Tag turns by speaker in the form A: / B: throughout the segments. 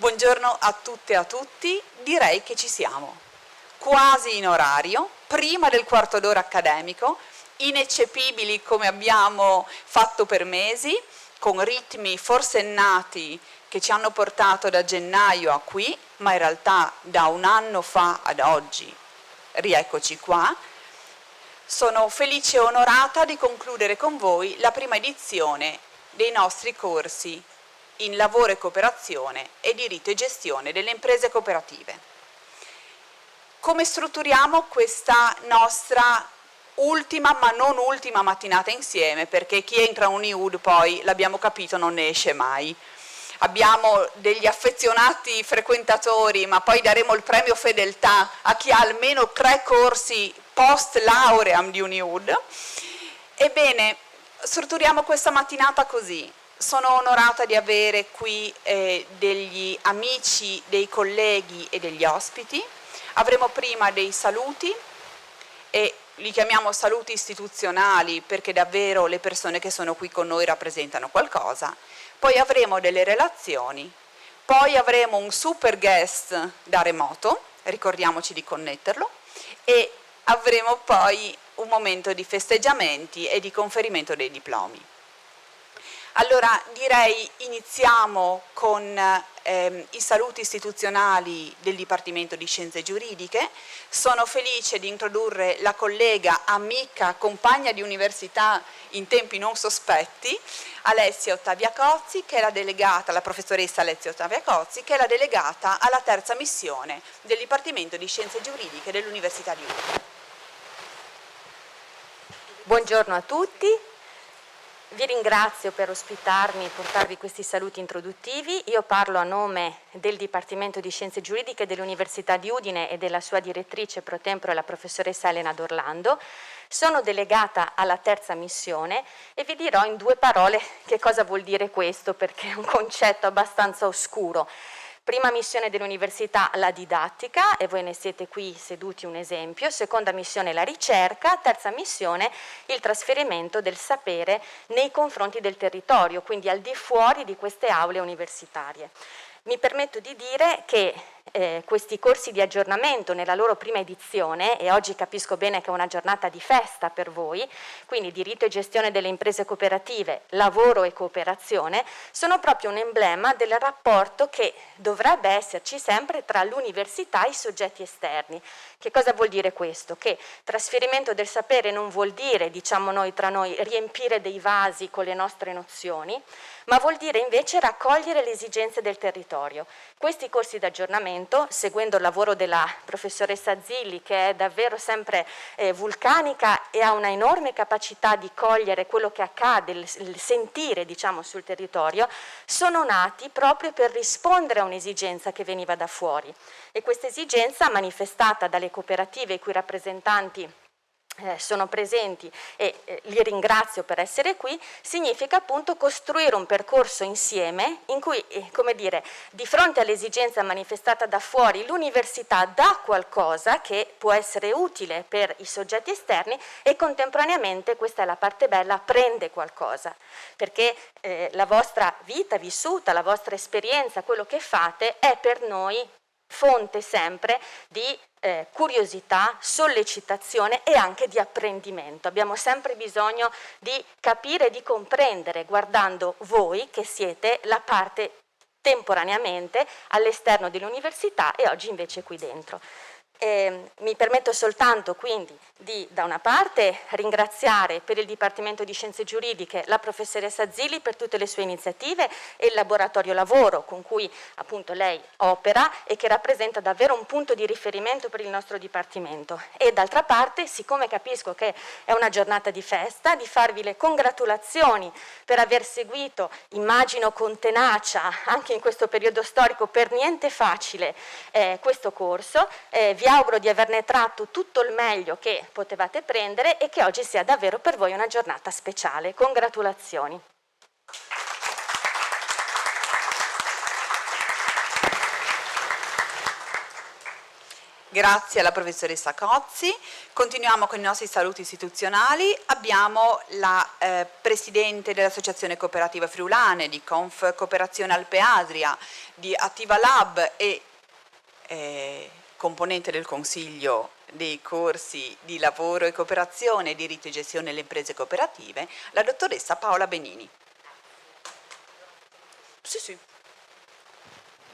A: Buongiorno a tutte e a tutti, direi che ci siamo, quasi in orario, prima del quarto d'ora accademico, ineccepibili come abbiamo fatto per mesi, con ritmi forsennati che ci hanno portato da gennaio a qui, ma in realtà da un anno fa ad oggi, rieccoci qua. Sono felice e onorata di concludere con voi la prima edizione dei nostri corsi in lavoro e cooperazione e diritto e gestione delle imprese cooperative. Come strutturiamo questa nostra ultima ma non ultima mattinata insieme, perché chi entra a Uniud poi, l'abbiamo capito, non ne esce mai. Abbiamo degli affezionati frequentatori, ma poi daremo il premio fedeltà a chi ha almeno 3 corsi post lauream di Uniud. Ebbene, strutturiamo questa mattinata così. Sono onorata di avere qui degli amici, dei colleghi e degli ospiti. Avremo prima dei saluti e li chiamiamo saluti istituzionali perché davvero le persone che sono qui con noi rappresentano qualcosa. Poi avremo delle relazioni, poi avremo un super guest da remoto, ricordiamoci di connetterlo, e avremo poi un momento di festeggiamenti e di conferimento dei diplomi. Allora direi iniziamo con i saluti istituzionali del Dipartimento di Scienze Giuridiche. Sono felice di introdurre la collega, amica, compagna di università in tempi non sospetti, Alessia Ottavia Cozzi, che è la delegata, la professoressa Alessia Ottavia Cozzi, che è la delegata alla terza missione del Dipartimento di Scienze Giuridiche dell'Università di Udine.
B: Buongiorno a tutti. Vi ringrazio per ospitarmi e portarvi questi saluti introduttivi. Io parlo a nome del Dipartimento di Scienze Giuridiche dell'Università di Udine e della sua direttrice pro tempore, la professoressa Elena D'Orlando. Sono delegata alla terza missione e vi dirò in 2 parole che cosa vuol dire questo, perché è un concetto abbastanza oscuro. Prima missione dell'università, la didattica, e voi ne siete qui seduti un esempio. Seconda missione, la ricerca. Terza missione, il trasferimento del sapere nei confronti del territorio, quindi al di fuori di queste aule universitarie. Mi permetto di dire che questi corsi di aggiornamento nella loro prima edizione, e oggi capisco bene che è una giornata di festa per voi, quindi diritto e gestione delle imprese cooperative, lavoro e cooperazione, sono proprio un emblema del rapporto che dovrebbe esserci sempre tra l'università e i soggetti esterni. Che cosa vuol dire questo? Che trasferimento del sapere non vuol dire, diciamo noi tra noi, riempire dei vasi con le nostre nozioni, ma vuol dire invece raccogliere le esigenze del territorio. Questi corsi d'aggiornamento, seguendo il lavoro della professoressa Zilli, che è davvero sempre vulcanica e ha una enorme capacità di cogliere quello che accade, il sentire diciamo sul territorio, sono nati proprio per rispondere a un'esigenza che veniva da fuori. E questa esigenza, manifestata dalle cooperative i cui rappresentanti sono presenti e li ringrazio per essere qui, significa appunto costruire un percorso insieme in cui, come dire, di fronte all'esigenza manifestata da fuori, l'università dà qualcosa che può essere utile per i soggetti esterni e contemporaneamente, questa è la parte bella, prende qualcosa, perché la vostra vita vissuta, la vostra esperienza, quello che fate è per noi fonte sempre di curiosità, sollecitazione e anche di apprendimento. Abbiamo sempre bisogno di capire e di comprendere, guardando voi che siete la parte temporaneamente all'esterno dell'università e oggi invece qui dentro. Mi permetto soltanto quindi di, da una parte, ringraziare per il Dipartimento di Scienze Giuridiche la professoressa Zilli per tutte le sue iniziative e il laboratorio lavoro con cui appunto lei opera e che rappresenta davvero un punto di riferimento per il nostro Dipartimento. E d'altra parte, siccome capisco che è una giornata di festa, di farvi le congratulazioni per aver seguito, immagino con tenacia, anche in questo periodo storico per niente facile, questo corso. Vi auguro di averne tratto tutto il meglio che potevate prendere e che oggi sia davvero per voi una giornata speciale. Congratulazioni.
A: Grazie alla professoressa Cozzi. Continuiamo con i nostri saluti istituzionali. Abbiamo la Presidente dell'Associazione Cooperativa Friulane, di Conf Cooperazione Alpe Adria, di Attiva Lab e componente del Consiglio dei corsi di lavoro e cooperazione, diritto e gestione delle imprese cooperative, la dottoressa Paola Benini. Sì.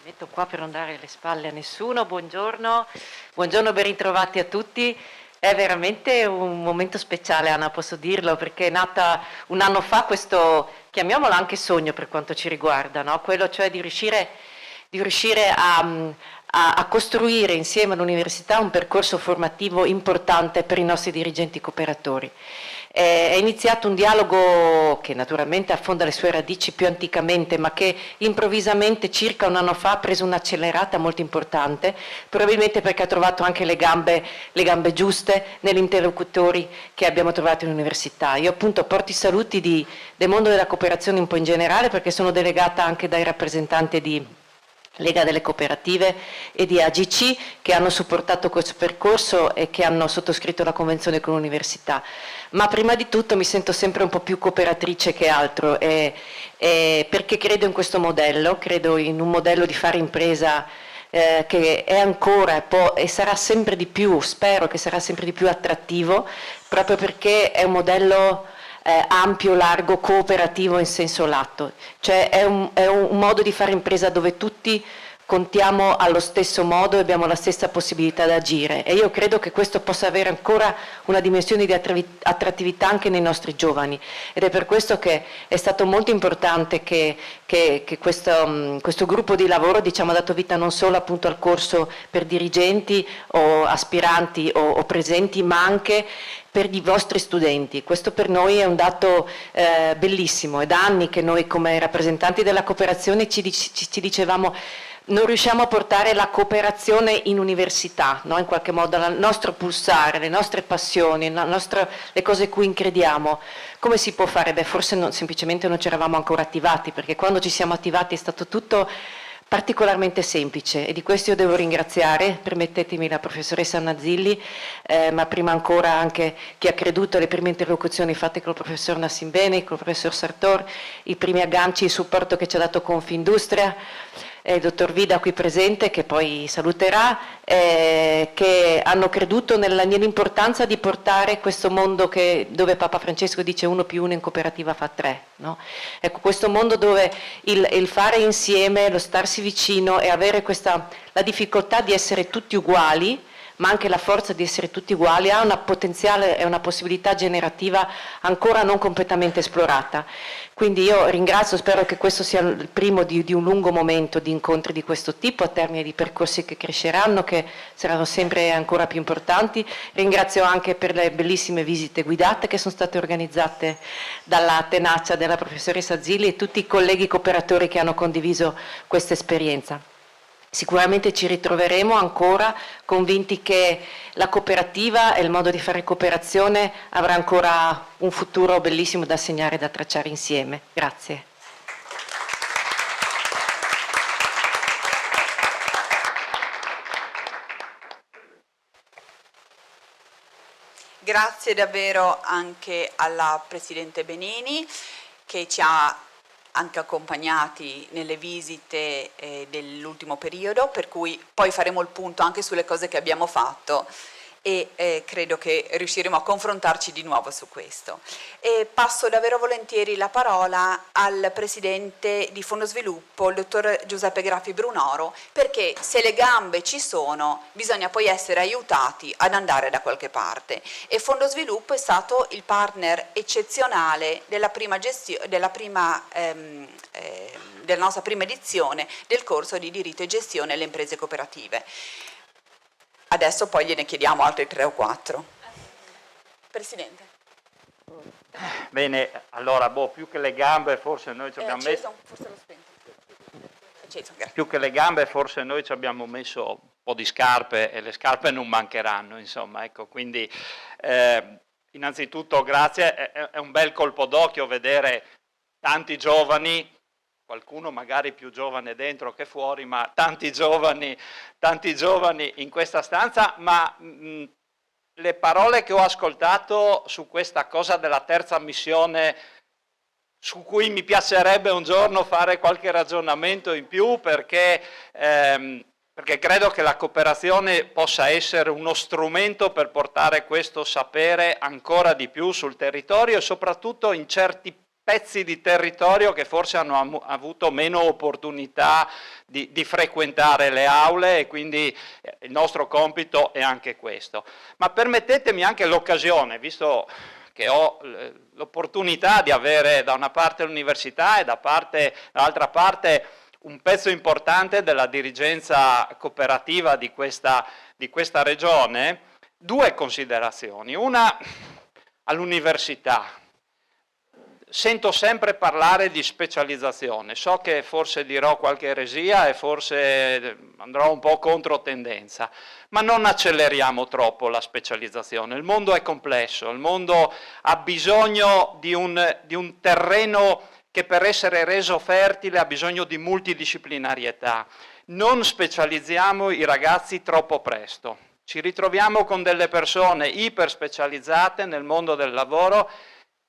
C: Metto qua per non dare le spalle a nessuno. Buongiorno, buongiorno, ben ritrovati a tutti. È veramente un momento speciale, Anna, posso dirlo, perché è nata un anno fa questo, chiamiamolo anche sogno per quanto ci riguarda, no? Quello cioè di riuscire a costruire insieme all'università un percorso formativo importante per i nostri dirigenti cooperatori. È iniziato un dialogo che naturalmente affonda le sue radici più anticamente, ma che improvvisamente circa un anno fa ha preso un'accelerata molto importante, probabilmente perché ha trovato anche le gambe giuste negli interlocutori che abbiamo trovato in università. Io appunto porto i saluti del mondo della cooperazione un po' in generale, perché sono delegata anche dai rappresentanti di Lega delle Cooperative e di AGC che hanno supportato questo percorso e che hanno sottoscritto la convenzione con l'università. Ma prima di tutto mi sento sempre un po' più cooperatrice che altro, perché credo in questo modello, credo in un modello di fare impresa che è ancora e sarà sempre di più, spero che sarà sempre di più attrattivo, proprio perché è un modello ampio, largo, cooperativo in senso lato, cioè è un modo di fare impresa dove tutti contiamo allo stesso modo e abbiamo la stessa possibilità di agire, e io credo che questo possa avere ancora una dimensione di attrattività anche nei nostri giovani, ed è per questo che è stato molto importante che questo gruppo di lavoro, diciamo, ha dato vita non solo appunto al corso per dirigenti o aspiranti o presenti, ma anche per i vostri studenti. Questo per noi è un dato bellissimo. È da anni che noi come rappresentanti della cooperazione ci dicevamo: non riusciamo a portare la cooperazione in università, no? In qualche modo il nostro pulsare, le nostre passioni, le cose in cui crediamo. Come si può fare? Beh, forse semplicemente non ci eravamo ancora attivati, perché quando ci siamo attivati è stato tutto particolarmente semplice, e di questo io devo ringraziare, permettetemi, la professoressa Nazzilli, ma prima ancora anche chi ha creduto alle prime interlocuzioni fatte con il professor Nassim Bene, con il professor Sartor, i primi agganci, il supporto che ci ha dato Confindustria, il dottor Vida qui presente, che poi saluterà, che hanno creduto nell'importanza di portare questo mondo dove Papa Francesco dice 1+1 in cooperativa fa 3. No? Ecco, questo mondo dove il fare insieme, lo starsi vicino e avere la difficoltà di essere tutti uguali, ma anche la forza di essere tutti uguali, ha una potenziale e una possibilità generativa ancora non completamente esplorata. Quindi io ringrazio, spero che questo sia il primo di un lungo momento di incontri di questo tipo, a termine di percorsi che cresceranno, che saranno sempre ancora più importanti. Ringrazio anche per le bellissime visite guidate che sono state organizzate dalla tenacia della professoressa Zilli e tutti i colleghi cooperatori che hanno condiviso questa esperienza. Sicuramente ci ritroveremo ancora convinti che la cooperativa e il modo di fare cooperazione avrà ancora un futuro bellissimo da segnare e da tracciare insieme. Grazie.
A: Grazie davvero anche alla Presidente Benini, che ci ha anche accompagnati nelle visite dell'ultimo periodo, per cui poi faremo il punto anche sulle cose che abbiamo fatto e credo che riusciremo a confrontarci di nuovo su questo. Passo davvero volentieri la parola al Presidente di Fondo Sviluppo, il dottor Giuseppe Graffi Brunoro, perché se le gambe ci sono bisogna poi essere aiutati ad andare da qualche parte, e Fondo Sviluppo è stato il partner eccezionale della nostra prima edizione del corso di diritto e gestione alle imprese cooperative. Adesso poi gliene chiediamo altri 3 o 4. Presidente.
D: Bene, allora, più che le gambe forse noi ci abbiamo messo...
A: Forse l'ho spento. Acceso, grazie.
D: Più che le gambe forse noi ci abbiamo messo un po' di scarpe, e le scarpe non mancheranno, insomma, ecco, quindi innanzitutto grazie, è un bel colpo d'occhio vedere tanti giovani qualcuno magari più giovane dentro che fuori, ma tanti giovani in questa stanza, ma le parole che ho ascoltato su questa cosa della terza missione, su cui mi piacerebbe un giorno fare qualche ragionamento in più, perché credo che la cooperazione possa essere uno strumento per portare questo sapere ancora di più sul territorio e soprattutto in certi pezzi di territorio che forse hanno avuto meno opportunità di frequentare le aule, e quindi il nostro compito è anche questo. Ma permettetemi anche l'occasione, visto che ho l'opportunità di avere da una parte l'università e dall'altra parte un pezzo importante della dirigenza cooperativa di questa regione, due considerazioni. Una all'università. Sento sempre parlare di specializzazione, so che forse dirò qualche eresia e forse andrò un po' contro tendenza, ma non acceleriamo troppo la specializzazione. Il mondo è complesso, il mondo ha bisogno di un terreno che per essere reso fertile ha bisogno di multidisciplinarietà. Non specializziamo i ragazzi troppo presto. Ci ritroviamo con delle persone iperspecializzate nel mondo del lavoro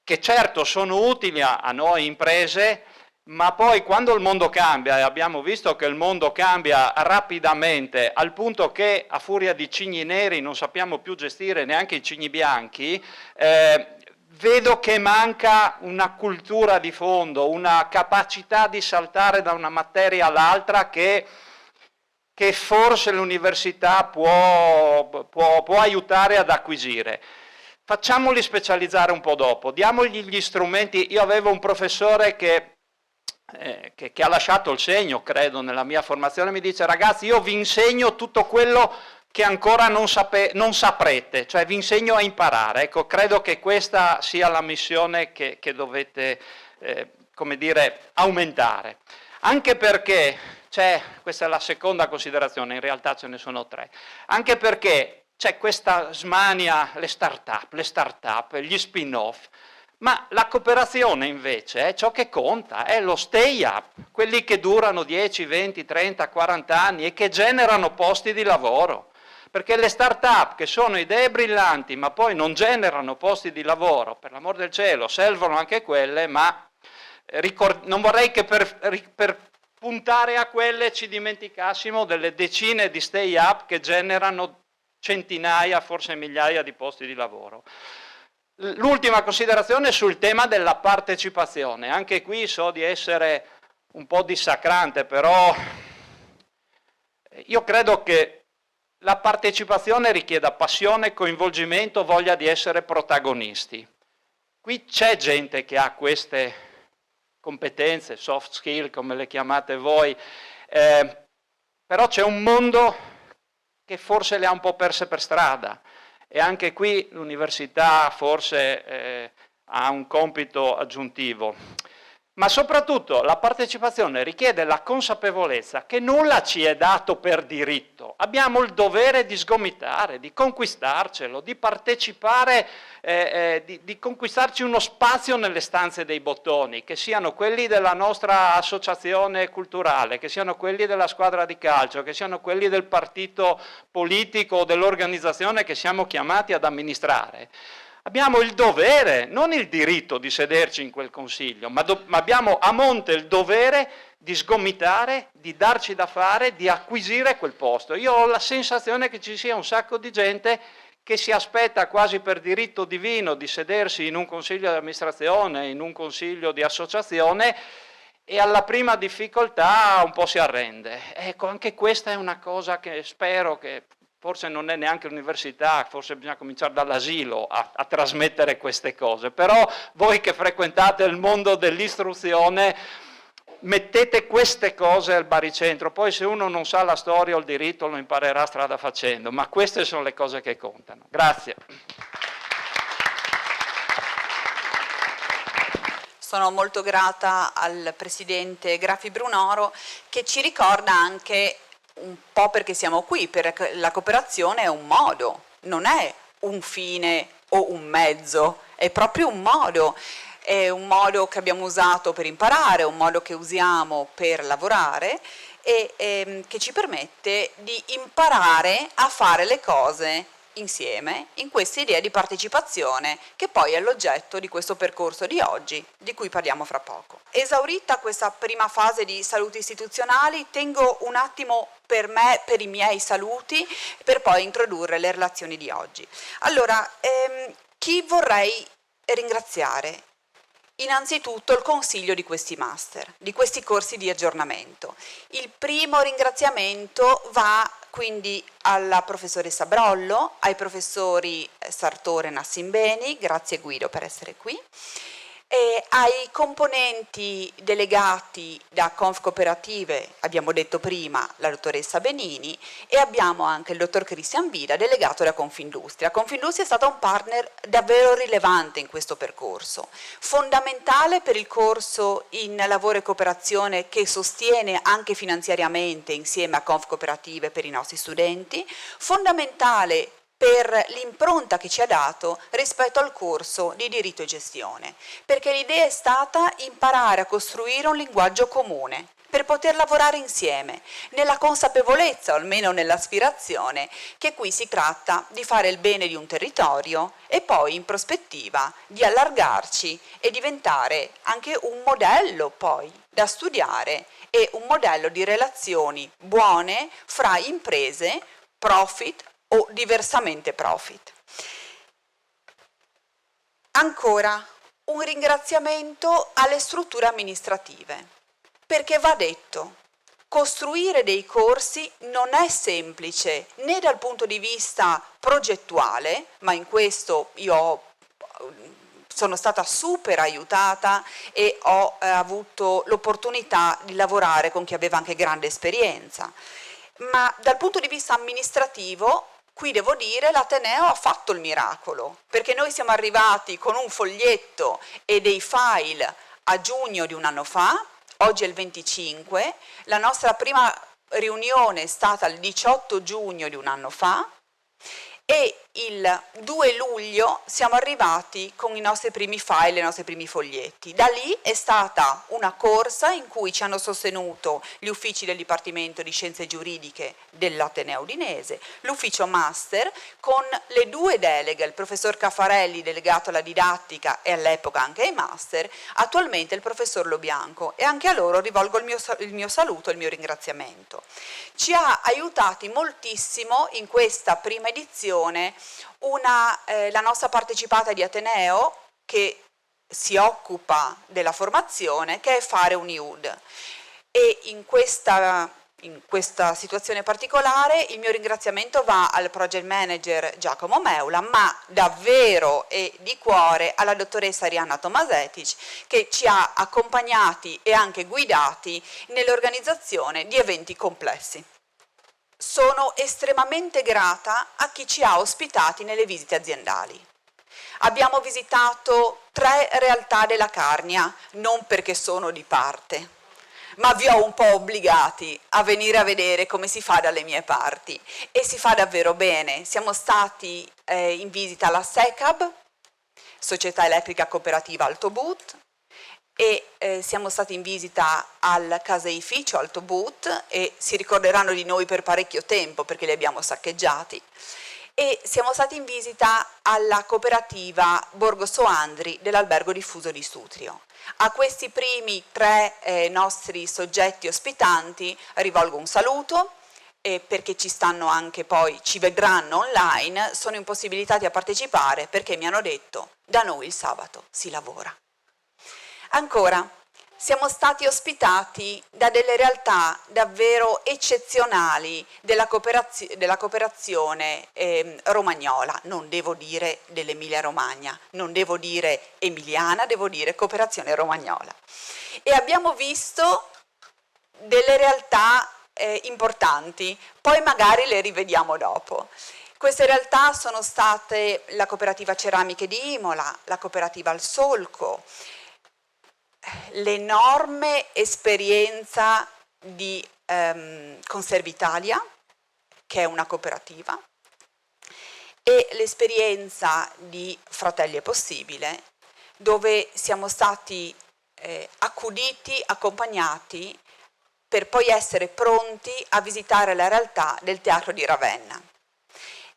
D: che certo sono utili a noi imprese, ma poi quando il mondo cambia, e abbiamo visto che il mondo cambia rapidamente al punto che a furia di cigni neri non sappiamo più gestire neanche i cigni bianchi, vedo che manca una cultura di fondo, una capacità di saltare da una materia all'altra che forse l'università può aiutare ad acquisire. Facciamoli specializzare un po' dopo, diamogli gli strumenti. Io avevo un professore che ha lasciato il segno, credo, nella mia formazione, mi dice: ragazzi, io vi insegno tutto quello che ancora non saprete, cioè vi insegno a imparare. Ecco, credo che questa sia la missione che dovete, come dire, aumentare. Anche perché, questa è la seconda considerazione, in realtà ce ne sono tre, anche perché c'è questa smania, le start-up, gli spin-off, ma la cooperazione invece è ciò che conta, è lo stay-up, quelli che durano 10, 20, 30, 40 anni e che generano posti di lavoro. Perché le start-up, che sono idee brillanti ma poi non generano posti di lavoro, per l'amor del cielo, servono anche quelle, ma non vorrei che per puntare a quelle ci dimenticassimo delle decine di stay-up che generano centinaia, forse migliaia di posti di lavoro. L'ultima considerazione sul tema della partecipazione. Anche qui so di essere un po' dissacrante, però io credo che la partecipazione richieda passione, coinvolgimento, voglia di essere protagonisti. Qui c'è gente che ha queste competenze, soft skill come le chiamate voi, però c'è un mondo che forse le ha un po' perse per strada, e anche qui l'università forse ha un compito aggiuntivo. Ma soprattutto la partecipazione richiede la consapevolezza che nulla ci è dato per diritto. Abbiamo il dovere di sgomitare, di conquistarcelo, di partecipare, di conquistarci uno spazio nelle stanze dei bottoni, che siano quelli della nostra associazione culturale, che siano quelli della squadra di calcio, che siano quelli del partito politico o dell'organizzazione che siamo chiamati ad amministrare. Abbiamo il dovere, non il diritto di sederci in quel consiglio, ma abbiamo a monte il dovere di sgomitare, di darci da fare, di acquisire quel posto. Io ho la sensazione che ci sia un sacco di gente che si aspetta quasi per diritto divino di sedersi in un consiglio di amministrazione, in un consiglio di associazione, e alla prima difficoltà un po' si arrende. Ecco, anche questa è una cosa che spero che forse non è neanche l'università, forse bisogna cominciare dall'asilo a trasmettere queste cose, però voi che frequentate il mondo dell'istruzione mettete queste cose al baricentro, poi se uno non sa la storia o il diritto lo imparerà strada facendo, ma queste sono le cose che contano. Grazie.
A: Sono molto grata al Presidente Graffi Brunoro che ci ricorda anche un po' perché siamo qui, perché la cooperazione è un modo, non è un fine o un mezzo, è proprio un modo. è un modo che abbiamo usato per imparare, un modo che usiamo per lavorare e che ci permette di imparare a fare le cose insieme in questa idea di partecipazione che poi è l'oggetto di questo percorso di oggi, di cui parliamo fra poco. Esaurita questa prima fase di saluti istituzionali, tengo un attimo per me, per i miei saluti, per poi introdurre le relazioni di oggi. Allora, chi vorrei ringraziare? Innanzitutto il consiglio di questi master, di questi corsi di aggiornamento. Il primo ringraziamento va quindi alla professoressa Brollo, ai professori Sartore e Nassimbeni, grazie Guido per essere qui, e ai componenti delegati da Confcooperative, abbiamo detto prima la dottoressa Benini, e abbiamo anche il dottor Cristian Vida, delegato da Confindustria. Confindustria è stata un partner davvero rilevante in questo percorso, fondamentale per il corso in lavoro e cooperazione che sostiene anche finanziariamente insieme a Confcooperative per i nostri studenti, fondamentale per l'impronta che ci ha dato rispetto al corso di diritto e gestione, perché l'idea è stata imparare a costruire un linguaggio comune per poter lavorare insieme, nella consapevolezza, o almeno nell'aspirazione, che qui si tratta di fare il bene di un territorio e poi in prospettiva di allargarci e diventare anche un modello poi da studiare e un modello di relazioni buone fra imprese, profit o diversamente profit. Ancora un ringraziamento alle strutture amministrative, perché va detto, costruire dei corsi non è semplice né dal punto di vista progettuale, ma in questo io sono stata super aiutata e ho avuto l'opportunità di lavorare con chi aveva anche grande esperienza, ma dal punto di vista amministrativo qui devo dire l'Ateneo ha fatto il miracolo, perché noi siamo arrivati con un foglietto e dei file a giugno di un anno fa, oggi è il 25, la nostra prima riunione è stata il 18 giugno di un anno fa e il 2 luglio siamo arrivati con i nostri primi file, i nostri primi foglietti. Da lì è stata una corsa in cui ci hanno sostenuto gli uffici del Dipartimento di Scienze Giuridiche dell'Ateneo Udinese, l'ufficio master con le due deleghe, il professor Caffarelli delegato alla didattica e all'epoca anche ai master, attualmente il professor Lobianco, e anche a loro rivolgo il mio saluto e il mio ringraziamento. Ci ha aiutati moltissimo in questa prima edizione la nostra partecipata di Ateneo che si occupa della formazione, che è Fare un IUD, e in questa situazione particolare il mio ringraziamento va al project manager Giacomo Meula, ma davvero e di cuore alla dottoressa Arianna Tomasetic, che ci ha accompagnati e anche guidati nell'organizzazione di eventi complessi. Sono estremamente grata a chi ci ha ospitati nelle visite aziendali. Abbiamo visitato 3 realtà della Carnia, non perché sono di parte, ma vi ho un po' obbligati a venire a vedere come si fa dalle mie parti, e si fa davvero bene. Siamo stati in visita alla SECAB, Società Elettrica Cooperativa Altobut, e siamo stati in visita al caseificio Altobut, e si ricorderanno di noi per parecchio tempo perché li abbiamo saccheggiati, e siamo stati in visita alla cooperativa Borgo Soandri dell'Albergo Diffuso di Sutrio. A questi primi 3 nostri soggetti ospitanti rivolgo un saluto, perché ci stanno anche poi, ci vedranno online, sono impossibilitati a partecipare perché mi hanno detto da noi il sabato si lavora. Ancora, siamo stati ospitati da delle realtà davvero eccezionali della cooperazione romagnola, non devo dire dell'Emilia Romagna, non devo dire emiliana, devo dire cooperazione romagnola. E abbiamo visto delle realtà importanti, poi magari le rivediamo dopo. Queste realtà sono state la cooperativa Ceramiche di Imola, la cooperativa Al Solco, l'enorme esperienza di Conservitalia, che è una cooperativa, e l'esperienza di Fratelli è Possibile, dove siamo stati accuditi, accompagnati, per poi essere pronti a visitare la realtà del teatro di Ravenna.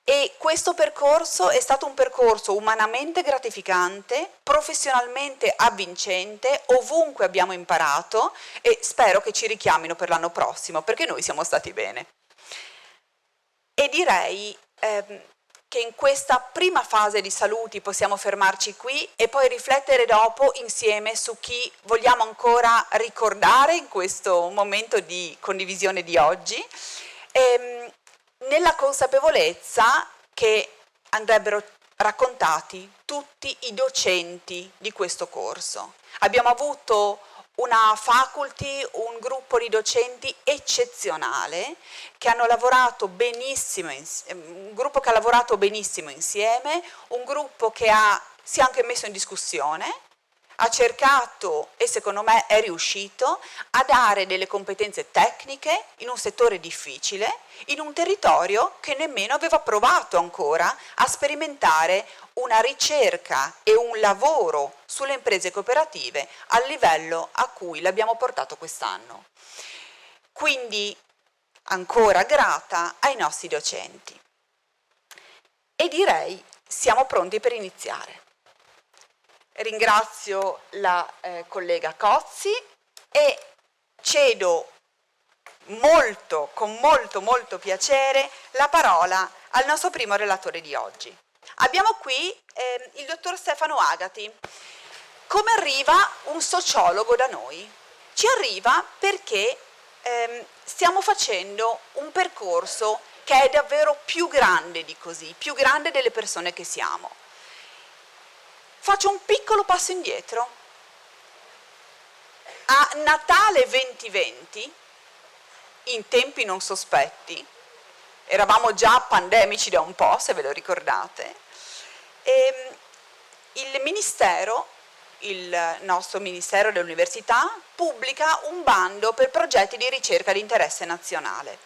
A: E questo percorso è stato un percorso umanamente gratificante, professionalmente avvincente, ovunque abbiamo imparato, e spero che ci richiamino per l'anno prossimo, perché noi siamo stati bene. E direi che in questa prima fase di saluti possiamo fermarci qui e poi riflettere dopo insieme su chi vogliamo ancora ricordare in questo momento di condivisione di oggi, nella consapevolezza che andrebbero raccontati tutti i docenti di questo corso. Abbiamo avuto una faculty, un gruppo di docenti eccezionale che hanno lavorato benissimo, un gruppo che ha lavorato benissimo insieme, un gruppo che si è anche messo in discussione, ha cercato, e secondo me è riuscito, a dare delle competenze tecniche in un settore difficile, in un territorio che nemmeno aveva provato ancora a sperimentare una ricerca e un lavoro sulle imprese cooperative al livello a cui l'abbiamo portato quest'anno. Quindi ancora grata ai nostri docenti. E direi siamo pronti per iniziare. Ringrazio la collega Cozzi e cedo con molto piacere la parola al nostro primo relatore di oggi. Abbiamo qui il dottor Stefano Agati. Come arriva un sociologo da noi? Ci arriva perché stiamo facendo un percorso che è davvero più grande di così, più grande delle persone che siamo. Faccio un piccolo passo indietro. A Natale 2020, in tempi non sospetti, eravamo già pandemici da un po', se ve lo ricordate, il Ministero, il nostro Ministero dell'Università, pubblica un bando per progetti di ricerca di interesse nazionale.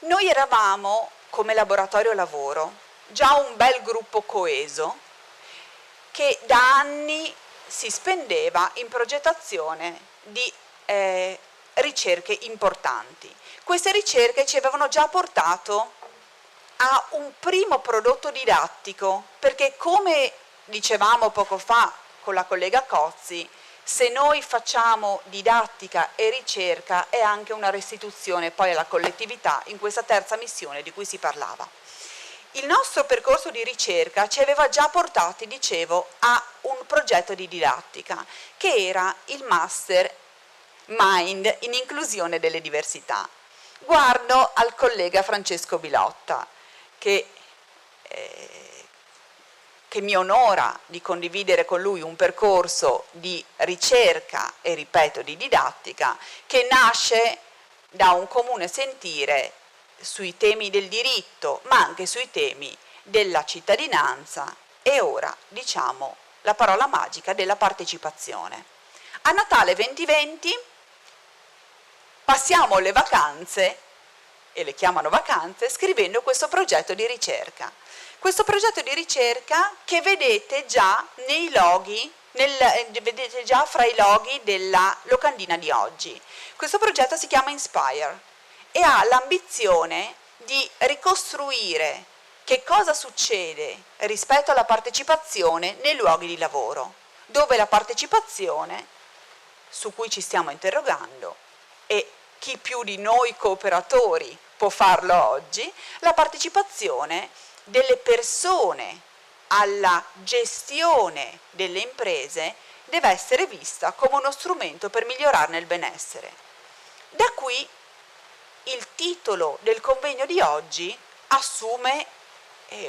A: Noi eravamo, come laboratorio lavoro, già un bel gruppo coeso, che da anni si spendeva in progettazione di ricerche importanti. Queste ricerche ci avevano già portato a un primo prodotto didattico, perché come dicevamo poco fa con la collega Cozzi, se noi facciamo didattica e ricerca è anche una restituzione poi alla collettività in questa terza missione di cui si parlava. Il nostro percorso di ricerca ci aveva già portati, dicevo, a un progetto di didattica che era il Master Mind in inclusione delle diversità. Guardo al collega Francesco Bilotta che mi onora di condividere con lui un percorso di ricerca e, ripeto, di didattica che nasce da un comune sentire sui temi del diritto, ma anche sui temi della cittadinanza e ora, diciamo, la parola magica della partecipazione. A Natale 2020 passiamo le vacanze, e le chiamano vacanze, scrivendo questo progetto di ricerca. Questo progetto di ricerca che vedete già nei loghi, vedete già fra i loghi della locandina di oggi. Questo progetto si chiama Inspire e ha l'ambizione di ricostruire che cosa succede rispetto alla partecipazione nei luoghi di lavoro, dove la partecipazione, su cui ci stiamo interrogando, e chi più di noi cooperatori può farlo oggi, la partecipazione delle persone alla gestione delle imprese deve essere vista come uno strumento per migliorarne il benessere. Da qui il titolo del convegno di oggi assume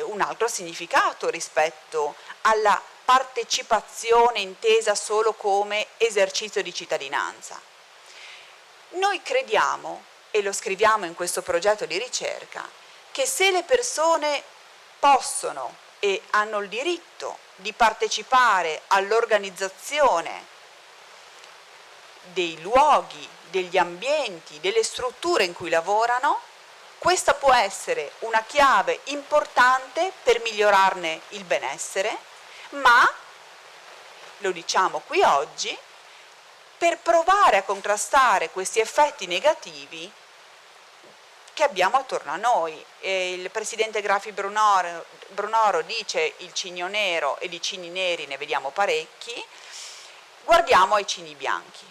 A: un altro significato rispetto alla partecipazione intesa solo come esercizio di cittadinanza. Noi crediamo, e lo scriviamo in questo progetto di ricerca, che se le persone possono e hanno il diritto di partecipare all'organizzazione dei luoghi, degli ambienti, delle strutture in cui lavorano, questa può essere una chiave importante per migliorarne il benessere, ma lo diciamo qui oggi, per provare a contrastare questi effetti negativi che abbiamo attorno a noi. Il presidente Graffi Brunoro dice il cigno nero e di cigni neri ne vediamo parecchi, guardiamo ai cigni bianchi.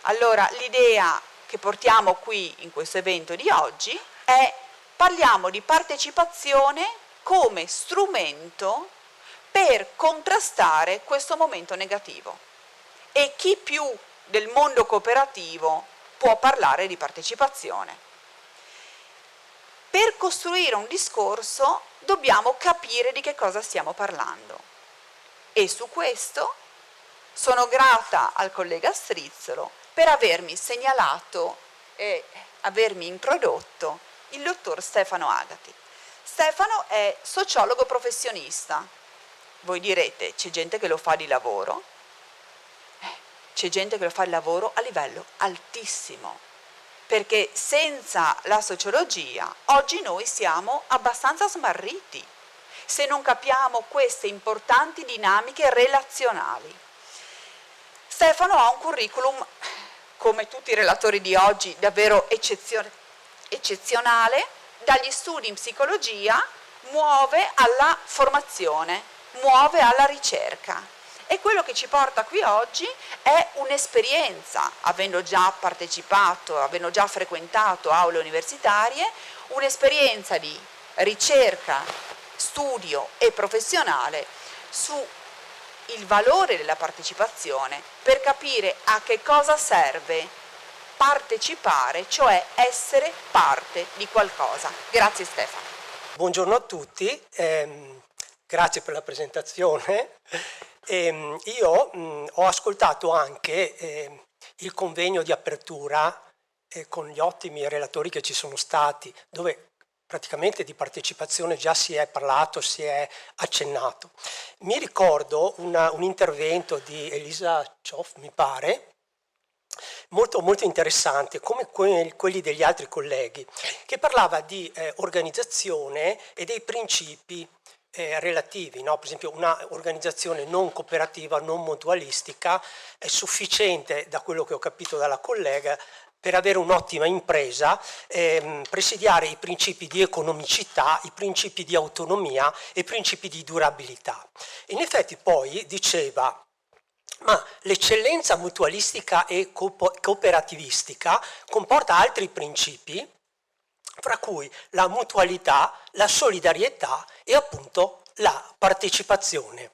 A: Allora l'idea che portiamo qui in questo evento di oggi è: parliamo di partecipazione come strumento per contrastare questo momento negativo. E chi più del mondo cooperativo può parlare di partecipazione? Per costruire un discorso dobbiamo capire di che cosa stiamo parlando. E su questo sono grata al collega Strizzolo per avermi segnalato e avermi introdotto il dottor Stefano Agati. Stefano è sociologo professionista. Voi direte, c'è gente che lo fa di lavoro? C'è gente che lo fa di lavoro a livello altissimo, perché senza la sociologia oggi noi siamo abbastanza smarriti se non capiamo queste importanti dinamiche relazionali. Stefano ha un curriculum, come tutti i relatori di oggi, davvero eccezionale. Dagli studi in psicologia muove alla formazione, muove alla ricerca. E quello che ci porta qui oggi è un'esperienza, avendo già partecipato, avendo già frequentato aule universitarie, un'esperienza di ricerca, studio e professionale su il valore della partecipazione, per capire a che cosa serve partecipare, cioè essere parte di qualcosa. Grazie Stefano.
E: Buongiorno a tutti, grazie per la presentazione. Io ho ascoltato anche il convegno di apertura con gli ottimi relatori che ci sono stati, dove praticamente di partecipazione già si è parlato, si è accennato. Mi ricordo un intervento di Elisa Cioff, mi pare, molto, molto interessante, come quelli degli altri colleghi, che parlava di organizzazione e dei principi relativi, no? Per esempio una organizzazione non cooperativa, non mutualistica è sufficiente, da quello che ho capito dalla collega, per avere un'ottima impresa, presidiare i principi di economicità, i principi di autonomia e i principi di durabilità. In effetti poi diceva: ma l'eccellenza mutualistica e cooperativistica comporta altri principi, fra cui la mutualità, la solidarietà e appunto la partecipazione.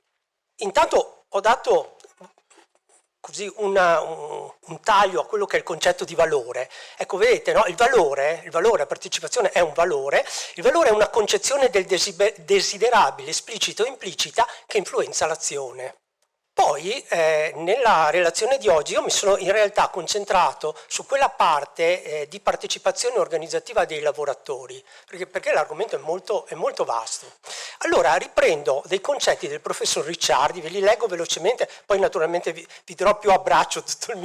E: Intanto ho dato così un taglio a quello che è il concetto di valore. Ecco, vedete, no? Il valore, la partecipazione è un valore, il valore è una concezione del desiderabile, esplicita o implicita, che influenza l'azione. Poi nella relazione di oggi io mi sono in realtà concentrato su quella parte di partecipazione organizzativa dei lavoratori, perché l'argomento è molto vasto. Allora riprendo dei concetti del professor Ricciardi, ve li leggo velocemente, poi naturalmente vi darò più a braccio tutto il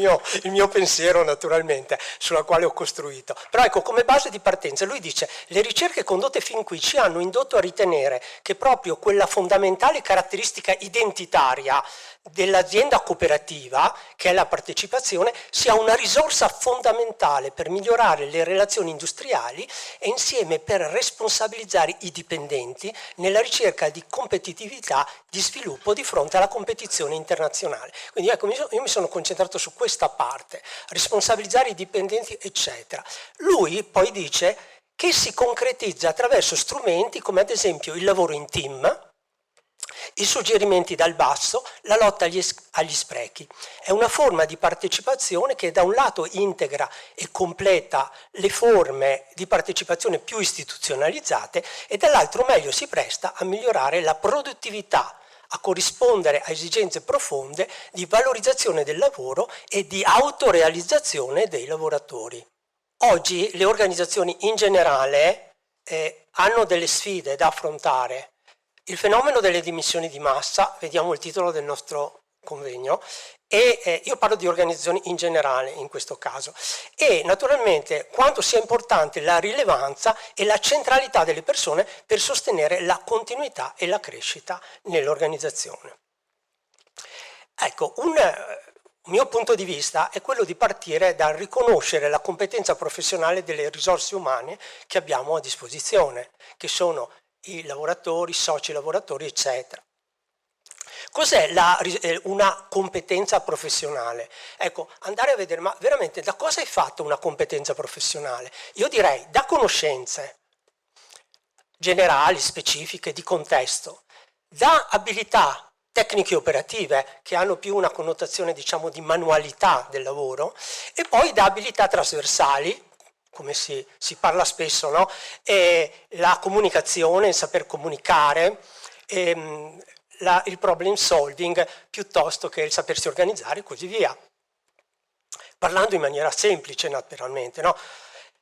E: mio pensiero naturalmente sulla quale ho costruito. Però ecco, come base di partenza lui dice: le ricerche condotte fin qui ci hanno indotto a ritenere che proprio quella fondamentale caratteristica identitaria dell'azienda cooperativa, che è la partecipazione, sia una risorsa fondamentale per migliorare le relazioni industriali e insieme per responsabilizzare i dipendenti nella ricerca di competitività, di sviluppo di fronte alla competizione internazionale. Quindi ecco, io mi sono concentrato su questa parte, responsabilizzare i dipendenti, eccetera. Lui poi dice che si concretizza attraverso strumenti come ad esempio il lavoro in team, i suggerimenti dal basso, la lotta agli sprechi. È una forma di partecipazione che da un lato integra e completa le forme di partecipazione più istituzionalizzate e dall'altro meglio si presta a migliorare la produttività, a corrispondere a esigenze profonde di valorizzazione del lavoro e di autorealizzazione dei lavoratori. Oggi le organizzazioni in generale hanno delle sfide da affrontare. Il fenomeno delle dimissioni di massa, vediamo il titolo del nostro convegno, e io parlo di organizzazioni in generale in questo caso, e naturalmente quanto sia importante la rilevanza e la centralità delle persone per sostenere la continuità e la crescita nell'organizzazione. Ecco, un mio punto di vista è quello di partire dal riconoscere la competenza professionale delle risorse umane che abbiamo a disposizione, che sono i lavoratori, i soci lavoratori, eccetera. Cos'è una competenza professionale? Ecco, andare a vedere, ma veramente da cosa è fatta una competenza professionale? Io direi da conoscenze generali, specifiche, di contesto, da abilità tecniche operative che hanno più una connotazione, diciamo, di manualità del lavoro, e poi da abilità trasversali, come si parla spesso, no? La comunicazione, il saper comunicare, il problem solving, piuttosto che il sapersi organizzare e così via. Parlando in maniera semplice, naturalmente, no?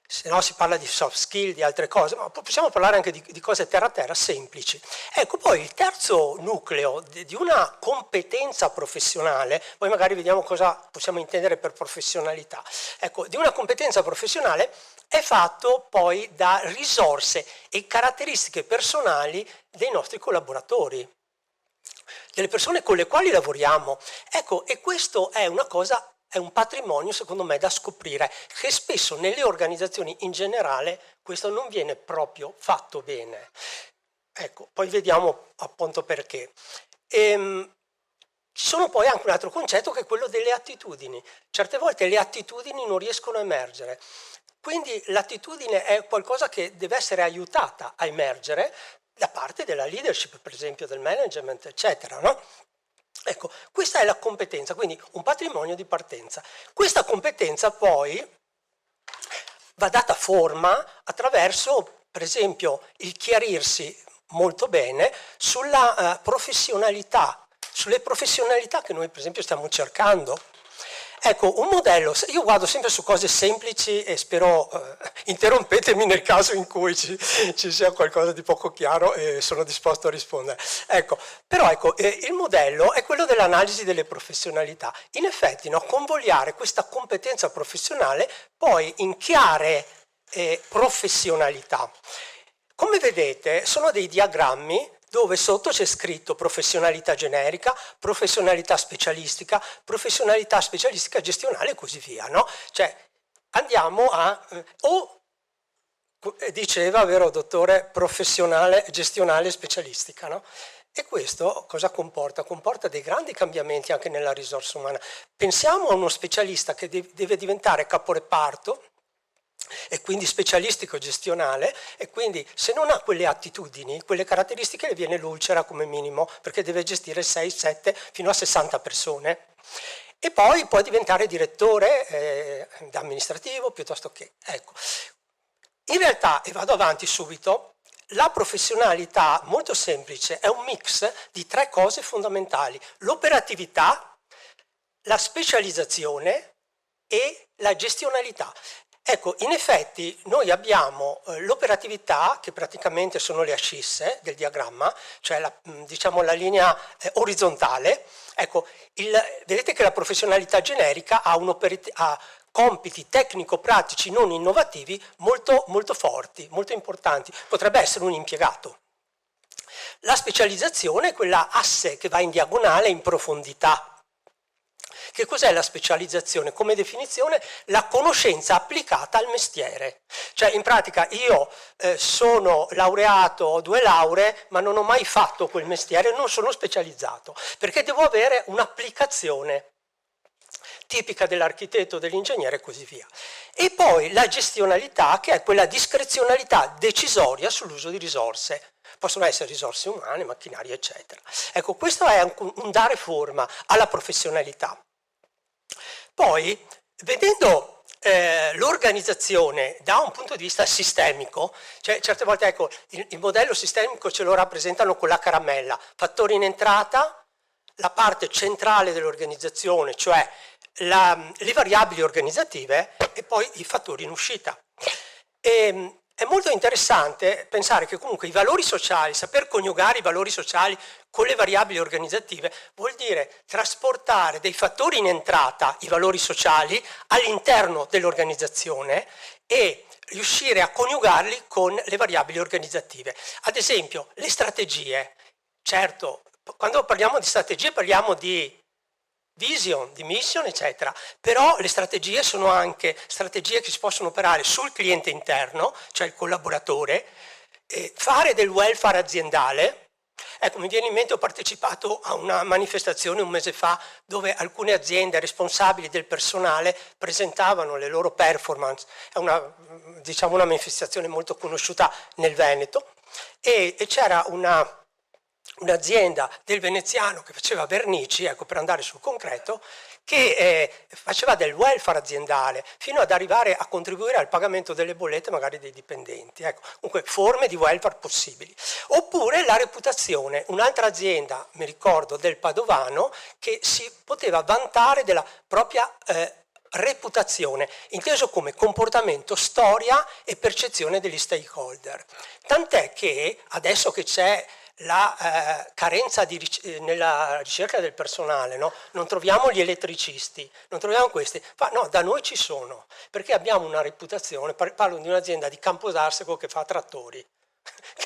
E: Se no si parla di soft skill, di altre cose, ma possiamo parlare anche di cose terra semplici. Ecco, poi il terzo nucleo di una competenza professionale, poi magari vediamo cosa possiamo intendere per professionalità. Ecco, di una competenza professionale è fatto poi da risorse e caratteristiche personali dei nostri collaboratori, delle persone con le quali lavoriamo. Ecco, e questo è una cosa, è un patrimonio secondo me da scoprire, che spesso nelle organizzazioni in generale questo non viene proprio fatto bene. Ecco, poi vediamo appunto perché. Ci sono poi anche un altro concetto che è quello delle attitudini. Certe volte le attitudini non riescono a emergere, quindi l'attitudine è qualcosa che deve essere aiutata a emergere da parte della leadership, per esempio del management, eccetera, no? Ecco, questa è la competenza, quindi un patrimonio di partenza. Questa competenza poi va data forma attraverso, per esempio, il chiarirsi molto bene sulla professionalità, sulle professionalità che noi, per esempio, stiamo cercando. Ecco, un modello, io guardo sempre su cose semplici e spero, interrompetemi nel caso in cui ci sia qualcosa di poco chiaro e sono disposto a rispondere. Ecco, però ecco, il modello è quello dell'analisi delle professionalità. In effetti, no, convogliare questa competenza professionale poi in chiare professionalità. Come vedete, sono dei diagrammi dove sotto c'è scritto professionalità generica, professionalità specialistica gestionale e così via, no? Cioè andiamo a, diceva, vero dottore, professionale, gestionale e specialistica, no? E questo cosa comporta? Comporta dei grandi cambiamenti anche nella risorsa umana. Pensiamo a uno specialista che deve diventare caporeparto, e quindi specialistico gestionale, e quindi se non ha quelle attitudini, quelle caratteristiche, le viene l'ulcera come minimo, perché deve gestire 6, 7 fino a 60 persone. E poi può diventare direttore amministrativo piuttosto che, ecco. In realtà, e vado avanti subito, la professionalità molto semplice è un mix di 3 cose fondamentali: l'operatività, la specializzazione e la gestionalità. Ecco, in effetti noi abbiamo l'operatività, che praticamente sono le ascisse del diagramma, cioè diciamo la linea orizzontale. Ecco, vedete che la professionalità generica ha compiti tecnico-pratici non innovativi molto, molto forti, molto importanti. Potrebbe essere un impiegato. La specializzazione è quella asse che va in diagonale in profondità. Che cos'è la specializzazione? Come definizione, la conoscenza applicata al mestiere. Cioè, in pratica, io sono laureato, ho 2 lauree, ma non ho mai fatto quel mestiere, non sono specializzato, perché devo avere un'applicazione tipica dell'architetto, dell'ingegnere e così via. E poi la gestionalità, che è quella discrezionalità decisoria sull'uso di risorse. Possono essere risorse umane, macchinari, eccetera. Ecco, questo è un dare forma alla professionalità. Poi, vedendo l'organizzazione da un punto di vista sistemico, cioè certe volte ecco, il modello sistemico ce lo rappresentano con la caramella: fattori in entrata, la parte centrale dell'organizzazione, cioè le variabili organizzative, e poi i fattori in uscita. È molto interessante pensare che comunque i valori sociali, saper coniugare i valori sociali con le variabili organizzative, vuol dire trasportare dei fattori in entrata, i valori sociali, all'interno dell'organizzazione e riuscire a coniugarli con le variabili organizzative. Ad esempio, le strategie. Certo, quando parliamo di strategie parliamo di vision, di mission, eccetera. Però le strategie sono anche strategie che si possono operare sul cliente interno, cioè il collaboratore, fare del welfare aziendale. Ecco, mi viene in mente, ho partecipato a una manifestazione un mese fa dove alcune aziende responsabili del personale presentavano le loro performance. È una manifestazione molto conosciuta nel Veneto, e c'era un'azienda del veneziano che faceva vernici, ecco, per andare sul concreto, che faceva del welfare aziendale fino ad arrivare a contribuire al pagamento delle bollette magari dei dipendenti, ecco, comunque forme di welfare possibili. Oppure la reputazione, un'altra azienda, mi ricordo, del Padovano, che si poteva vantare della propria reputazione, inteso come comportamento, storia e percezione degli stakeholder. Tant'è che adesso che c'è la carenza nella ricerca del personale, no? Non troviamo gli elettricisti, non troviamo questi, no, da noi ci sono, perché abbiamo una reputazione, parlo di un'azienda di Campodarsego che fa trattori,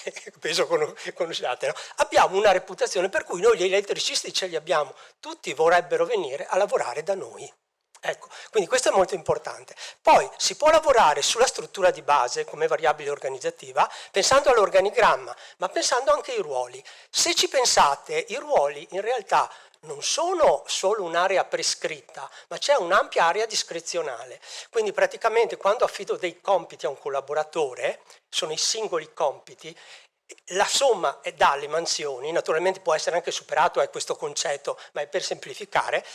E: che penso conosciate, no? Abbiamo una reputazione per cui noi gli elettricisti ce li abbiamo, tutti vorrebbero venire a lavorare da noi. Ecco, quindi questo è molto importante. Poi si può lavorare sulla struttura di base come variabile organizzativa, pensando all'organigramma, ma pensando anche ai ruoli. Se ci pensate, i ruoli in realtà non sono solo un'area prescritta, ma c'è un'ampia area discrezionale. Quindi praticamente quando affido dei compiti a un collaboratore, sono i singoli compiti, la somma dà le mansioni, naturalmente può essere anche superato questo concetto, ma è per semplificare.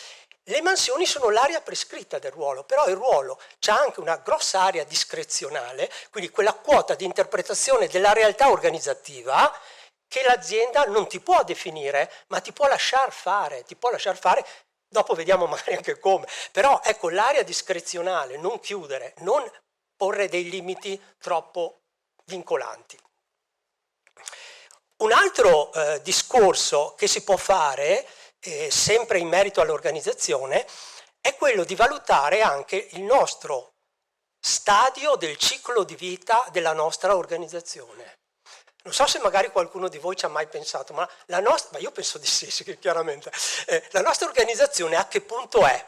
E: Le mansioni sono l'area prescritta del ruolo, però il ruolo c'ha anche una grossa area discrezionale, quindi quella quota di interpretazione della realtà organizzativa che l'azienda non ti può definire, ma ti può lasciar fare, dopo vediamo magari anche come, però ecco l'area discrezionale, non chiudere, non porre dei limiti troppo vincolanti. Un altro discorso che si può fare, sempre in merito all'organizzazione, è quello di valutare anche il nostro stadio del ciclo di vita della nostra organizzazione. Non so se magari qualcuno di voi ci ha mai pensato, ma io penso di sì, chiaramente. La nostra organizzazione a che punto è?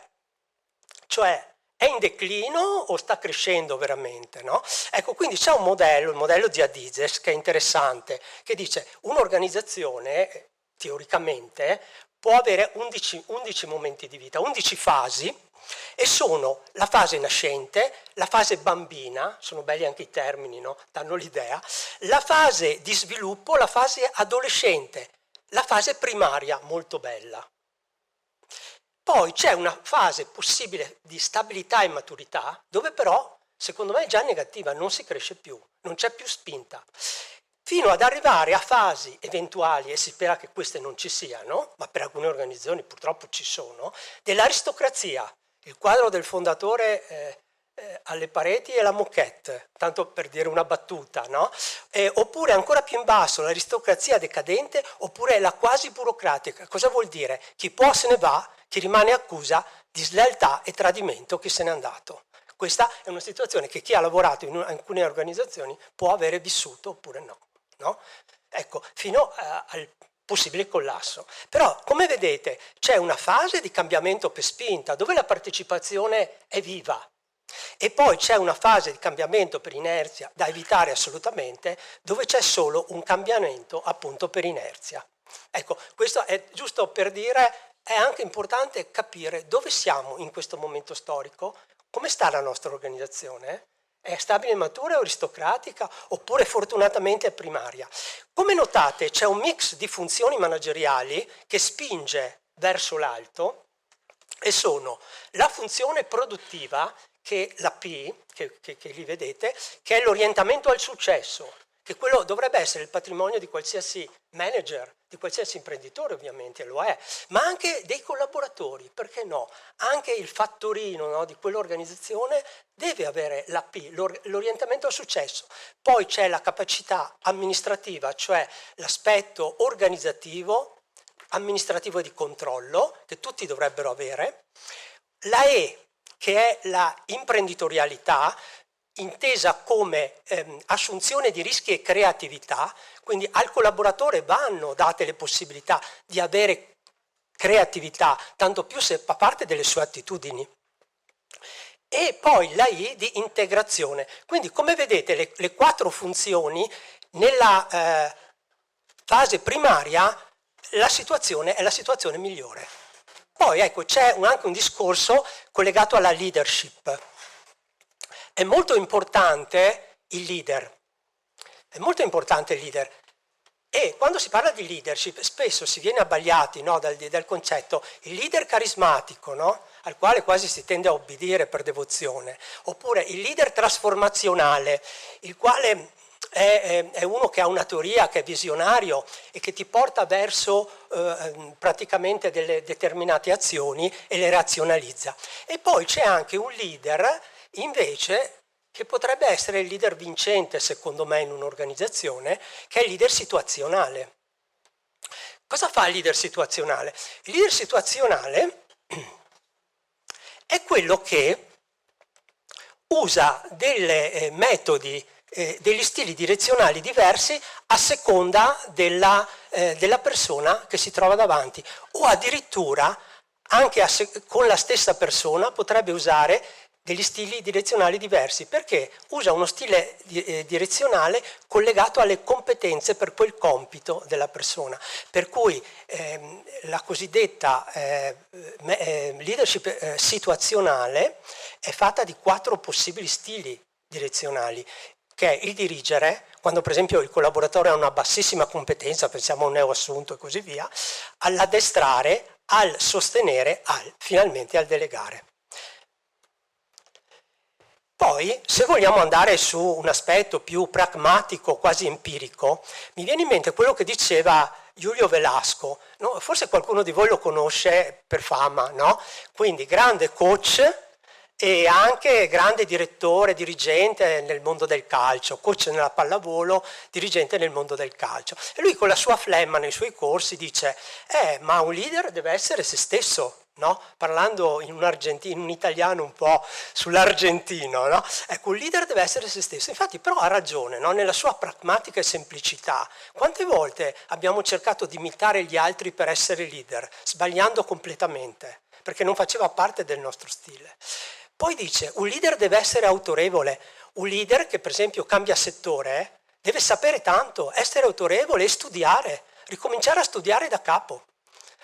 E: Cioè, è in declino o sta crescendo veramente? No? Ecco, quindi c'è un modello, il modello di Adizes, che è interessante, che dice un'organizzazione, teoricamente, può avere 11 momenti di vita, 11 fasi, e sono la fase nascente, la fase bambina, sono belli anche i termini, no? Danno l'idea, la fase di sviluppo, la fase adolescente, la fase primaria, molto bella. Poi c'è una fase possibile di stabilità e maturità, dove però, secondo me, è già negativa, non si cresce più, non c'è più spinta. Fino ad arrivare a fasi eventuali, e si spera che queste non ci siano, ma per alcune organizzazioni purtroppo ci sono, dell'aristocrazia, il quadro del fondatore alle pareti e la moquette, tanto per dire una battuta, no? Oppure ancora più in basso l'aristocrazia decadente, oppure la quasi burocratica. Cosa vuol dire? Chi può se ne va, chi rimane accusa di slealtà e tradimento chi se n'è andato. Questa è una situazione che chi ha lavorato in alcune organizzazioni può avere vissuto oppure no. No? Ecco, fino al possibile collasso. Però, come vedete, c'è una fase di cambiamento per spinta, dove la partecipazione è viva, e poi c'è una fase di cambiamento per inerzia, da evitare assolutamente, dove c'è solo un cambiamento appunto per inerzia. Ecco, questo è giusto per dire, è anche importante capire dove siamo in questo momento storico, come sta la nostra organizzazione. È stabile e matura o aristocratica, oppure fortunatamente è primaria? Come notate c'è un mix di funzioni manageriali che spinge verso l'alto, e sono la funzione produttiva, che è la P, che lì vedete, che è l'orientamento al successo, che quello dovrebbe essere il patrimonio di qualsiasi manager, di qualsiasi imprenditore ovviamente, lo è, ma anche dei collaboratori, perché no? Anche il fattorino, no, di quell'organizzazione deve avere la P, l'orientamento al successo. Poi c'è la capacità amministrativa, cioè l'aspetto organizzativo, amministrativo e di controllo, che tutti dovrebbero avere. La E, che è la imprenditorialità, intesa come assunzione di rischi e creatività, quindi al collaboratore vanno date le possibilità di avere creatività, tanto più se fa parte delle sue attitudini. E poi la I di integrazione. Quindi come vedete le 4 funzioni nella fase primaria la situazione è la situazione migliore. Poi ecco c'è anche un discorso collegato alla leadership. È molto importante il leader. È molto importante il leader. E quando si parla di leadership spesso si viene abbagliati, no, dal concetto il leader carismatico, no, al quale quasi si tende a obbedire per devozione, oppure il leader trasformazionale, il quale è uno che ha una teoria, che è visionario e che ti porta verso praticamente delle determinate azioni e le razionalizza. E poi c'è anche un leader invece che potrebbe essere il leader vincente, secondo me, in un'organizzazione, che è il leader situazionale. Cosa fa il leader situazionale? Il leader situazionale è quello che usa dei metodi, degli stili direzionali diversi a seconda della persona che si trova davanti, o addirittura anche con la stessa persona potrebbe usare degli stili direzionali diversi, perché usa uno stile direzionale collegato alle competenze per quel compito della persona. Per cui la cosiddetta leadership situazionale è fatta di 4 possibili stili direzionali, che è il dirigere, quando per esempio il collaboratore ha una bassissima competenza, pensiamo a un neoassunto e così via, all'addestrare, al sostenere, finalmente al delegare. Poi, se vogliamo andare su un aspetto più pragmatico, quasi empirico, mi viene in mente quello che diceva Julio Velasco, no? Forse qualcuno di voi lo conosce per fama, no? Quindi grande coach e anche grande direttore, dirigente nel mondo del calcio, coach nella pallavolo, dirigente nel mondo del calcio. E lui con la sua flemma nei suoi corsi dice, ma un leader deve essere se stesso. No? Parlando in un italiano un po' sull'argentino, no? Ecco, un leader deve essere se stesso. Infatti però ha ragione, no? Nella sua pragmatica e semplicità. Quante volte abbiamo cercato di imitare gli altri per essere leader, sbagliando completamente, perché non faceva parte del nostro stile. Poi dice, un leader deve essere autorevole, un leader che per esempio cambia settore deve sapere tanto, essere autorevole e studiare, ricominciare a studiare da capo.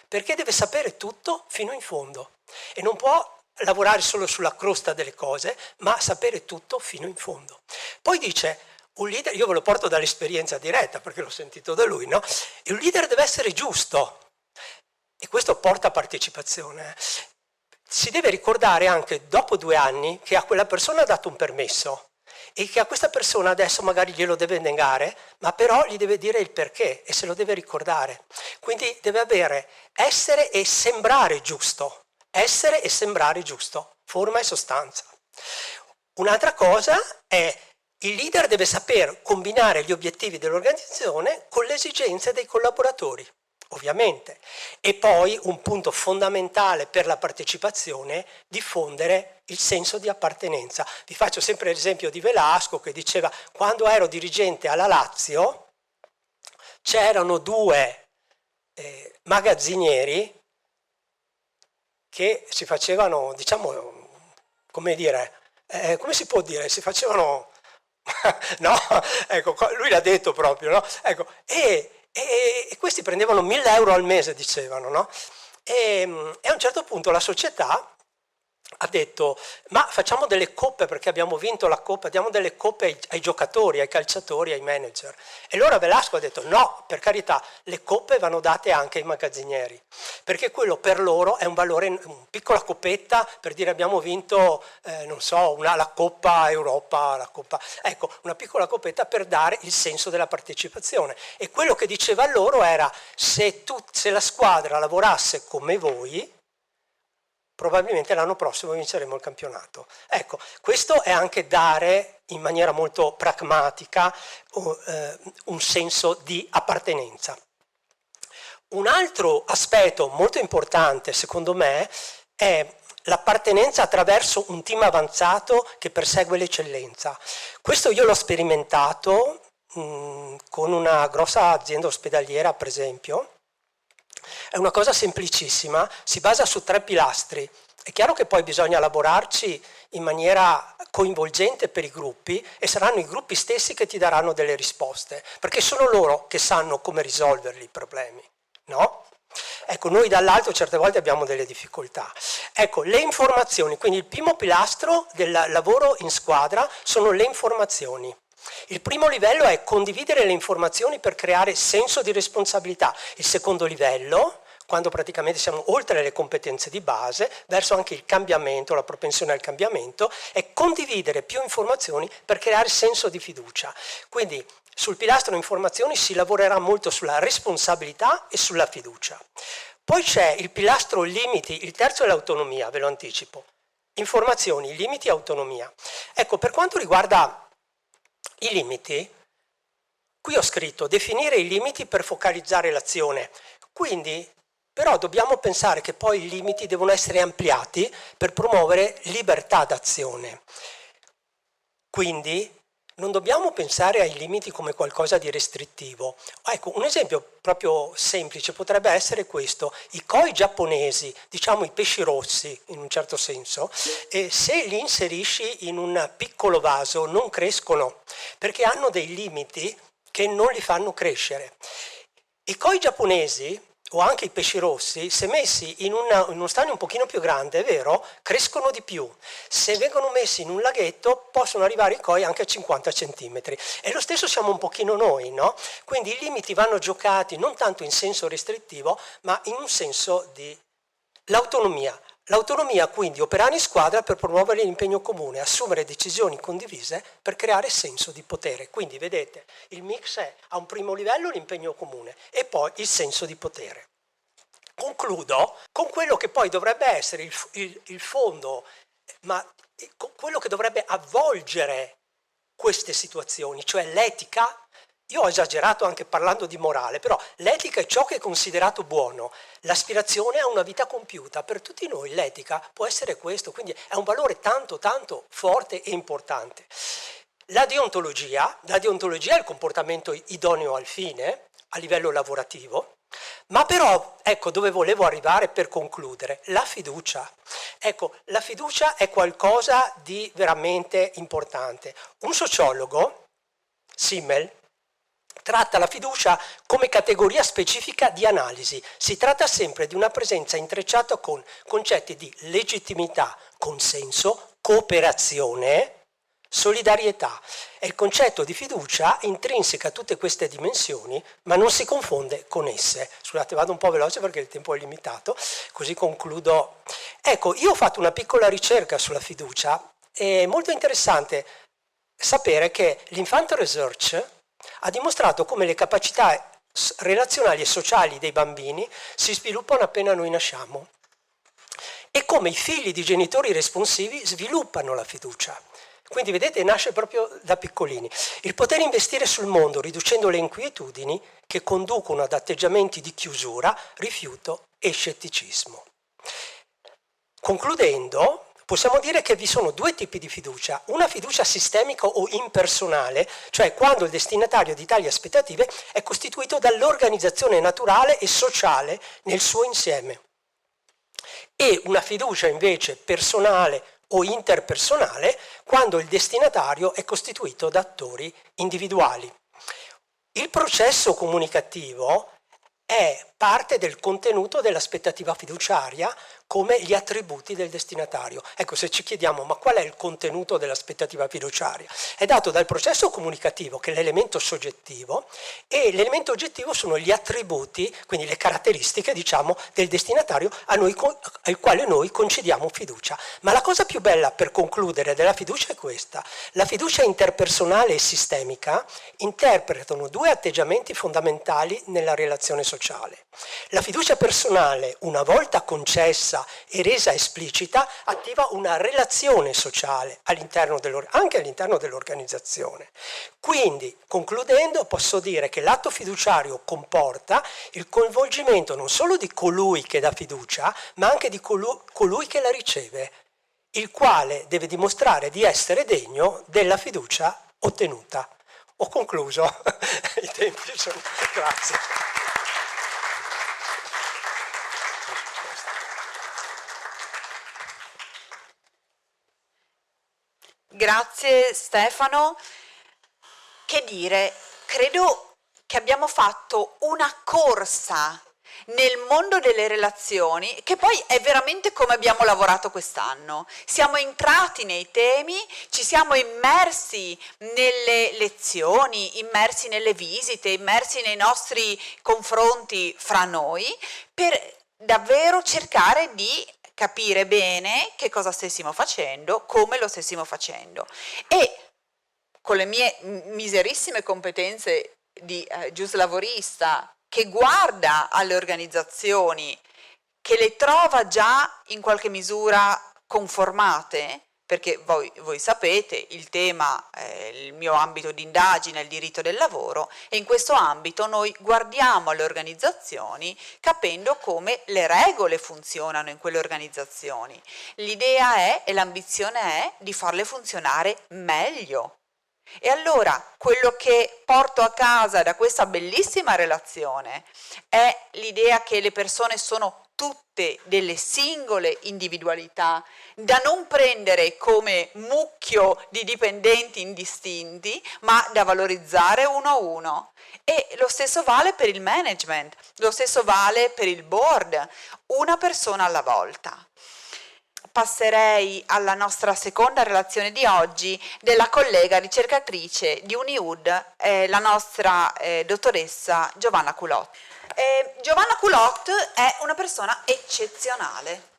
E: Perché deve sapere tutto fino in fondo e non può lavorare solo sulla crosta delle cose, ma sapere tutto fino in fondo. Poi dice, un leader, io ve lo porto dall'esperienza diretta perché l'ho sentito da lui, no? Un leader deve essere giusto e questo porta partecipazione. Si deve ricordare anche dopo 2 anni che a quella persona ha dato un permesso e che a questa persona adesso magari glielo deve negare, ma però gli deve dire il perché e se lo deve ricordare. Quindi deve avere essere e sembrare giusto, forma e sostanza. Un'altra cosa è il leader deve saper combinare gli obiettivi dell'organizzazione con le esigenze dei collaboratori, ovviamente. E poi un punto fondamentale per la partecipazione, diffondere il senso di appartenenza. Vi faccio sempre l'esempio di Velasco che diceva quando ero dirigente alla Lazio c'erano 2 magazzinieri che si facevano, diciamo, come dire, come si può dire, si facevano, no, ecco, lui l'ha detto proprio, no? Ecco, e questi prendevano 1.000 euro al mese, dicevano, no? E a un certo punto la società ha detto, ma facciamo delle coppe perché abbiamo vinto la coppa, diamo delle coppe ai giocatori, ai calciatori, ai manager. E allora Velasco ha detto, no, per carità, le coppe vanno date anche ai magazzinieri, perché quello per loro è un valore, una piccola coppetta per dire abbiamo vinto, non so, la Coppa Europa, ecco, una piccola coppetta per dare il senso della partecipazione. E quello che diceva loro era, se la squadra lavorasse come voi, probabilmente l'anno prossimo vinceremo il campionato. Ecco, questo è anche dare in maniera molto pragmatica un senso di appartenenza. Un altro aspetto molto importante, secondo me, è l'appartenenza attraverso un team avanzato che persegue l'eccellenza. Questo io l'ho sperimentato con una grossa azienda ospedaliera, per esempio, È una cosa semplicissima, si basa su 3 pilastri. È chiaro che poi bisogna lavorarci in maniera coinvolgente per i gruppi e saranno i gruppi stessi che ti daranno delle risposte, perché sono loro che sanno come risolverli i problemi, no? Ecco, noi dall'alto certe volte abbiamo delle difficoltà. Ecco, le informazioni, quindi il primo pilastro del lavoro in squadra sono le informazioni. Il primo livello è condividere le informazioni per creare senso di responsabilità. Il secondo livello, quando praticamente siamo oltre le competenze di base, verso anche il cambiamento, la propensione al cambiamento, è condividere più informazioni per creare senso di fiducia. Quindi sul pilastro informazioni si lavorerà molto sulla responsabilità e sulla fiducia. Poi c'è il pilastro limiti, il terzo è l'autonomia, ve lo anticipo. Informazioni, limiti e autonomia. Ecco, per quanto riguarda i limiti, qui ho scritto definire i limiti per focalizzare l'azione. Quindi, però dobbiamo pensare che poi i limiti devono essere ampliati per promuovere libertà d'azione. Quindi non dobbiamo pensare ai limiti come qualcosa di restrittivo. Ecco, un esempio proprio semplice potrebbe essere questo. I koi giapponesi, diciamo i pesci rossi in un certo senso, se li inserisci in un piccolo vaso non crescono, perché hanno dei limiti che non li fanno crescere. I koi giapponesi o anche i pesci rossi, se messi in uno stagno un pochino più grande, è vero, crescono di più. Se vengono messi in un laghetto possono arrivare i koi anche a 50 centimetri. E lo stesso siamo un pochino noi, no? Quindi i limiti vanno giocati non tanto in senso restrittivo, ma in un senso di l'autonomia. L'autonomia quindi operare in squadra per promuovere l'impegno comune, assumere decisioni condivise per creare senso di potere. Quindi vedete, il mix è a un primo livello l'impegno comune e poi il senso di potere. Concludo con quello che poi dovrebbe essere il fondo, ma quello che dovrebbe avvolgere queste situazioni, cioè l'etica. Io ho esagerato anche parlando di morale, però l'etica è ciò che è considerato buono, l'aspirazione a una vita compiuta. Per tutti noi l'etica può essere questo, quindi è un valore tanto tanto forte e importante. La deontologia è il comportamento idoneo al fine, a livello lavorativo, ma però, ecco dove volevo arrivare per concludere, la fiducia. Ecco, la fiducia è qualcosa di veramente importante. Un sociologo, Simmel, tratta la fiducia come categoria specifica di analisi. Si tratta sempre di una presenza intrecciata con concetti di legittimità, consenso, cooperazione, solidarietà. E il concetto di fiducia intrinseca tutte queste dimensioni, ma non si confonde con esse. Scusate, vado un po' veloce perché il tempo è limitato, così concludo. Ecco, io ho fatto una piccola ricerca sulla fiducia. È molto interessante sapere che l'Infant Research ha dimostrato come le capacità relazionali e sociali dei bambini si sviluppano appena noi nasciamo e come i figli di genitori responsivi sviluppano la fiducia. Quindi vedete, nasce proprio da piccolini. Il poter investire sul mondo riducendo le inquietudini che conducono ad atteggiamenti di chiusura, rifiuto e scetticismo. Concludendo, possiamo dire che vi sono 2 tipi di fiducia, una fiducia sistemica o impersonale, cioè quando il destinatario di tali aspettative è costituito dall'organizzazione naturale e sociale nel suo insieme, e una fiducia invece personale o interpersonale quando il destinatario è costituito da attori individuali. Il processo comunicativo è parte del contenuto dell'aspettativa fiduciaria come gli attributi del destinatario. Ecco, se ci chiediamo ma qual è il contenuto dell'aspettativa fiduciaria? È dato dal processo comunicativo, che è l'elemento soggettivo, e l'elemento oggettivo sono gli attributi, quindi le caratteristiche, diciamo, del destinatario al quale noi concediamo fiducia. Ma la cosa più bella per concludere della fiducia è questa. La fiducia interpersonale e sistemica interpretano 2 atteggiamenti fondamentali nella relazione sociale. La fiducia personale, una volta concessa e resa esplicita, attiva una relazione sociale anche all'interno dell'organizzazione. Quindi, concludendo, posso dire che l'atto fiduciario comporta il coinvolgimento non solo di colui che dà fiducia, ma anche di colui che la riceve, il quale deve dimostrare di essere degno della fiducia ottenuta. Ho concluso. I tempi sono... Grazie.
A: Grazie Stefano. Che dire, credo che abbiamo fatto una corsa nel mondo delle relazioni, che poi è veramente come abbiamo lavorato quest'anno. Siamo entrati nei temi, ci siamo immersi nelle lezioni, immersi nelle visite, immersi nei nostri confronti fra noi, per davvero cercare di capire bene che cosa stessimo facendo, come lo stessimo facendo. E con le mie miserissime competenze di giuslavorista, che guarda alle organizzazioni, che le trova già in qualche misura conformate, perché voi sapete, il tema, il mio ambito di indagine è il diritto del lavoro, e in questo ambito noi guardiamo alle organizzazioni capendo come le regole funzionano in quelle organizzazioni. L'idea è, e l'ambizione è, di farle funzionare meglio. E allora quello che porto a casa da questa bellissima relazione è l'idea che le persone sono tutte delle singole individualità da non prendere come mucchio di dipendenti indistinti, ma da valorizzare uno a uno. E lo stesso vale per il management, lo stesso vale per il board, una persona alla volta. Passerei alla nostra seconda relazione di oggi della collega ricercatrice di UniUd, la nostra dottoressa Giovanna Culot. Giovanna Culot è una persona eccezionale.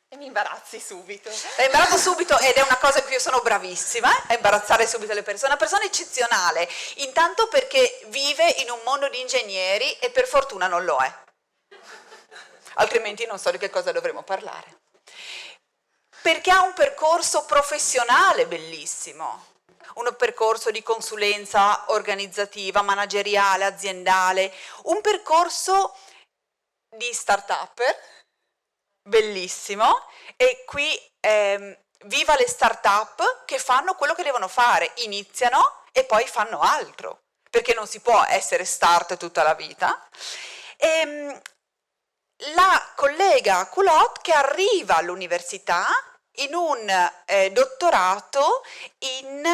F: E mi imbarazzi subito.
A: Imbarazzo subito, ed è una cosa in cui io sono bravissima, a imbarazzare subito le persone. Una persona eccezionale, intanto perché vive in un mondo di ingegneri e per fortuna non lo è. Altrimenti non so di che cosa dovremmo parlare. Perché ha un percorso professionale bellissimo, un percorso di consulenza organizzativa, manageriale, aziendale, un percorso di start-upper bellissimo, e qui viva le start-up che fanno quello che devono fare, iniziano e poi fanno altro, perché non si può essere start tutta la vita. La collega Culot che arriva all'università in un dottorato in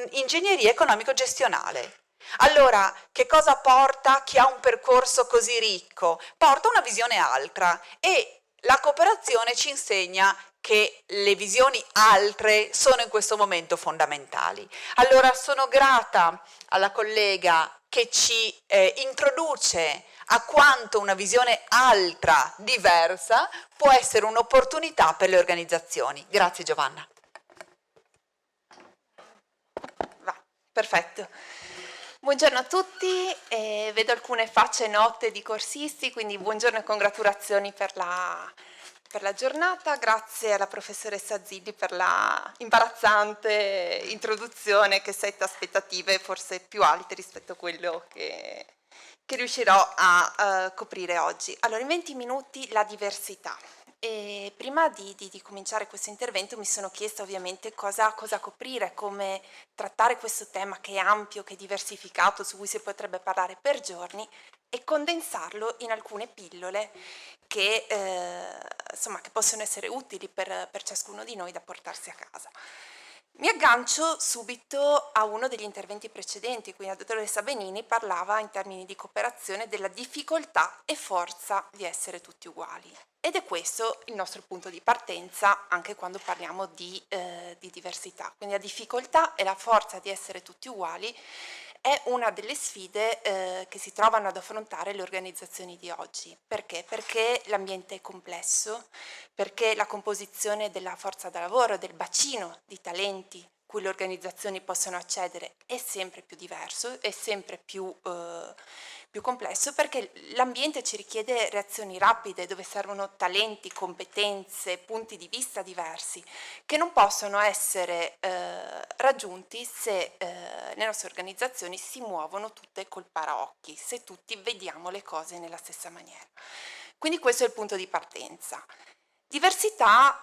A: ingegneria economico-gestionale. Allora, che cosa porta chi ha un percorso così ricco? Porta una visione altra, e la cooperazione ci insegna che le visioni altre sono in questo momento fondamentali. Allora, sono grata alla collega che ci introduce a quanto una visione altra, diversa, può essere un'opportunità per le organizzazioni. Grazie Giovanna.
F: Va, perfetto. Buongiorno a tutti, vedo alcune facce note di corsisti, quindi buongiorno e congratulazioni per la giornata. Grazie alla professoressa Zilli per la imbarazzante introduzione che setta aspettative forse più alte rispetto a quello che riuscirò a coprire oggi. Allora, in 20 minuti la diversità. E prima di cominciare questo intervento mi sono chiesta ovviamente cosa coprire, come trattare questo tema che è ampio, che è diversificato, su cui si potrebbe parlare per giorni, e condensarlo in alcune pillole che possono essere utili per ciascuno di noi da portarsi a casa. Mi aggancio subito a uno degli interventi precedenti, quindi la dottoressa Benini parlava in termini di cooperazione della difficoltà e forza di essere tutti uguali. Ed è questo il nostro punto di partenza anche quando parliamo di diversità. Quindi la difficoltà e la forza di essere tutti uguali è una delle sfide che si trovano ad affrontare le organizzazioni di oggi. Perché? Perché l'ambiente è complesso, perché la composizione della forza da lavoro, del bacino di talenti cui le organizzazioni possono accedere è sempre più diverso, è sempre più complesso, perché l'ambiente ci richiede reazioni rapide, dove servono talenti, competenze, punti di vista diversi, che non possono essere raggiunti se le nostre organizzazioni si muovono tutte col paraocchi, se tutti vediamo le cose nella stessa maniera. Quindi questo è il punto di partenza. Diversità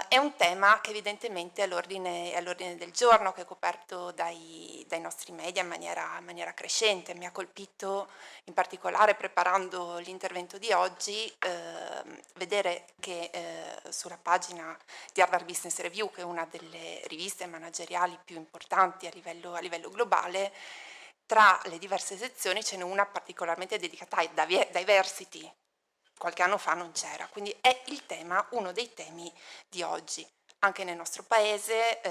F: è un tema che evidentemente è all'ordine del giorno, che è coperto dai nostri media in maniera crescente. Mi ha colpito in particolare, preparando l'intervento di oggi, vedere che sulla pagina di Harvard Business Review, che è una delle riviste manageriali più importanti a livello globale, tra le diverse sezioni ce n'è una particolarmente dedicata a diversity. Qualche anno fa non c'era, quindi è uno dei temi di oggi. Anche nel nostro paese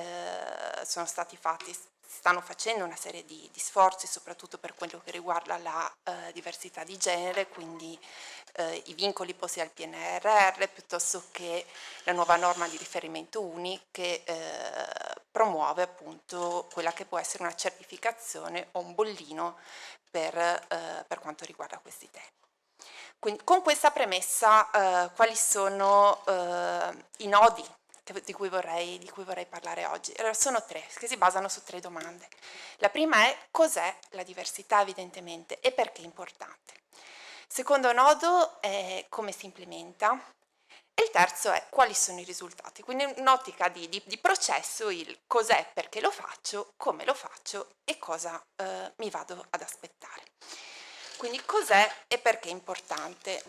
F: stanno facendo una serie di sforzi, soprattutto per quello che riguarda la diversità di genere, quindi i vincoli posti dal PNRR, piuttosto che la nuova norma di riferimento UNI che promuove appunto quella che può essere una certificazione o un bollino per quanto riguarda questi temi. Quindi, con questa premessa, quali sono i nodi di cui vorrei parlare oggi? Allora, sono tre, che si basano su tre domande. La prima è: cos'è la diversità, evidentemente, e perché è importante? Il secondo nodo è come si implementa. E il terzo è quali sono i risultati. Quindi, in un'ottica di processo, il cos'è, perché lo faccio, come lo faccio e cosa mi vado ad aspettare. Quindi cos'è e perché è importante?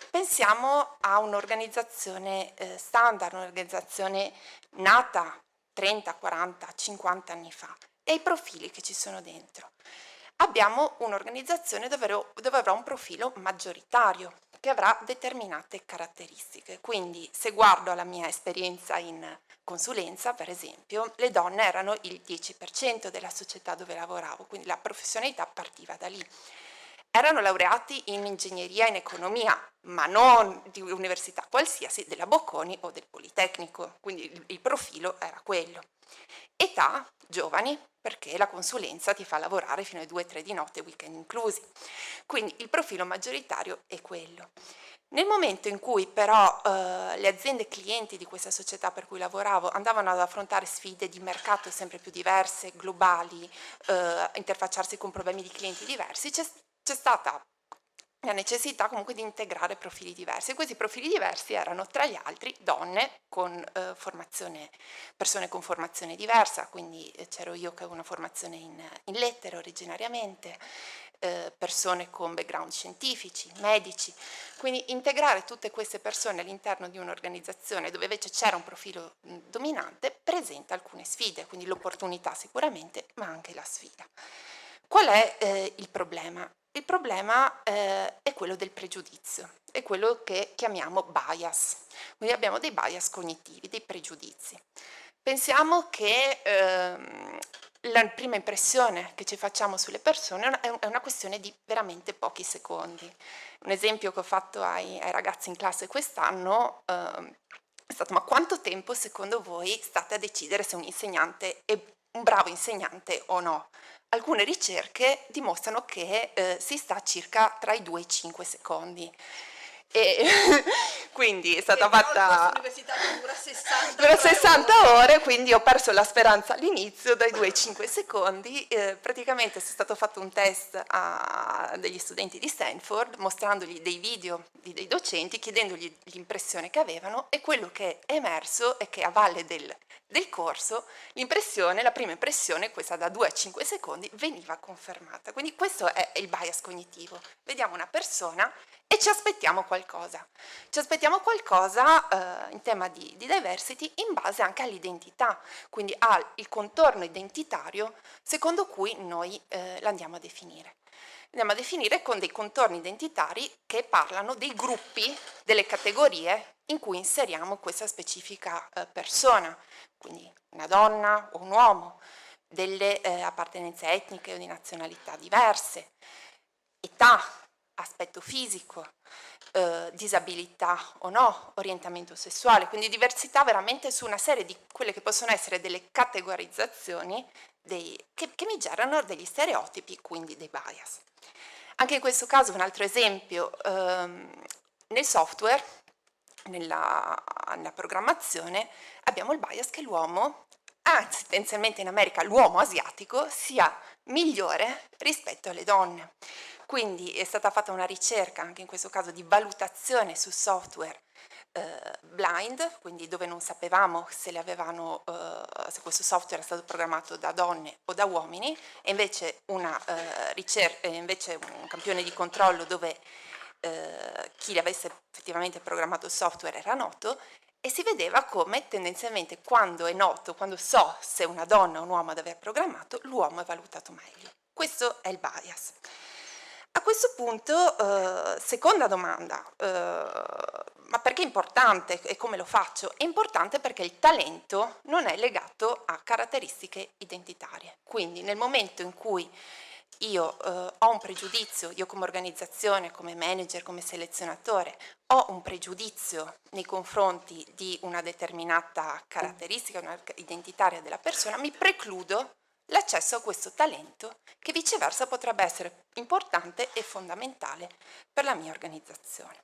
F: Pensiamo a un'organizzazione standard, un'organizzazione nata 30, 40, 50 anni fa e ai profili che ci sono dentro. Abbiamo un'organizzazione dove avrà un profilo maggioritario che avrà determinate caratteristiche. Quindi, se guardo alla mia esperienza in consulenza, per esempio, le donne erano il 10% della società dove lavoravo, quindi la professionalità partiva da lì. Erano laureati in ingegneria e in economia, ma non di università qualsiasi, della Bocconi o del Politecnico, quindi il profilo era quello. Età, giovani, perché la consulenza ti fa lavorare fino alle 2-3 di notte, weekend inclusi. Quindi il profilo maggioritario è quello. Nel momento in cui però le aziende clienti di questa società per cui lavoravo andavano ad affrontare sfide di mercato sempre più diverse, globali, interfacciarsi con problemi di clienti diversi, c'è stata la necessità comunque di integrare profili diversi. E questi profili diversi erano, tra gli altri, donne con persone con formazione diversa, quindi c'ero io che avevo una formazione in lettere originariamente, persone con background scientifici, medici, quindi integrare tutte queste persone all'interno di un'organizzazione dove invece c'era un profilo dominante presenta alcune sfide, quindi l'opportunità sicuramente, ma anche la sfida. Qual è il problema? Il problema è quello del pregiudizio, è quello che chiamiamo bias. Quindi abbiamo dei bias cognitivi, dei pregiudizi. Pensiamo che la prima impressione che ci facciamo sulle persone è una questione di veramente pochi secondi. Un esempio che ho fatto ai ragazzi in classe quest'anno è stato: ma quanto tempo secondo voi state a decidere se un insegnante è un bravo insegnante o no? Alcune ricerche dimostrano che si sta circa tra i 2 e i 5 secondi. E quindi è stata fatta dura 60 ore, quindi ho perso la speranza all'inizio dai 2 ai 5 secondi. Praticamente è stato fatto un test a degli studenti di Stanford, mostrandogli dei video di dei docenti, chiedendogli l'impressione che avevano, e quello che è emerso è che a valle del corso la prima impressione, questa da 2 a 5 secondi, veniva confermata. Quindi questo è il bias cognitivo. Vediamo una persona e ci aspettiamo qualcosa. Ci aspettiamo qualcosa in tema di diversity in base anche all'identità, quindi al contorno identitario secondo cui noi l'andiamo a definire. Andiamo a definire con dei contorni identitari che parlano dei gruppi, delle categorie in cui inseriamo questa specifica persona, quindi una donna o un uomo, delle appartenenze etniche o di nazionalità diverse, età, aspetto fisico, disabilità o no, orientamento sessuale, quindi diversità veramente su una serie di quelle che possono essere delle categorizzazioni che mi generano degli stereotipi, quindi dei bias. Anche in questo caso un altro esempio: nel software, nella programmazione, abbiamo il bias che l'uomo, anzi tendenzialmente in America l'uomo asiatico, sia migliore rispetto alle donne. Quindi è stata fatta una ricerca, anche in questo caso, di valutazione su software blind, quindi dove non sapevamo se se questo software era stato programmato da donne o da uomini, e invece invece un campione di controllo dove chi avesse effettivamente programmato il software era noto, e si vedeva come tendenzialmente quando è noto, quando so se una donna o un uomo ad aver programmato, l'uomo è valutato meglio. Questo è il bias. A questo punto, seconda domanda, ma perché è importante e come lo faccio? È importante perché il talento non è legato a caratteristiche identitarie. Quindi nel momento in cui io ho un pregiudizio, io come organizzazione, come manager, come selezionatore, ho un pregiudizio nei confronti di una determinata caratteristica, una identitaria della persona, mi precludo l'accesso a questo talento che viceversa potrebbe essere importante e fondamentale per la mia organizzazione.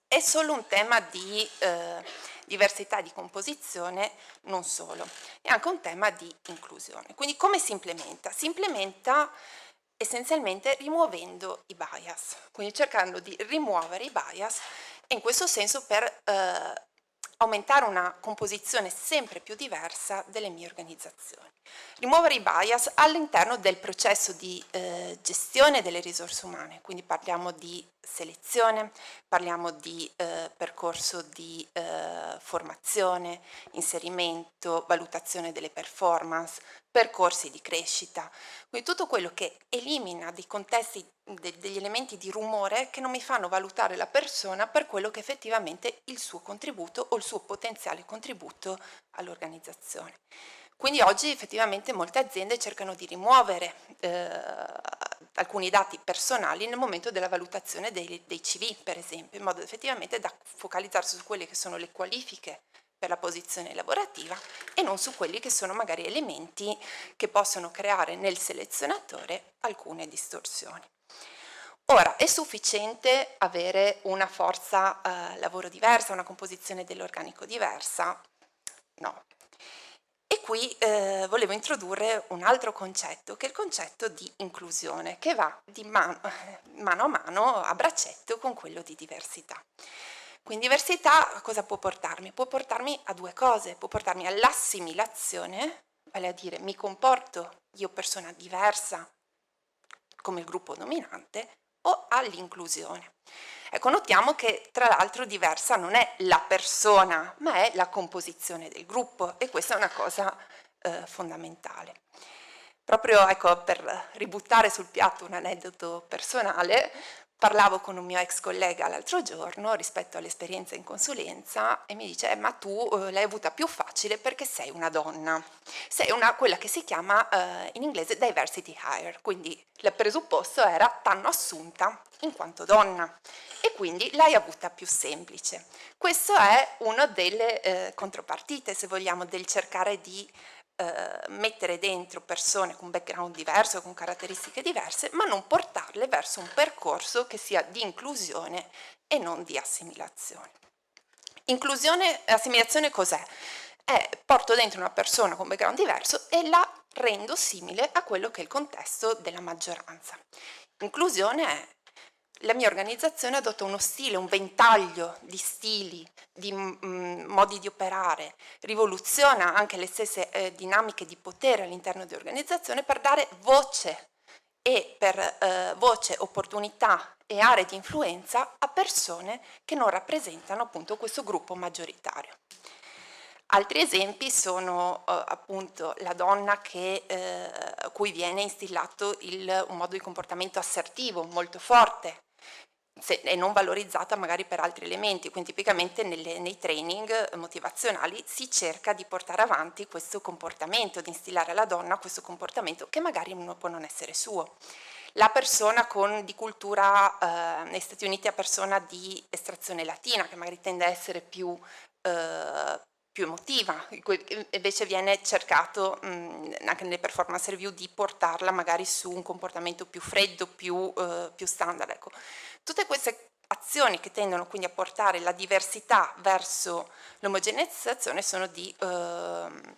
F: È solo un tema di diversità di composizione, non solo, è anche un tema di inclusione. Quindi come si implementa? Si implementa essenzialmente rimuovendo i bias, quindi cercando di rimuovere i bias e in questo senso per aumentare una composizione sempre più diversa delle mie organizzazioni. Rimuovere i bias all'interno del processo di gestione delle risorse umane, quindi parliamo di selezione, parliamo di percorso di formazione, inserimento, valutazione delle performance, percorsi di crescita, quindi tutto quello che elimina dei contesti, degli elementi di rumore che non mi fanno valutare la persona per quello che effettivamente il suo contributo o il suo potenziale contributo all'organizzazione. Quindi oggi effettivamente molte aziende cercano di rimuovere alcuni dati personali nel momento della valutazione dei CV, per esempio, in modo effettivamente da focalizzarsi su quelle che sono le qualifiche per la posizione lavorativa e non su quelli che sono magari elementi che possono creare nel selezionatore alcune distorsioni. Ora, è sufficiente avere una forza lavoro diversa, una composizione dell'organico diversa? No. E qui volevo introdurre un altro concetto, che è il concetto di inclusione, che va di mano a mano, a braccetto, con quello di diversità. Quindi diversità a cosa può portarmi? Può portarmi a due cose, può portarmi all'assimilazione, vale a dire mi comporto io persona diversa come il gruppo dominante, o all'inclusione. Ecco, notiamo che tra l'altro diversa non è la persona, ma è la composizione del gruppo e questa è una cosa fondamentale. Proprio ecco, per ributtare sul piatto un aneddoto personale, parlavo con un mio ex collega l'altro giorno rispetto all'esperienza in consulenza e mi dice ma tu l'hai avuta più facile perché sei una donna, sei quella che si chiama in inglese diversity hire, quindi il presupposto era t'hanno assunta in quanto donna e quindi l'hai avuta più semplice. Questo è una delle contropartite, se vogliamo, del cercare di mettere dentro persone con background diverso, con caratteristiche diverse, ma non portarle verso un percorso che sia di inclusione e non di assimilazione. Inclusione e assimilazione cos'è? Porto dentro una persona con background diverso e la rendo simile a quello che è il contesto della maggioranza. Inclusione è la mia organizzazione adotta uno stile, un ventaglio di stili, di modi di operare, rivoluziona anche le stesse dinamiche di potere all'interno di organizzazione per dare voce e per voce, opportunità e aree di influenza a persone che non rappresentano appunto questo gruppo maggioritario. Altri esempi sono appunto la donna a cui viene instillato un modo di comportamento assertivo molto forte e non valorizzata magari per altri elementi, quindi tipicamente nei training motivazionali si cerca di portare avanti questo comportamento, di instillare alla donna questo comportamento che magari può non essere suo. La persona di cultura, negli Stati Uniti a persona di estrazione latina, che magari tende a essere più emotiva, invece viene cercato anche nelle performance review di portarla magari su un comportamento più freddo, più standard. Ecco. Tutte queste azioni che tendono quindi a portare la diversità verso l'omogeneizzazione sono di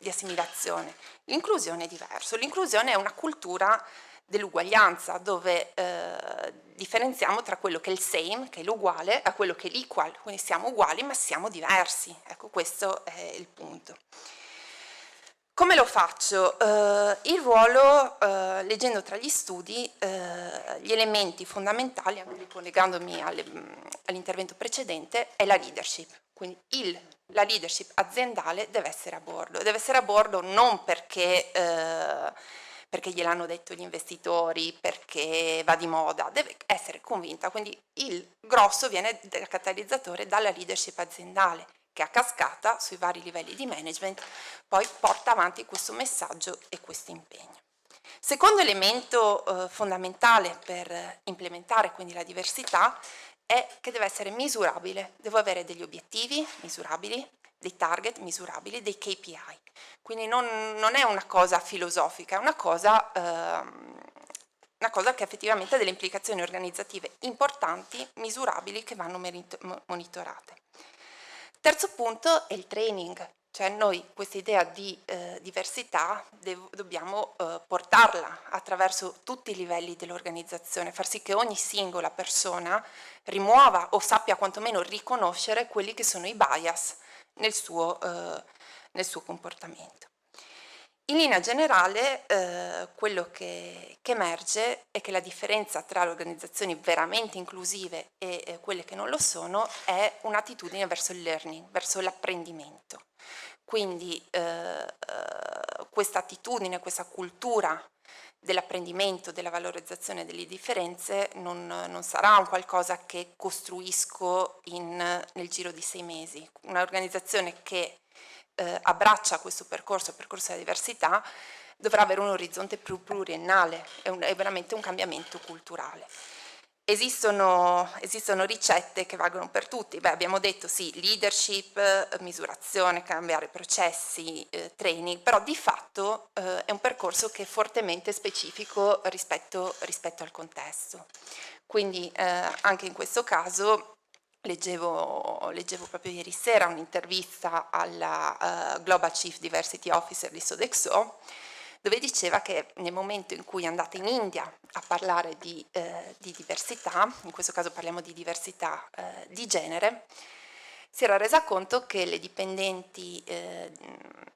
F: assimilazione. L'inclusione è diverso, l'inclusione è una cultura dell'uguaglianza, dove differenziamo tra quello che è il same, che è l'uguale, a quello che è l'equal, quindi siamo uguali ma siamo diversi. Ecco, questo è il punto. Come lo faccio? Il ruolo, leggendo tra gli studi, gli elementi fondamentali, anche ricollegandomi all'intervento precedente, è la leadership. Quindi la leadership aziendale deve essere a bordo non perché gliel'hanno detto gli investitori, perché va di moda, deve essere convinta. Quindi il grosso viene dal catalizzatore dalla leadership aziendale, che a cascata sui vari livelli di management poi porta avanti questo messaggio e questo impegno. Secondo elemento fondamentale per implementare quindi la diversità è che deve essere misurabile, devo avere degli obiettivi misurabili, dei target misurabili, dei KPI. Quindi non è una cosa filosofica, è una cosa che effettivamente ha delle implicazioni organizzative importanti, misurabili, che vanno monitorate. Terzo punto è il training, cioè noi questa idea di diversità dobbiamo portarla attraverso tutti i livelli dell'organizzazione, far sì che ogni singola persona rimuova o sappia quantomeno riconoscere quelli che sono i bias nel suo comportamento. In linea generale quello che emerge è che la differenza tra le organizzazioni veramente inclusive e quelle che non lo sono è un'attitudine verso il learning, verso l'apprendimento. Quindi questa attitudine, questa cultura dell'apprendimento, della valorizzazione delle differenze non sarà un qualcosa che costruisco nel giro di 6 mesi. Un'organizzazione che abbraccia questo percorso della diversità dovrà avere un orizzonte più pluriennale, è veramente un cambiamento culturale. Esistono ricette che valgono per tutti. Abbiamo detto sì, leadership, misurazione, cambiare processi, training, però di fatto è un percorso che è fortemente specifico rispetto al contesto. Quindi anche in questo caso leggevo proprio ieri sera un'intervista alla Global Chief Diversity Officer di Sodexo, dove diceva che nel momento in cui andate in India a parlare di diversità, in questo caso parliamo di diversità di genere, si era resa conto che le dipendenti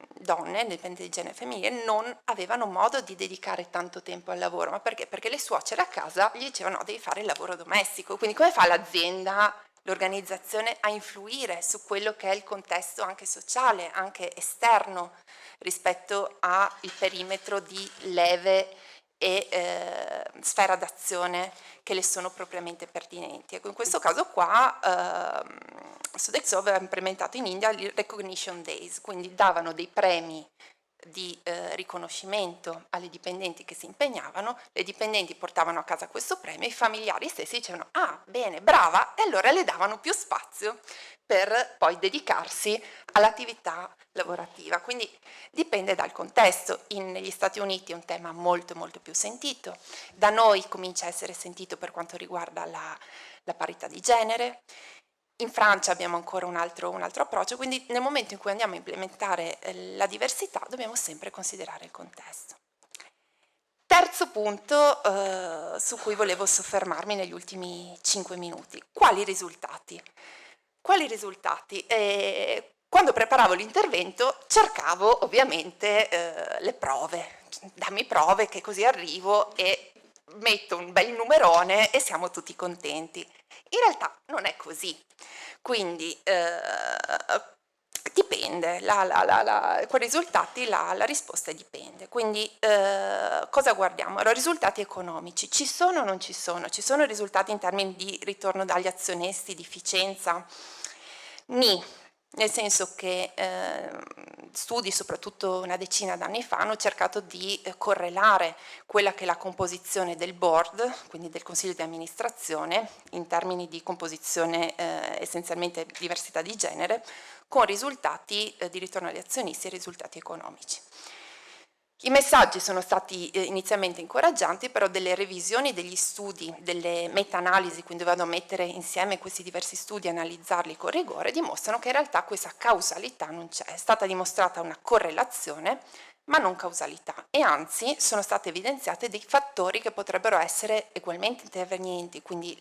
F: donne, le dipendenti di genere femminile, non avevano modo di dedicare tanto tempo al lavoro. Ma perché? Perché le suocere a casa gli dicevano no, devi fare il lavoro domestico. Quindi come fa l'azienda, l'organizzazione a influire su quello che è il contesto anche sociale, anche esterno, rispetto al perimetro di leve e sfera d'azione che le sono propriamente pertinenti. Ecco, in questo caso qua Sodexo aveva implementato in India il Recognition Days, quindi davano dei premi di riconoscimento alle dipendenti che si impegnavano, le dipendenti portavano a casa questo premio e i familiari stessi dicevano ah bene, brava, e allora le davano più spazio per poi dedicarsi all'attività lavorativa. Quindi dipende dal contesto. Negli Stati Uniti è un tema molto molto più sentito, da noi comincia a essere sentito per quanto riguarda la parità di genere. In Francia abbiamo ancora un altro approccio, quindi nel momento in cui andiamo a implementare la diversità dobbiamo sempre considerare il contesto. Terzo punto su cui volevo soffermarmi negli ultimi 5 minuti. Quali risultati? Quando preparavo l'intervento cercavo ovviamente le prove, dammi prove che così arrivo e metto un bel numerone e siamo tutti contenti. In realtà non è così, quindi dipende, con i risultati la risposta dipende. Quindi cosa guardiamo? Allora, risultati economici, ci sono o non ci sono? Ci sono risultati in termini di ritorno dagli azionisti, di efficienza? Nel senso che studi, soprattutto una decina d'anni fa, hanno cercato di correlare quella che è la composizione del board, quindi del consiglio di amministrazione, in termini di composizione essenzialmente diversità di genere, con risultati di ritorno agli azionisti e risultati economici. I messaggi sono stati inizialmente incoraggianti, però delle revisioni degli studi, delle meta-analisi, quindi vado a mettere insieme questi diversi studi e analizzarli con rigore, dimostrano che in realtà questa causalità non c'è. È stata dimostrata una correlazione, ma non causalità, e anzi sono state evidenziate dei fattori che potrebbero essere ugualmente intervenienti, quindi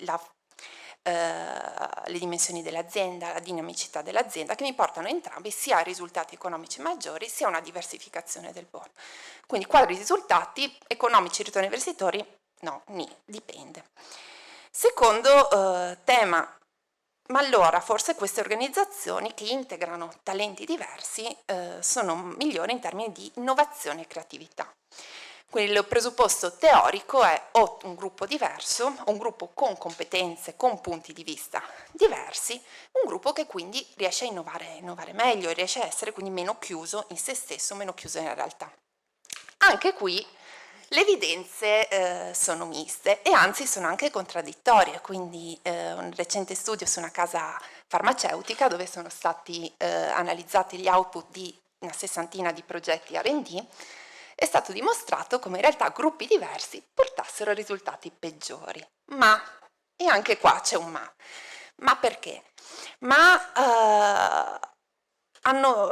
F: le dimensioni dell'azienda, la dinamicità dell'azienda, che mi portano entrambi sia a risultati economici maggiori sia a una diversificazione del bono. Quindi quadri risultati economici, ritorni investitori, no, dipende. Secondo tema, ma allora forse queste organizzazioni che integrano talenti diversi sono migliori in termini di innovazione e creatività. Quindi il presupposto teorico è ho un gruppo diverso, un gruppo con competenze, con punti di vista diversi, un gruppo che quindi riesce a innovare meglio e riesce a essere quindi meno chiuso in se stesso, meno chiuso nella realtà. Anche qui le evidenze sono miste e anzi sono anche contraddittorie, quindi un recente studio su una casa farmaceutica dove sono stati analizzati gli output di una sessantina di progetti R&D, è stato dimostrato come in realtà gruppi diversi portassero a risultati peggiori. Ma, e anche qua c'è un ma perché?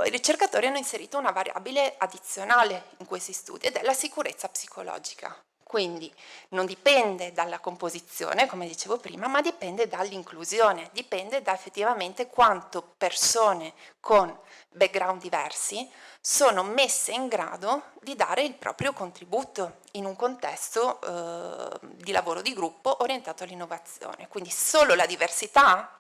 F: I ricercatori hanno inserito una variabile addizionale in questi studi ed è la sicurezza psicologica. Quindi non dipende dalla composizione, come dicevo prima, ma dipende dall'inclusione, dipende da effettivamente quanto persone con background diversi sono messe in grado di dare il proprio contributo in un contesto di lavoro di gruppo orientato all'innovazione. Quindi solo la diversità?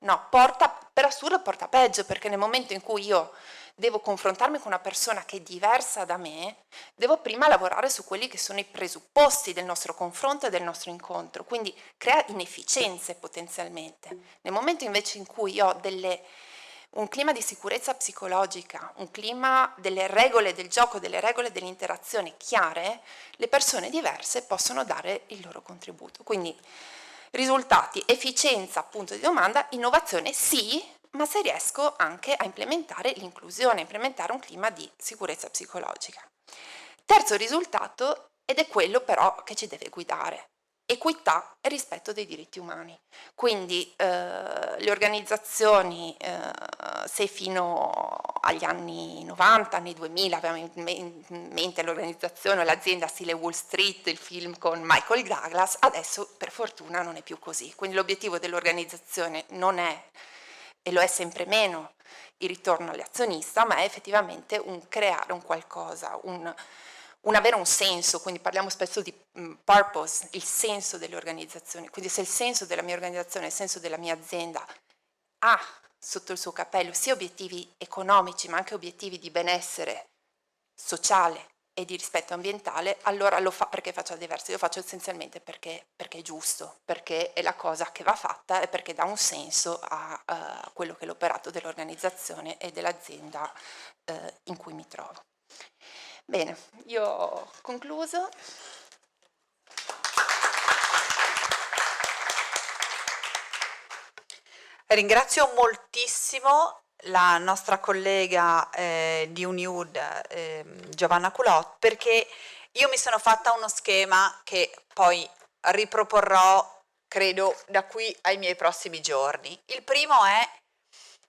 F: No, per assurdo porta peggio, perché nel momento in cui io devo confrontarmi con una persona che è diversa da me, devo prima lavorare su quelli che sono i presupposti del nostro confronto e del nostro incontro, quindi crea inefficienze potenzialmente. Nel momento invece in cui io ho un clima di sicurezza psicologica, un clima delle regole del gioco, delle regole dell'interazione chiare, le persone diverse possono dare il loro contributo. Quindi risultati, efficienza, punto di domanda, innovazione sì, ma se riesco anche a implementare l'inclusione, a implementare un clima di sicurezza psicologica. Terzo risultato, ed è quello però che ci deve guidare: equità e rispetto dei diritti umani. Quindi le organizzazioni, se fino agli anni 90, anni 2000, avevamo in mente l'organizzazione o l'azienda stile Wall Street, il film con Michael Douglas, adesso per fortuna non è più così. Quindi l'obiettivo dell'organizzazione non è, e lo è sempre meno, il ritorno all'azionista, ma è effettivamente un creare un qualcosa, un avere un senso. Quindi parliamo spesso di purpose, il senso delle organizzazioni. Quindi se il senso della mia organizzazione, il senso della mia azienda ha sotto il suo cappello sia obiettivi economici ma anche obiettivi di benessere sociale e di rispetto ambientale, allora lo fa perché faccia diverso. Io faccio essenzialmente perché è giusto, perché è la cosa che va fatta e perché dà un senso a quello che è l'operato dell'organizzazione e dell'azienda in cui mi trovo. Bene, io ho concluso.
A: Ringrazio moltissimo la nostra collega di Uniud, Giovanna Culot, perché io mi sono fatta uno schema che poi riproporrò, credo, da qui ai miei prossimi giorni. Il primo è: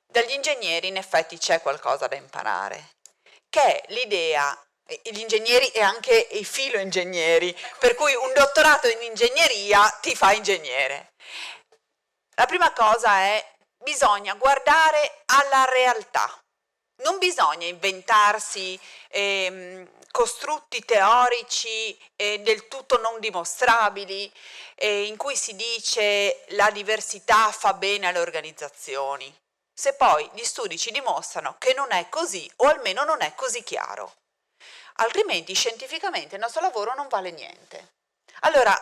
A: dagli ingegneri in effetti c'è qualcosa da imparare, che è l'idea, gli ingegneri e anche i filoingegneri, per cui un dottorato in ingegneria ti fa ingegnere. La prima cosa è: bisogna guardare alla realtà, non bisogna inventarsi costrutti teorici del tutto non dimostrabili in cui si dice la diversità fa bene alle organizzazioni, se poi gli studi ci dimostrano che non è così, o almeno non è così chiaro. Altrimenti scientificamente il nostro lavoro non vale niente. Allora,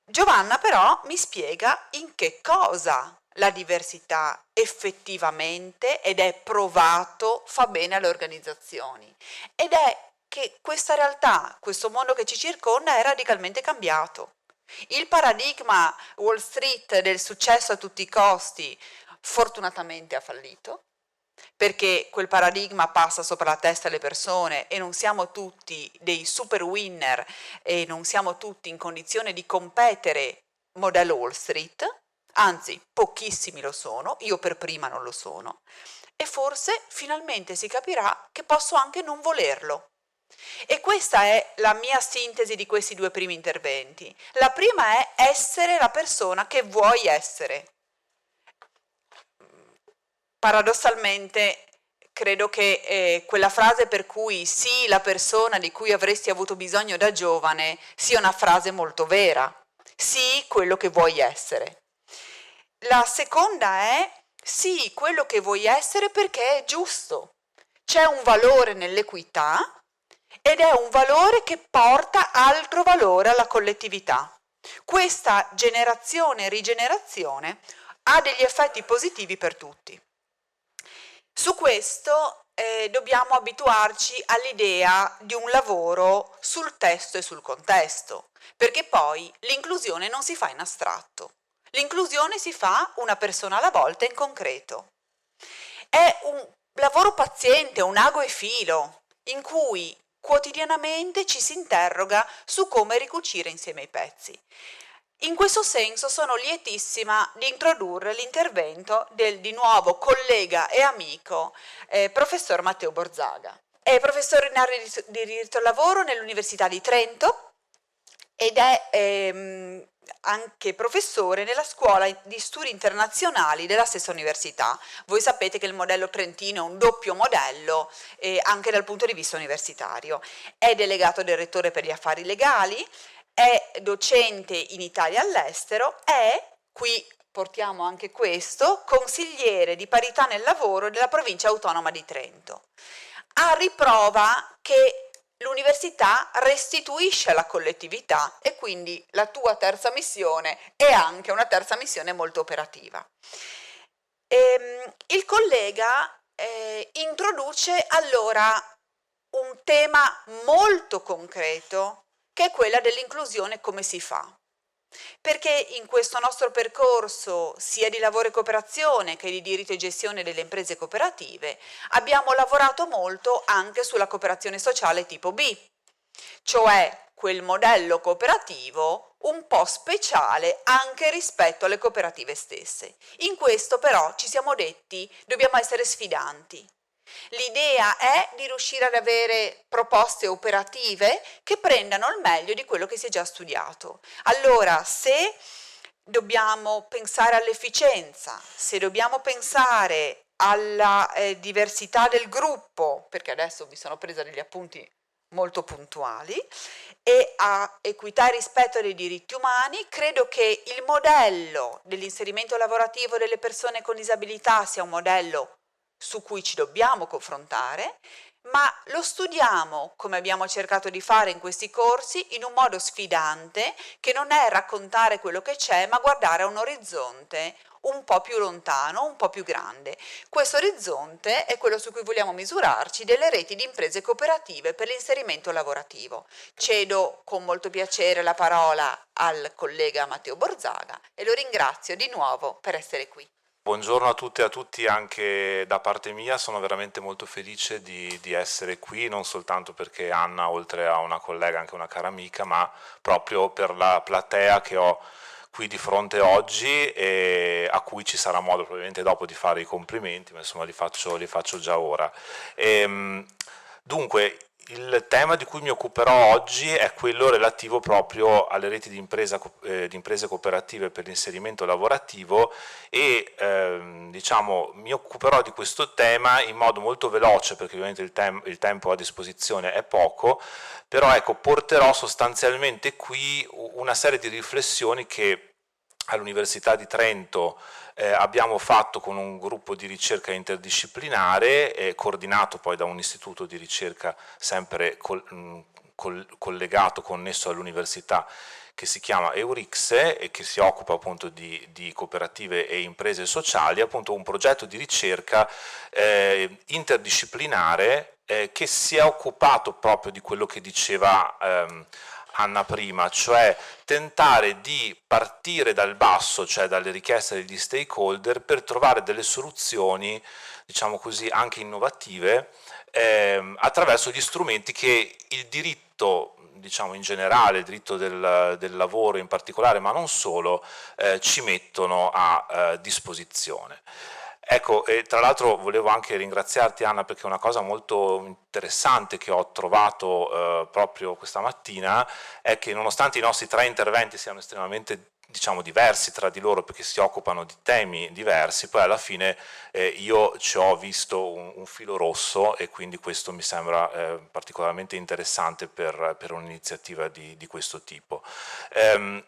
A: Giovanna però mi spiega in che cosa la diversità effettivamente, ed è provato, fa bene alle organizzazioni, ed è che questa realtà, questo mondo che ci circonda è radicalmente cambiato. Il paradigma Wall Street del successo a tutti i costi fortunatamente ha fallito, perché quel paradigma passa sopra la testa alle persone e non siamo tutti dei super winner e non siamo tutti in condizione di competere modello Wall Street, anzi pochissimi lo sono, io per prima non lo sono, e forse finalmente si capirà che posso anche non volerlo, E questa è la mia sintesi di questi due primi interventi. La prima è essere la persona che vuoi essere. Paradossalmente credo che quella frase per cui sii la persona di cui avresti avuto bisogno da giovane sia una frase molto vera. Sii quello che vuoi essere. La seconda è sii quello che vuoi essere perché è giusto. C'è un valore nell'equità ed è un valore che porta altro valore alla collettività. Questa generazione e rigenerazione ha degli effetti positivi per tutti. Su questo dobbiamo abituarci all'idea di un lavoro sul testo e sul contesto, perché poi l'inclusione non si fa in astratto, l'inclusione si fa una persona alla volta in concreto. È un lavoro paziente, un ago e filo, in cui quotidianamente ci si interroga su come ricucire insieme i pezzi. In questo senso sono lietissima di introdurre l'intervento del di nuovo collega e amico professor Matteo Borzaga. È professore ordinario di diritto al lavoro nell'Università di Trento ed è anche professore nella scuola di studi internazionali della stessa università. Voi sapete che il modello trentino è un doppio modello anche dal punto di vista universitario. È delegato del rettore per gli affari legali, è docente in Italia e all'estero, è, qui portiamo anche questo, consigliere di parità nel lavoro della provincia autonoma di Trento. A riprova che l'università restituisce alla collettività e quindi la tua terza missione è anche una terza missione molto operativa. Il collega introduce allora un tema molto concreto che è quella dell'inclusione come si fa. Perché in questo nostro percorso sia di lavoro e cooperazione che di diritto e gestione delle imprese cooperative abbiamo lavorato molto anche sulla cooperazione sociale tipo B, cioè quel modello cooperativo un po' speciale anche rispetto alle cooperative stesse. In questo però ci siamo detti dobbiamo essere sfidanti. L'idea è di riuscire ad avere proposte operative che prendano il meglio di quello che si è già studiato. Allora, se dobbiamo pensare all'efficienza, se dobbiamo pensare alla diversità del gruppo, perché adesso mi sono presa degli appunti molto puntuali, e a equità e rispetto dei diritti umani, credo che il modello dell'inserimento lavorativo delle persone con disabilità sia un modello su cui ci dobbiamo confrontare, ma lo studiamo, come abbiamo cercato di fare in questi corsi, in un modo sfidante, che non è raccontare quello che c'è, ma guardare a un orizzonte un po' più lontano, un po' più grande. Questo orizzonte è quello su cui vogliamo misurarci delle reti di imprese cooperative per l'inserimento lavorativo. Cedo con molto piacere la parola al collega Matteo Borzaga e lo ringrazio di nuovo per essere qui.
G: Buongiorno a tutte e a tutti anche da parte mia, sono veramente molto felice di essere qui, non soltanto perché Anna, oltre a una collega, è anche una cara amica, ma proprio per la platea che ho qui di fronte oggi e a cui ci sarà modo probabilmente dopo di fare i complimenti, ma insomma li faccio già ora. Dunque, il tema di cui mi occuperò oggi è quello relativo proprio alle reti di imprese cooperative per l'inserimento lavorativo e diciamo, mi occuperò di questo tema in modo molto veloce perché ovviamente il tempo a disposizione è poco, però ecco, porterò sostanzialmente qui una serie di riflessioni che all'Università di Trento abbiamo fatto con un gruppo di ricerca interdisciplinare coordinato poi da un istituto di ricerca sempre collegato, connesso all'università, che si chiama Eurixe e che si occupa appunto di cooperative e imprese sociali, appunto un progetto di ricerca interdisciplinare che si è occupato proprio di quello che diceva Anna prima, cioè tentare di partire dal basso, cioè dalle richieste degli stakeholder, per trovare delle soluzioni, diciamo così, anche innovative, attraverso gli strumenti che il diritto, diciamo in generale, il diritto del lavoro in particolare, ma non solo, ci mettono a disposizione. Ecco, e tra l'altro volevo anche ringraziarti Anna, perché una cosa molto interessante che ho trovato proprio questa mattina è che nonostante i nostri 3 interventi siano estremamente, diciamo, diversi tra di loro, perché si occupano di temi diversi, poi alla fine io ci ho visto un filo rosso, e quindi questo mi sembra particolarmente interessante per un'iniziativa di questo tipo.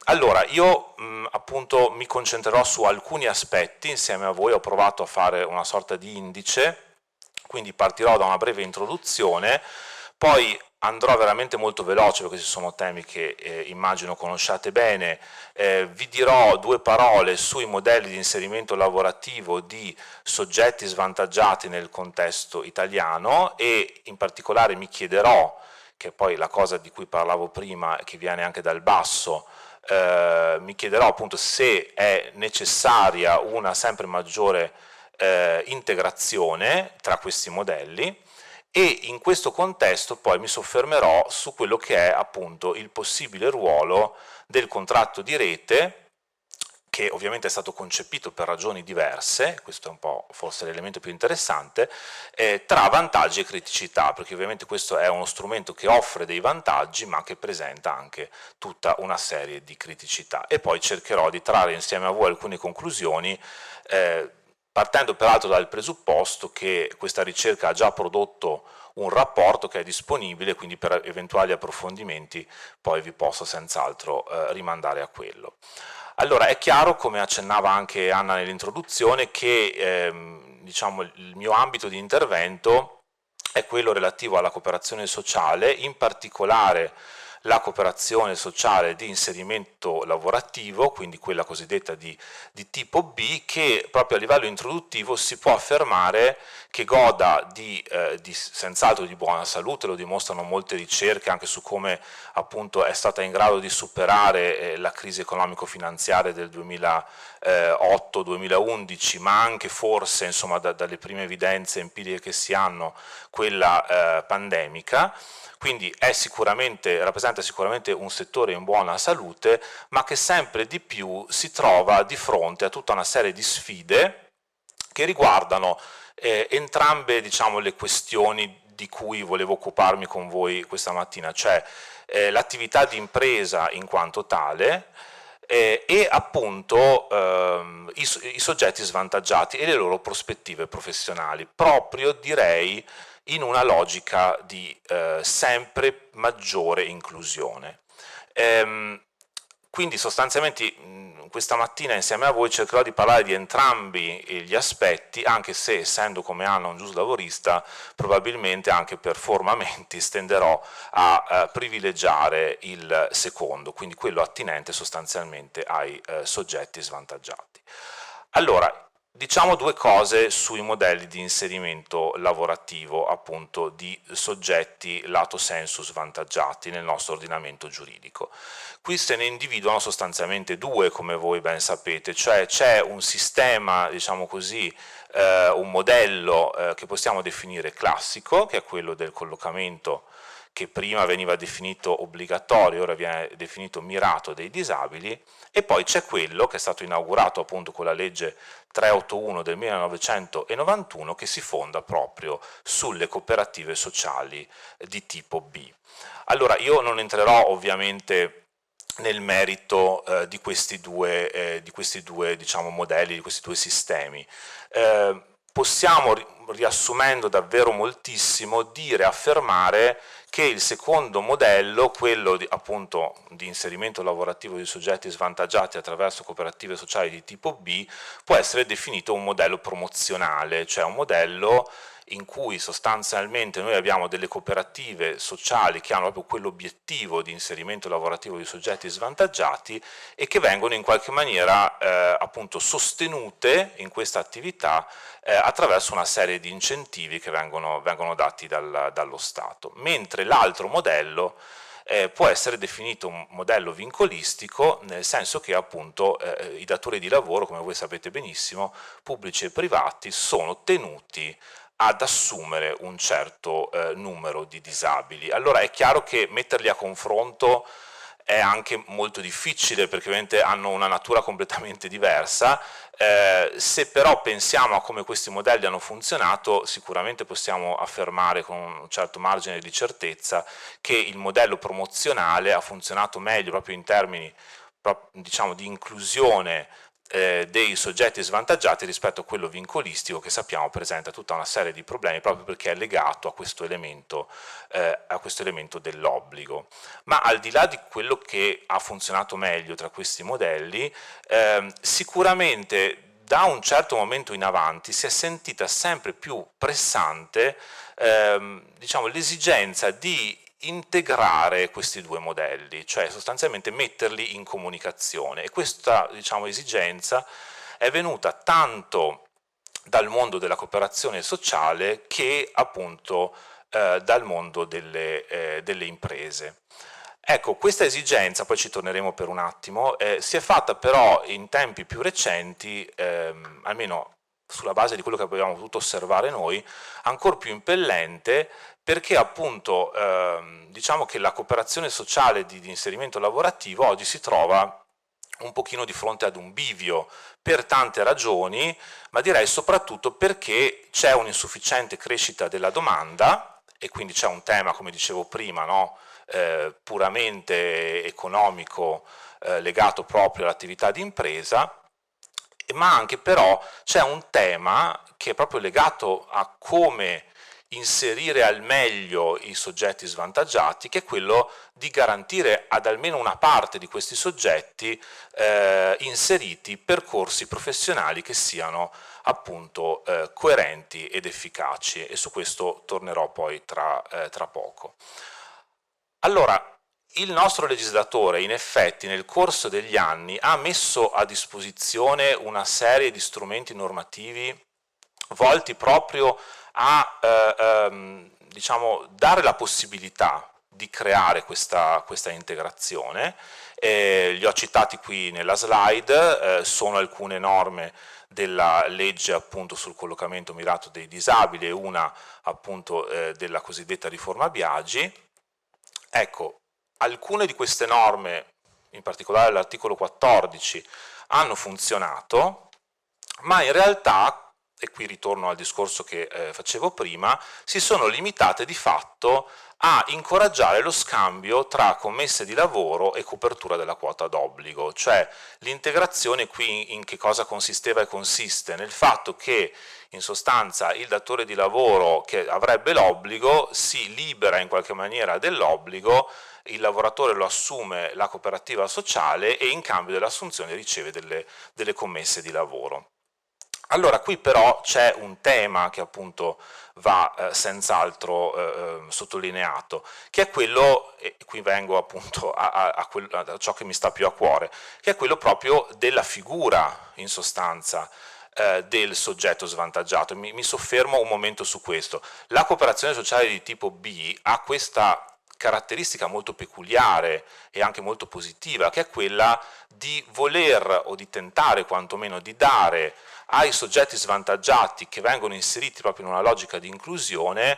G: Allora, io appunto mi concentrerò su alcuni aspetti insieme a voi. Ho provato a fare una sorta di indice, quindi partirò da una breve introduzione, poi andrò veramente molto veloce perché ci sono temi che immagino conosciate bene, vi dirò 2 parole sui modelli di inserimento lavorativo di soggetti svantaggiati nel contesto italiano, e in particolare mi chiederò, che è poi la cosa di cui parlavo prima, che viene anche dal basso, mi chiederò appunto se è necessaria una sempre maggiore integrazione tra questi modelli, e in questo contesto poi mi soffermerò su quello che è appunto il possibile ruolo del contratto di rete, che ovviamente è stato concepito per ragioni diverse, questo è un po' forse l'elemento più interessante, tra vantaggi e criticità, perché ovviamente questo è uno strumento che offre dei vantaggi ma che presenta anche tutta una serie di criticità, e poi cercherò di trarre insieme a voi alcune conclusioni, partendo peraltro dal presupposto che questa ricerca ha già prodotto un rapporto che è disponibile, quindi per eventuali approfondimenti poi vi posso senz'altro rimandare a quello. Allora, è chiaro, come accennava anche Anna nell'introduzione, che diciamo, il mio ambito di intervento è quello relativo alla cooperazione sociale, in particolare la cooperazione sociale di inserimento lavorativo, quindi quella cosiddetta di tipo B, che proprio a livello introduttivo si può affermare che goda senz'altro di buona salute. Lo dimostrano molte ricerche anche su come appunto è stata in grado di superare la crisi economico-finanziaria del 2008-2011, ma anche forse, insomma, dalle prime evidenze empiriche che si hanno, quella pandemica. Quindi rappresenta sicuramente un settore in buona salute, ma che sempre di più si trova di fronte a tutta una serie di sfide che riguardano entrambe, diciamo, le questioni di cui volevo occuparmi con voi questa mattina, cioè l'attività di impresa in quanto tale, e appunto i soggetti svantaggiati e le loro prospettive professionali, proprio direi in una logica di sempre maggiore inclusione. Quindi sostanzialmente questa mattina insieme a voi cercherò di parlare di entrambi gli aspetti, anche se, essendo come Anna un giuslavorista, probabilmente anche per forma mentis tenderò a privilegiare il secondo, quindi quello attinente sostanzialmente ai soggetti svantaggiati. Allora, diciamo 2 cose sui modelli di inserimento lavorativo, appunto, di soggetti lato sensu svantaggiati nel nostro ordinamento giuridico. Qui se ne individuano sostanzialmente 2, come voi ben sapete, cioè c'è un sistema, diciamo così, un modello che possiamo definire classico, che è quello del collocamento, che prima veniva definito obbligatorio, ora viene definito mirato dei disabili, e poi c'è quello che è stato inaugurato appunto con la legge 381 del 1991, che si fonda proprio sulle cooperative sociali di tipo B. Allora, io non entrerò ovviamente nel merito di questi due diciamo, modelli, di questi 2 sistemi. Possiamo, riassumendo davvero moltissimo, affermare che il secondo modello, quello appunto di inserimento lavorativo di soggetti svantaggiati attraverso cooperative sociali di tipo B, può essere definito un modello promozionale, cioè un modello in cui sostanzialmente noi abbiamo delle cooperative sociali che hanno proprio quell'obiettivo di inserimento lavorativo di soggetti svantaggiati e che vengono in qualche maniera appunto sostenute in questa attività attraverso una serie di incentivi che vengono dati dallo Stato, mentre l'altro modello può essere definito un modello vincolistico, nel senso che appunto i datori di lavoro, come voi sapete benissimo, pubblici e privati, sono tenuti ad assumere un certo numero di disabili. Allora è chiaro che metterli a confronto è anche molto difficile perché ovviamente hanno una natura completamente diversa. Se però pensiamo a come questi modelli hanno funzionato, sicuramente possiamo affermare con un certo margine di certezza che il modello promozionale ha funzionato meglio proprio in termini, diciamo, di inclusione dei soggetti svantaggiati rispetto a quello vincolistico, che sappiamo presenta tutta una serie di problemi proprio perché è legato a questo elemento dell'obbligo. Ma al di là di quello che ha funzionato meglio tra questi modelli, sicuramente da un certo momento in avanti si è sentita sempre più pressante diciamo, l'esigenza di integrare questi due modelli, cioè sostanzialmente metterli in comunicazione, e questa, diciamo, esigenza è venuta tanto dal mondo della cooperazione sociale che appunto dal mondo delle imprese. Ecco, questa esigenza, poi ci torneremo per un attimo, si è fatta però in tempi più recenti, almeno sulla base di quello che abbiamo potuto osservare noi, ancora più impellente, perché appunto diciamo che la cooperazione sociale di inserimento lavorativo oggi si trova un pochino di fronte ad un bivio per tante ragioni, ma direi soprattutto perché c'è un'insufficiente crescita della domanda e quindi c'è un tema, come dicevo prima, no? Puramente economico legato proprio all'attività di impresa, ma anche però c'è un tema che è proprio legato a come inserire al meglio i soggetti svantaggiati, che è quello di garantire ad almeno una parte di questi soggetti inseriti percorsi professionali che siano appunto coerenti ed efficaci, e su questo tornerò poi tra poco. Allora, il nostro legislatore in effetti nel corso degli anni ha messo a disposizione una serie di strumenti normativi volti proprio a diciamo, dare la possibilità di creare questa integrazione. Li ho citati qui nella slide, sono alcune norme della legge appunto sul collocamento mirato dei disabili e una appunto della cosiddetta riforma Biagi. Ecco, alcune di queste norme, in particolare l'articolo 14, hanno funzionato, ma in realtà, e qui ritorno al discorso che facevo prima, si sono limitate di fatto a incoraggiare lo scambio tra commesse di lavoro e copertura della quota d'obbligo, cioè l'integrazione qui in che cosa consisteva e consiste? Nel fatto che in sostanza il datore di lavoro che avrebbe l'obbligo si libera in qualche maniera dell'obbligo, il lavoratore lo assume la cooperativa sociale e in cambio dell'assunzione riceve delle commesse di lavoro. Allora qui però c'è un tema che appunto va senz'altro sottolineato, che è quello, e qui vengo appunto a ciò che mi sta più a cuore, che è quello proprio della figura in sostanza del soggetto svantaggiato. Mi soffermo un momento su questo. La cooperazione sociale di tipo B ha questa caratteristica molto peculiare e anche molto positiva, che è quella di voler o di tentare quantomeno di dare ai soggetti svantaggiati che vengono inseriti proprio in una logica di inclusione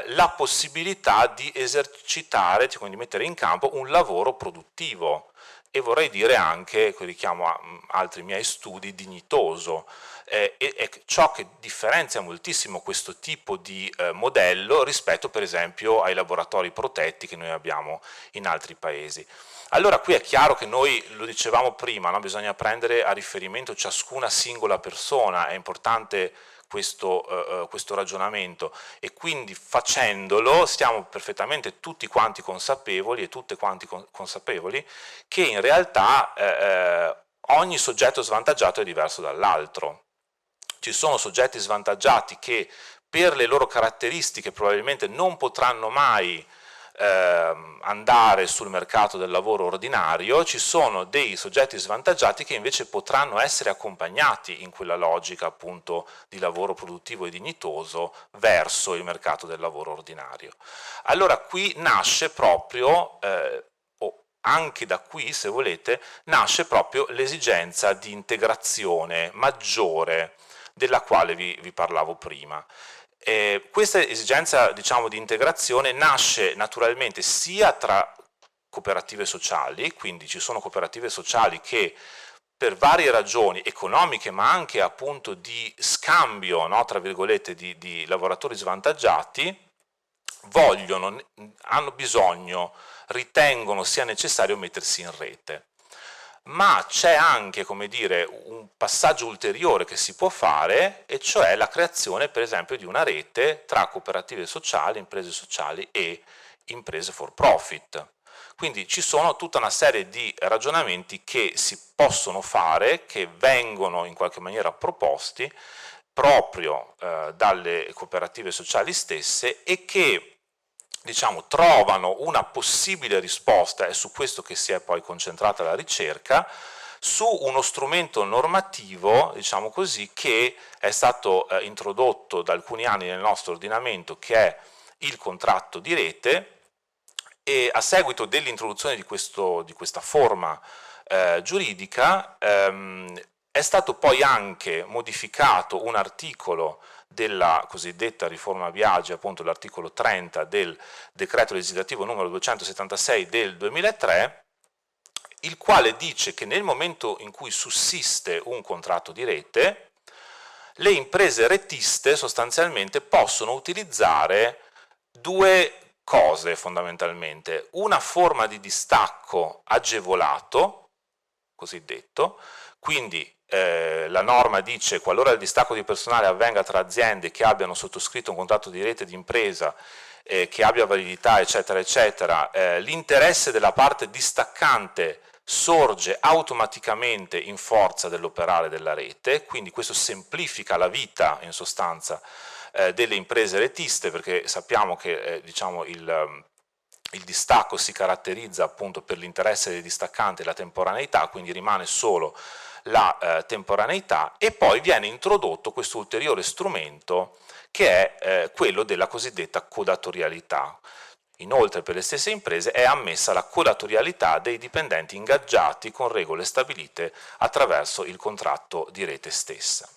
G: la possibilità di esercitare, quindi di mettere in campo un lavoro produttivo e vorrei dire anche, richiamo a altri miei studi, dignitoso. È ciò che differenzia moltissimo questo tipo di modello rispetto per esempio ai laboratori protetti che noi abbiamo in altri paesi. Allora qui è chiaro che noi, lo dicevamo prima, no? Bisogna prendere a riferimento ciascuna singola persona, è importante questo ragionamento, e quindi facendolo stiamo perfettamente tutti quanti consapevoli e tutte quanti consapevoli che in realtà ogni soggetto svantaggiato è diverso dall'altro. Ci sono soggetti svantaggiati che per le loro caratteristiche probabilmente non potranno mai andare sul mercato del lavoro ordinario, ci sono dei soggetti svantaggiati che invece potranno essere accompagnati in quella logica appunto di lavoro produttivo e dignitoso verso il mercato del lavoro ordinario. Allora qui nasce proprio anche da qui, se volete, nasce proprio l'esigenza di integrazione maggiore della quale vi parlavo prima. Questa esigenza, diciamo, di integrazione nasce naturalmente sia tra cooperative sociali, quindi ci sono cooperative sociali che per varie ragioni economiche ma anche appunto di scambio, no, tra virgolette, di lavoratori svantaggiati, hanno bisogno, ritengono sia necessario mettersi in rete. Ma c'è anche, come dire, un passaggio ulteriore che si può fare, e cioè la creazione per esempio di una rete tra cooperative sociali, imprese sociali e imprese for profit. Quindi ci sono tutta una serie di ragionamenti che si possono fare, che vengono in qualche maniera proposti proprio dalle cooperative sociali stesse e che, diciamo, trovano una possibile risposta, è su questo che si è poi concentrata la ricerca, su uno strumento normativo, diciamo così, che è stato introdotto da alcuni anni nel nostro ordinamento, che è il contratto di rete, e a seguito dell'introduzione di questa forma giuridica è stato poi anche modificato un articolo della cosiddetta riforma Biagi, appunto l'articolo 30 del decreto legislativo numero 276 del 2003, il quale dice che nel momento in cui sussiste un contratto di rete, le imprese retiste sostanzialmente possono utilizzare due cose fondamentalmente: una forma di distacco agevolato, cosiddetto, quindi la norma dice: qualora il distacco di personale avvenga tra aziende che abbiano sottoscritto un contratto di rete di impresa che abbia validità, eccetera, eccetera, l'interesse della parte distaccante sorge automaticamente in forza dell'operare della rete, quindi questo semplifica la vita in sostanza delle imprese retiste, perché sappiamo che diciamo, il distacco si caratterizza appunto per l'interesse del distaccante e la temporaneità, quindi rimane solo la temporaneità, e poi viene introdotto questo ulteriore strumento che è quello della cosiddetta codatorialità. Inoltre per le stesse imprese è ammessa la codatorialità dei dipendenti ingaggiati con regole stabilite attraverso il contratto di rete stessa.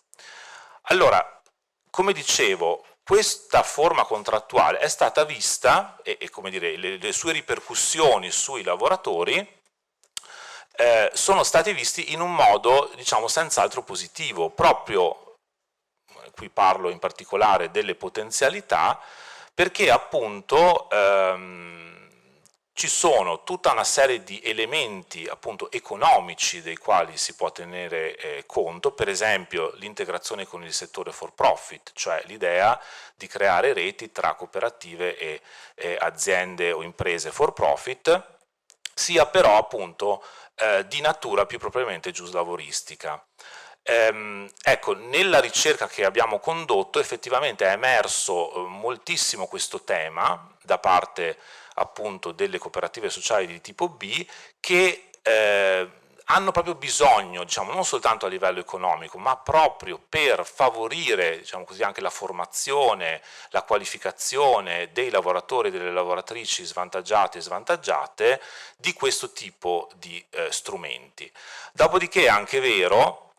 G: Allora, come dicevo, questa forma contrattuale è stata vista, e come dire, le sue ripercussioni sui lavoratori sono stati visti in un modo, diciamo, senz'altro positivo, proprio, qui parlo in particolare delle potenzialità, perché appunto ci sono tutta una serie di elementi appunto economici dei quali si può tenere conto, per esempio l'integrazione con il settore for profit, cioè l'idea di creare reti tra cooperative e aziende o imprese for profit, sia però appunto di natura più propriamente giuslavoristica. Ecco, nella ricerca che abbiamo condotto effettivamente è emerso moltissimo questo tema da parte appunto delle cooperative sociali di tipo B, che hanno proprio bisogno, diciamo, non soltanto a livello economico, ma proprio per favorire, diciamo così, anche la formazione, la qualificazione dei lavoratori e delle lavoratrici svantaggiati e svantaggiate, di questo tipo di strumenti. Dopodiché è anche vero,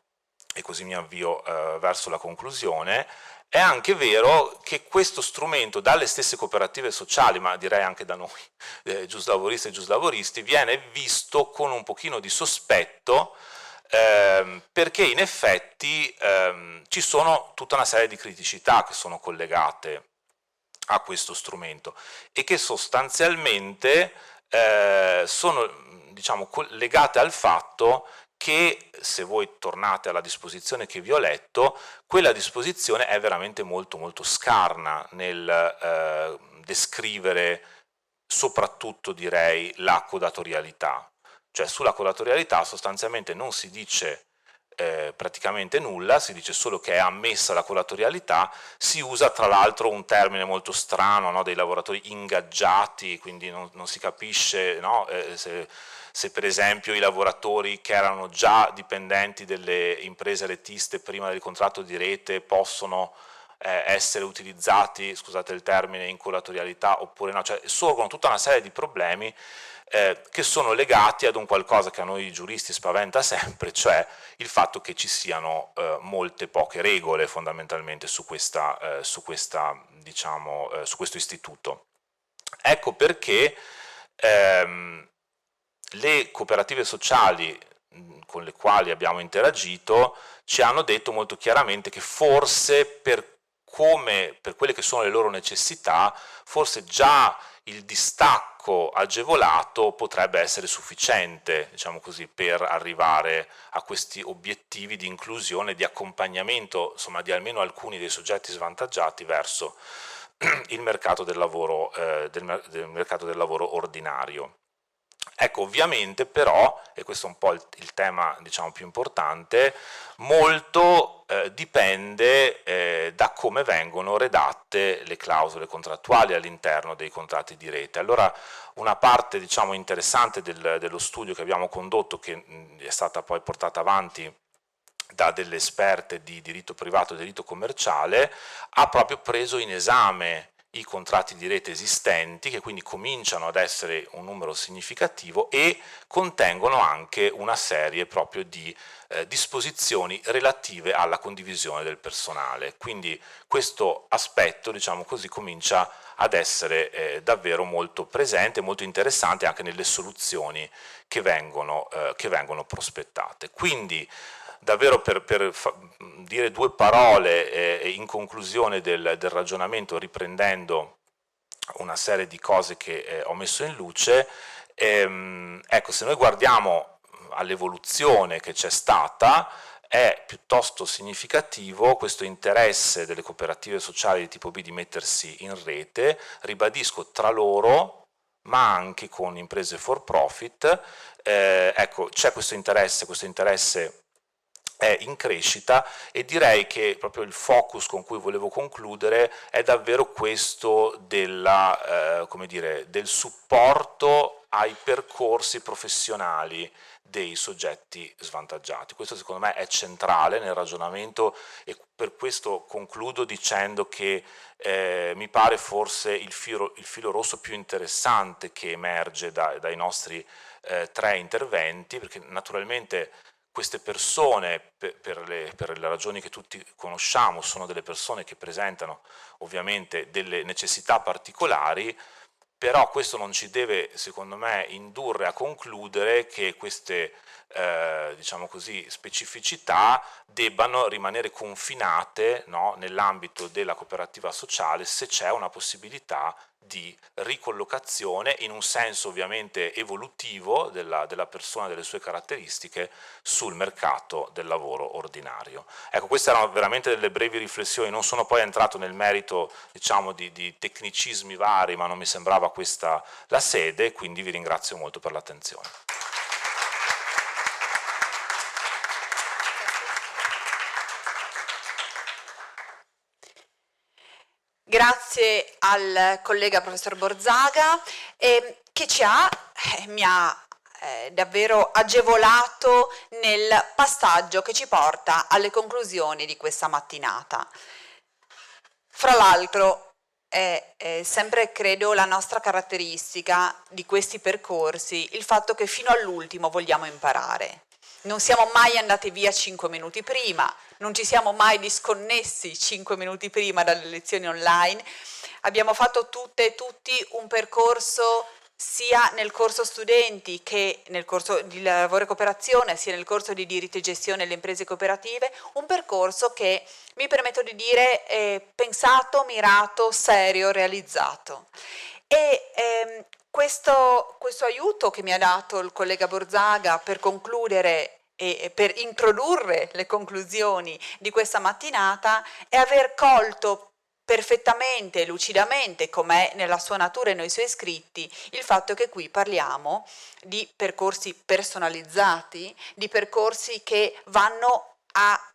G: e così mi avvio verso la conclusione, è anche vero che questo strumento dalle stesse cooperative sociali, ma direi anche da noi giuslavoristi e giuslavoristi, viene visto con un pochino di sospetto, perché in effetti ci sono tutta una serie di criticità che sono collegate a questo strumento e che sostanzialmente sono, diciamo, legate al fatto che, se voi tornate alla disposizione che vi ho letto, quella disposizione è veramente molto molto scarna nel descrivere soprattutto, direi, la codatorialità. Cioè sulla codatorialità sostanzialmente non si dice praticamente nulla, si dice solo che è ammessa la codatorialità, si usa tra l'altro un termine molto strano, no, dei lavoratori ingaggiati, quindi non si capisce, no, se per esempio i lavoratori che erano già dipendenti delle imprese retiste prima del contratto di rete possono essere utilizzati, scusate il termine, in codatorialità oppure no, cioè sorgono tutta una serie di problemi che sono legati ad un qualcosa che a noi giuristi spaventa sempre, cioè il fatto che ci siano molte poche regole fondamentalmente su diciamo, su questo istituto. Ecco perché le cooperative sociali con le quali abbiamo interagito ci hanno detto molto chiaramente che forse per quelle che sono le loro necessità, forse già il distacco agevolato potrebbe essere sufficiente, diciamo così, per arrivare a questi obiettivi di inclusione e di accompagnamento, insomma, di almeno alcuni dei soggetti svantaggiati verso il mercato del lavoro, del mercato del lavoro ordinario. Ecco, ovviamente però, e questo è un po' il tema, diciamo, più importante, molto dipende da come vengono redatte le clausole contrattuali all'interno dei contratti di rete. Allora, una parte, diciamo, interessante dello studio che abbiamo condotto, che è stata poi portata avanti da delle esperte di diritto privato e diritto commerciale, ha proprio preso in esame i contratti di rete esistenti, che quindi cominciano ad essere un numero significativo e contengono anche una serie proprio di disposizioni relative alla condivisione del personale. Quindi questo aspetto, diciamo così, comincia ad essere davvero molto presente, molto interessante anche nelle soluzioni che vengono prospettate. Quindi davvero per dire due parole in conclusione del ragionamento, riprendendo una serie di cose che ho messo in luce, ecco, se noi guardiamo all'evoluzione che c'è stata, è piuttosto significativo questo interesse delle cooperative sociali di tipo B di mettersi in rete, ribadisco, tra loro, ma anche con imprese for profit. Ecco, c'è questo interesse è in crescita, e direi che proprio il focus con cui volevo concludere è davvero questo come dire, del supporto ai percorsi professionali dei soggetti svantaggiati. Questo secondo me è centrale nel ragionamento, e per questo concludo dicendo che mi pare forse il filo rosso più interessante che emerge dai nostri 3 interventi, perché naturalmente queste persone, per le ragioni che tutti conosciamo, sono delle persone che presentano ovviamente delle necessità particolari, però questo non ci deve, secondo me, indurre a concludere che queste diciamo così, specificità debbano rimanere confinate, no, nell'ambito della cooperativa sociale, se c'è una possibilità di ricollocazione in un senso ovviamente evolutivo della persona, delle sue caratteristiche sul mercato del lavoro ordinario. Ecco, queste erano veramente delle brevi riflessioni, non sono poi entrato nel merito, diciamo, di tecnicismi vari, ma non mi sembrava questa la sede, quindi vi ringrazio molto per l'attenzione.
A: Grazie al collega professor Borzaga che mi ha davvero agevolato nel passaggio che ci porta alle conclusioni di questa mattinata. Fra l'altro è sempre, credo, la nostra caratteristica di questi percorsi il fatto che fino all'ultimo vogliamo imparare. Non siamo mai andati via 5 minuti prima, non ci siamo mai disconnessi 5 minuti prima dalle lezioni online. Abbiamo fatto tutte e tutti un percorso sia nel corso studenti che nel corso di lavoro e cooperazione, sia nel corso di diritto e gestione delle imprese cooperative, un percorso che, mi permetto di dire, è pensato, mirato, serio, realizzato. E questo aiuto che mi ha dato il collega Borzaga per concludere e per introdurre le conclusioni di questa mattinata è aver colto perfettamente e lucidamente, com'è nella sua natura e nei suoi scritti, il fatto che qui parliamo di percorsi personalizzati, di percorsi che vanno a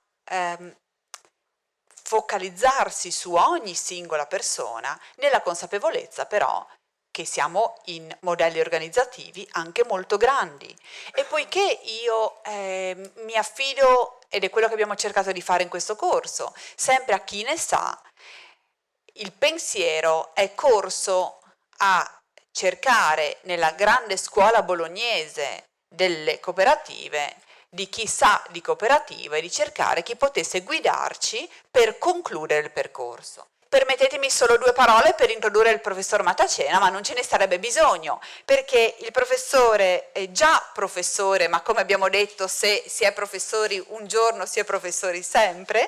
A: focalizzarsi su ogni singola persona, nella consapevolezza però che siamo in modelli organizzativi anche molto grandi. E poiché io mi affido, ed è quello che abbiamo cercato di fare in questo corso, sempre a chi ne sa, il pensiero è corso a cercare nella grande scuola bolognese delle cooperative, di chi sa di cooperative, di cercare chi potesse guidarci per concludere il percorso. Permettetemi solo 2 parole per introdurre il professor Matacena, ma non ce ne sarebbe bisogno, perché il professore è già professore, ma come abbiamo detto, se si è professori un giorno si è professori sempre.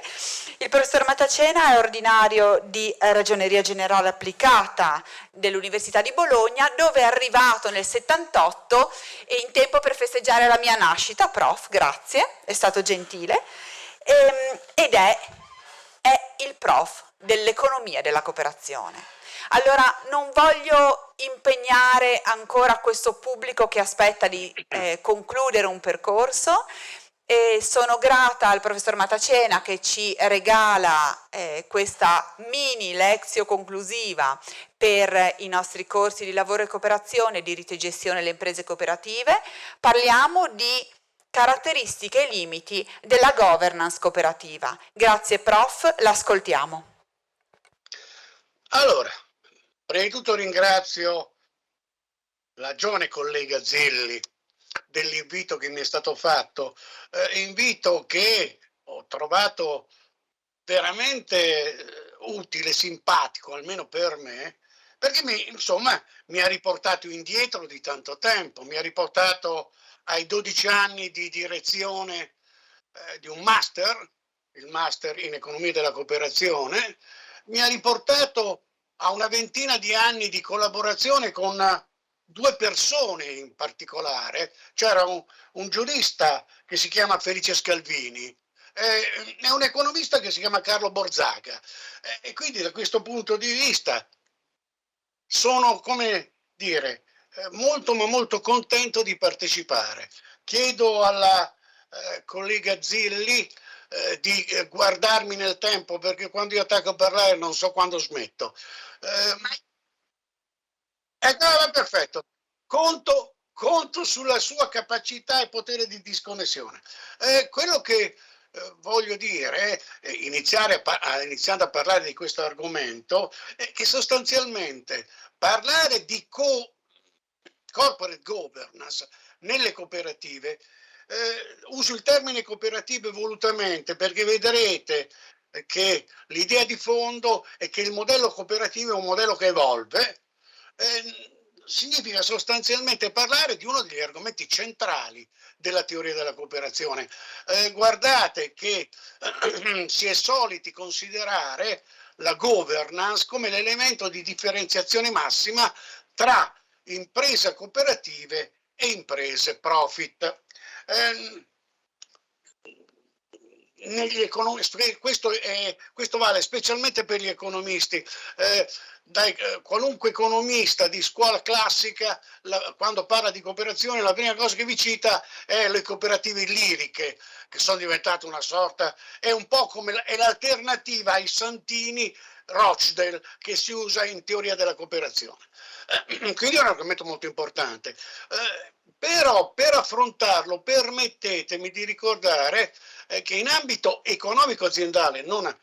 A: Il professor Matacena è ordinario di Ragioneria Generale Applicata dell'Università di Bologna, dove è arrivato nel 78 e in tempo per festeggiare la mia nascita. Prof, grazie, è stato gentile, ed è il prof dell'economia della cooperazione. Allora non voglio impegnare ancora questo pubblico che aspetta di concludere un percorso, e sono grata al professor Matacena che ci regala questa mini lezio conclusiva per i nostri corsi di lavoro e cooperazione, diritto e gestione delle imprese cooperative. Parliamo di caratteristiche e limiti della governance cooperativa. Grazie prof, l'ascoltiamo.
H: Allora, prima di tutto ringrazio la giovane collega Zilli dell'invito che mi è stato fatto, invito che ho trovato veramente utile, simpatico, almeno per me, perché mi ha riportato indietro di tanto tempo, mi ha riportato ai 12 anni di direzione di un master, il master in economia della cooperazione, mi ha riportato a una ventina di anni di collaborazione con 2 persone in particolare. C'era un giurista che si chiama Felice Scalvini e un economista che si chiama Carlo Borzaga, e quindi da questo punto di vista sono, come dire, molto ma molto contento di partecipare. Chiedo alla collega Zilli di guardarmi nel tempo, perché quando io attacco a parlare non so quando smetto. Perfetto. Conto sulla sua capacità e potere di disconnessione. Quello che voglio dire, iniziando a parlare di questo argomento, è che sostanzialmente parlare di corporate governance nelle cooperative, uso il termine cooperative volutamente perché vedrete che l'idea di fondo è che il modello cooperativo è un modello che evolve, significa sostanzialmente parlare di uno degli argomenti centrali della teoria della cooperazione. Guardate che si è soliti considerare la governance come l'elemento di differenziazione massima tra imprese cooperative e imprese profit. Questo vale specialmente per gli economisti. Qualunque economista di scuola classica, quando parla di cooperazione, la prima cosa che vi cita è le cooperative liriche, che sono diventate una sorta, è un po' come è l'alternativa ai santini Rochdale che si usa in teoria della cooperazione. Quindi è un argomento molto importante. Però per affrontarlo permettetemi di ricordare che in ambito economico aziendale, non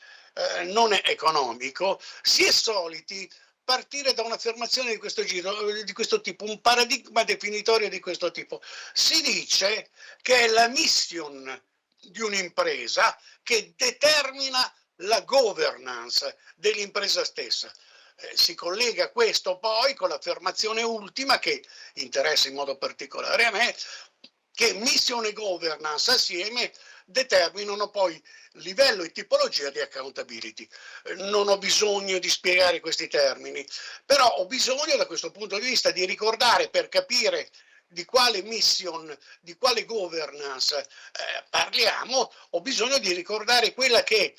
H: economico, si è soliti partire da un'affermazione di questo tipo, un paradigma definitorio di questo tipo. Si dice che è la mission di un'impresa che determina la governance dell'impresa stessa. Si collega questo poi con l'affermazione ultima che interessa in modo particolare a me, che mission e governance assieme determinano poi livello e tipologia di accountability. Non ho bisogno di spiegare questi termini, però ho bisogno da questo punto di vista di ricordare, per capire di quale mission, di quale governance parliamo, ho bisogno di ricordare quella che è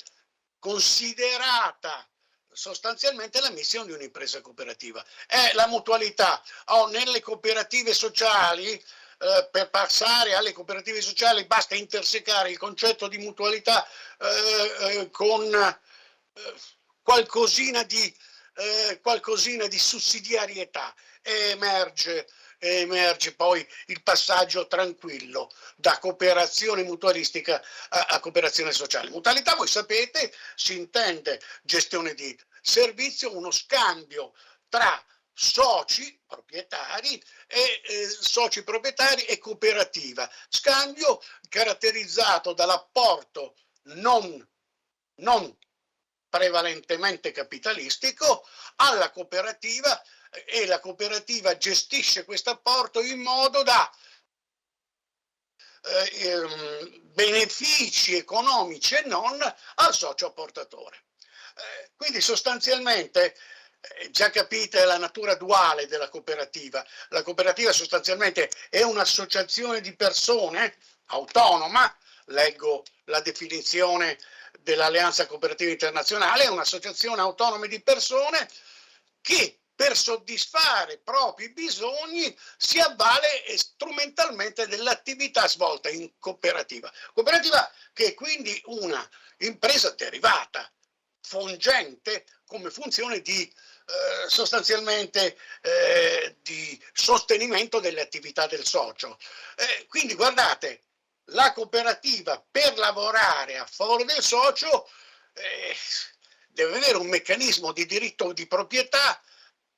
H: considerata sostanzialmente la mission di un'impresa cooperativa. È la mutualità. Nelle cooperative sociali, per passare alle cooperative sociali basta intersecare il concetto di mutualità con qualcosina di sussidiarietà, e emerge poi il passaggio tranquillo da cooperazione mutualistica a cooperazione sociale. Mutualità, voi sapete, si intende gestione di servizio, uno scambio tra soci proprietari e cooperativa, scambio caratterizzato dall'apporto non prevalentemente capitalistico alla cooperativa, e la cooperativa gestisce questo apporto in modo da benefici economici e non al socio apportatore. Quindi sostanzialmente già capite la natura duale della cooperativa. La cooperativa sostanzialmente è un'associazione di persone autonoma, leggo la definizione dell'Alleanza Cooperativa Internazionale, è un'associazione autonoma di persone che per soddisfare i propri bisogni si avvale strumentalmente dell'attività svolta in cooperativa. Cooperativa che è quindi una impresa derivata, fungente come funzione di sostanzialmente di sostenimento delle attività del socio. Quindi guardate, la cooperativa per lavorare a favore del socio deve avere un meccanismo di diritto di proprietà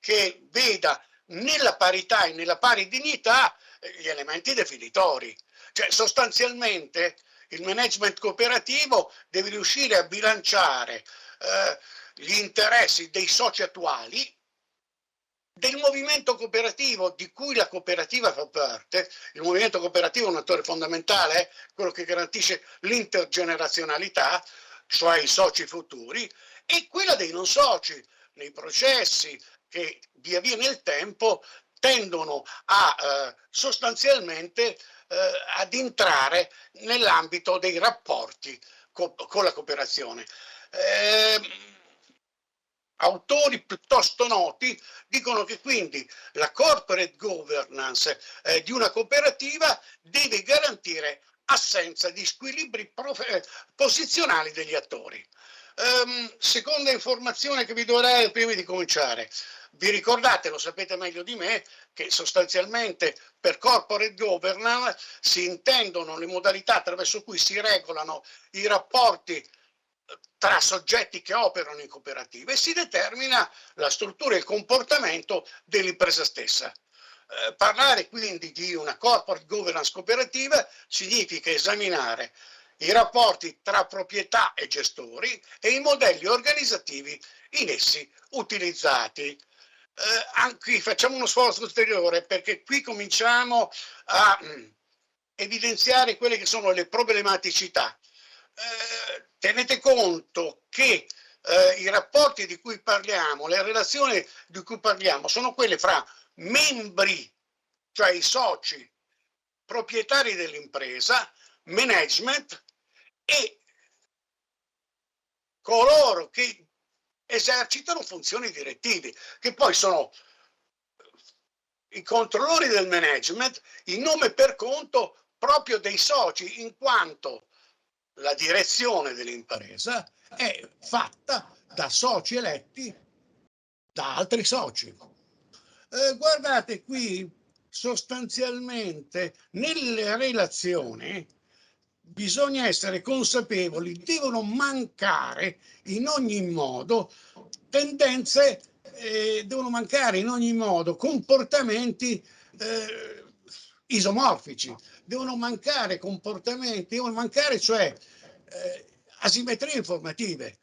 H: che veda nella parità e nella pari dignità gli elementi definitori. Cioè sostanzialmente il management cooperativo deve riuscire a bilanciare gli interessi dei soci attuali, del movimento cooperativo di cui la cooperativa fa parte. Il movimento cooperativo è un attore fondamentale, quello che garantisce l'intergenerazionalità, cioè i soci futuri, e quella dei non soci, nei processi che via via nel tempo tendono a sostanzialmente ad entrare nell'ambito dei rapporti con la cooperazione. Autori piuttosto noti dicono che quindi la corporate governance di una cooperativa deve garantire assenza di squilibri posizionali degli attori. Seconda informazione che vi darei prima di cominciare: vi ricordate, lo sapete meglio di me, che sostanzialmente per corporate governance si intendono le modalità attraverso cui si regolano i rapporti tra soggetti che operano in cooperativa e si determina la struttura e il comportamento dell'impresa stessa. Parlare quindi di una corporate governance cooperativa significa esaminare i rapporti tra proprietà e gestori e i modelli organizzativi in essi utilizzati. Anche facciamo uno sforzo ulteriore, perché qui cominciamo a evidenziare quelle che sono le problematicità. Tenete conto che i rapporti di cui parliamo, le relazioni di cui parliamo, sono quelle fra membri, cioè i soci, proprietari dell'impresa, management e coloro che esercitano funzioni direttive, che poi sono i controllori del management in nome per conto proprio dei soci, in quanto la direzione dell'impresa è fatta da soci eletti da altri soci. Guardate qui, sostanzialmente nelle relazioni bisogna essere consapevoli, devono mancare in ogni modo tendenze, devono mancare in ogni modo comportamenti isomorfici, devono mancare comportamenti, devono mancare cioè asimmetrie informative.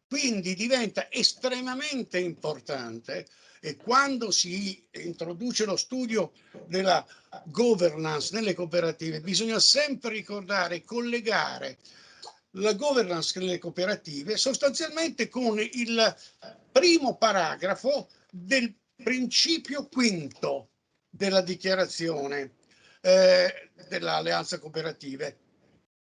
H: Quindi diventa estremamente importante, e quando si introduce lo studio della governance nelle cooperative bisogna sempre ricordare e collegare la governance nelle cooperative sostanzialmente con il primo paragrafo del principio quinto della dichiarazione dell'Alleanza Cooperative,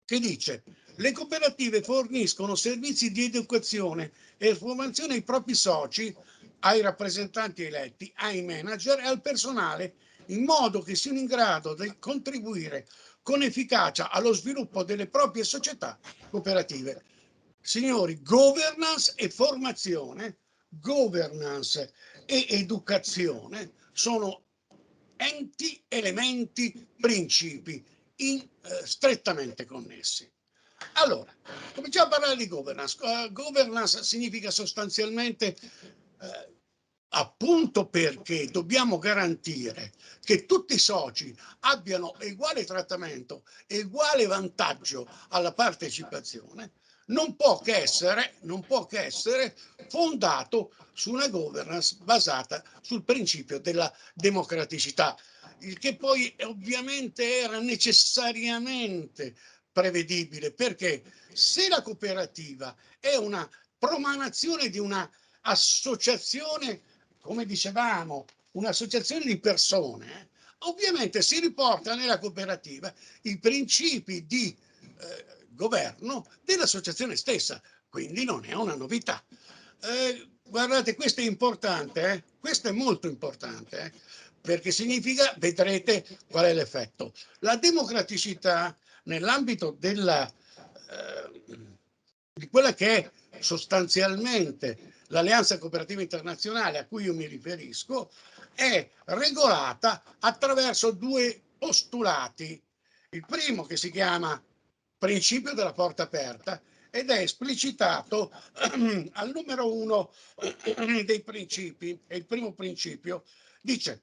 H: che dice: le cooperative forniscono servizi di educazione e formazione ai propri soci, ai rappresentanti eletti, ai manager e al personale, in modo che siano in grado di contribuire con efficacia allo sviluppo delle proprie società cooperative. Signori, governance e formazione, governance e educazione sono enti, elementi, principi strettamente connessi. Allora, cominciamo a parlare di governance. Governance significa sostanzialmente appunto perché dobbiamo garantire che tutti i soci abbiano uguale trattamento e uguale vantaggio alla partecipazione, non può che essere fondato su una governance basata sul principio della democraticità, il che poi ovviamente era necessariamente prevedibile, perché se la cooperativa è una promanazione di una associazione, come dicevamo, un'associazione di persone, ovviamente si riporta nella cooperativa i principi di governo dell'associazione stessa, quindi non è una novità. Guardate, questo è importante, questo è molto importante, perché significa, vedrete qual è l'effetto. La democraticità nell'ambito della, di quella che è sostanzialmente l'Alleanza Cooperativa Internazionale a cui io mi riferisco, è regolata attraverso due postulati. Il primo, che si chiama principio della porta aperta, ed è esplicitato al numero 1 dei principi, e il primo principio dice: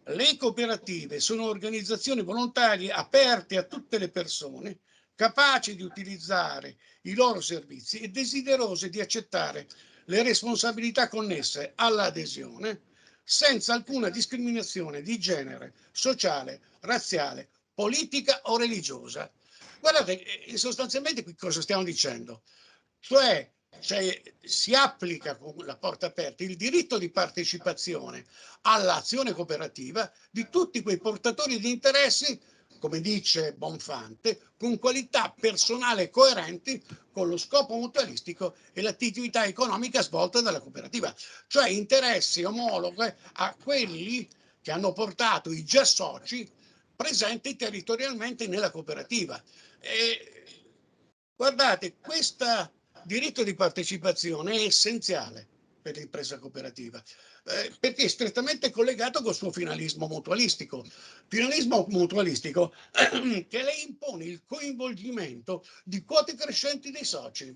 H: le cooperative sono organizzazioni volontarie aperte a tutte le persone, capaci di utilizzare i loro servizi e desiderose di accettare le responsabilità connesse all'adesione, senza alcuna discriminazione di genere, sociale, razziale, politica o religiosa. Guardate, sostanzialmente qui cosa stiamo dicendo? Cioè si applica con la porta aperta il diritto di partecipazione all'azione cooperativa di tutti quei portatori di interessi, come dice Bonfante, con qualità personale coerenti con lo scopo mutualistico e l'attività economica svolta dalla cooperativa, cioè interessi omologhi a quelli che hanno portato i già soci presenti territorialmente nella cooperativa. E, guardate, questo diritto di partecipazione è essenziale per l'impresa cooperativa, perché è strettamente collegato col suo finalismo mutualistico che le impone il coinvolgimento di quote crescenti dei soci.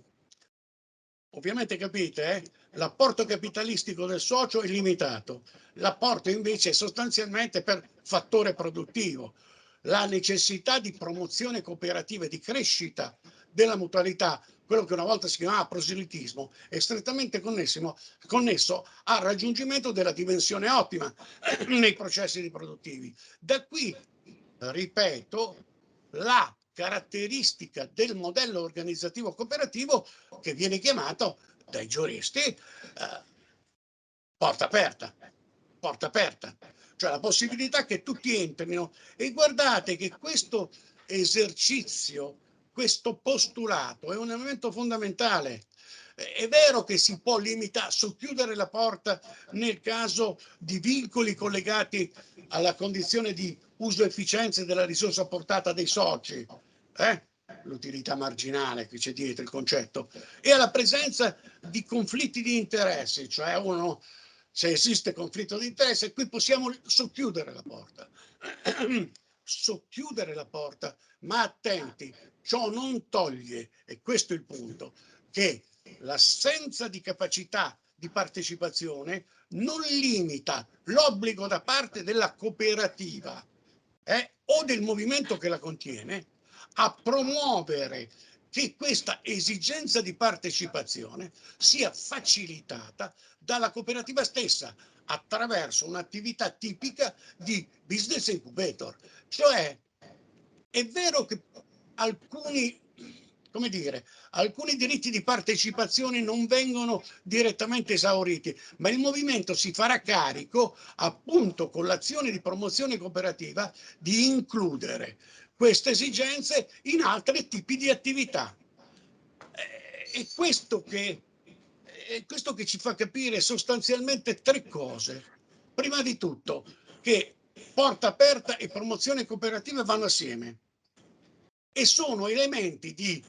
H: Ovviamente capite, l'apporto capitalistico del socio è limitato, l'apporto invece è sostanzialmente per fattore produttivo. La necessità di promozione cooperativa e di crescita della mutualità, quello che una volta si chiamava proselitismo, è strettamente connesso al raggiungimento della dimensione ottima nei processi produttivi. Da qui, ripeto, la caratteristica del modello organizzativo cooperativo che viene chiamato dai giuristi porta aperta, cioè la possibilità che tutti entrino. E guardate che questo esercizio, questo postulato è un elemento fondamentale. È vero che si può limitare, socchiudere la porta nel caso di vincoli collegati alla condizione di uso efficienza della risorsa portata dai soci, l'utilità marginale che c'è dietro il concetto, e alla presenza di conflitti di interessi, cioè se esiste conflitto di interesse, qui possiamo socchiudere la porta. Socchiudere la porta, ma attenti, ciò non toglie, e questo è il punto, che l'assenza di capacità di partecipazione non limita l'obbligo da parte della cooperativa o del movimento che la contiene a promuovere che questa esigenza di partecipazione sia facilitata dalla cooperativa stessa attraverso un'attività tipica di business incubator. Cioè, è vero che alcuni diritti di partecipazione non vengono direttamente esauriti, ma il movimento si farà carico, appunto con l'azione di promozione cooperativa, di includere queste esigenze in altri tipi di attività. È questo che ci fa capire sostanzialmente tre cose. Prima di tutto, che porta aperta e promozione cooperativa vanno assieme e sono elementi di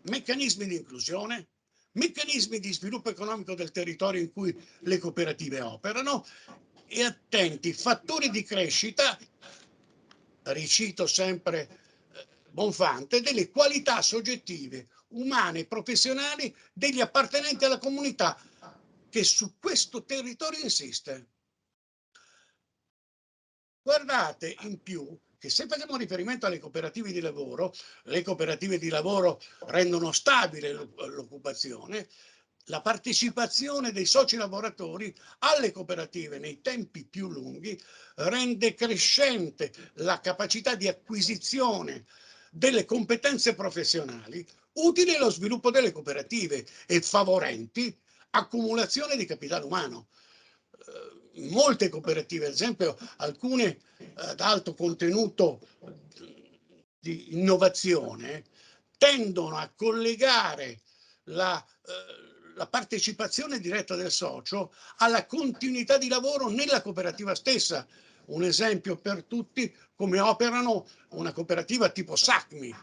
H: meccanismi di inclusione, meccanismi di sviluppo economico del territorio in cui le cooperative operano, e attenti, fattori di crescita, ricito sempre Bonfante, delle qualità soggettive, umane e professionali degli appartenenti alla comunità che su questo territorio insiste. Guardate in più che se facciamo riferimento alle cooperative di lavoro, le cooperative di lavoro rendono stabile l'occupazione, la partecipazione dei soci lavoratori alle cooperative nei tempi più lunghi rende crescente la capacità di acquisizione delle competenze professionali utili allo sviluppo delle cooperative e favorenti accumulazione di capitale umano. Molte cooperative, ad esempio alcune ad alto contenuto di innovazione, tendono a collegare la partecipazione diretta del socio alla continuità di lavoro nella cooperativa stessa. Un esempio per tutti, come operano una cooperativa tipo SACMI.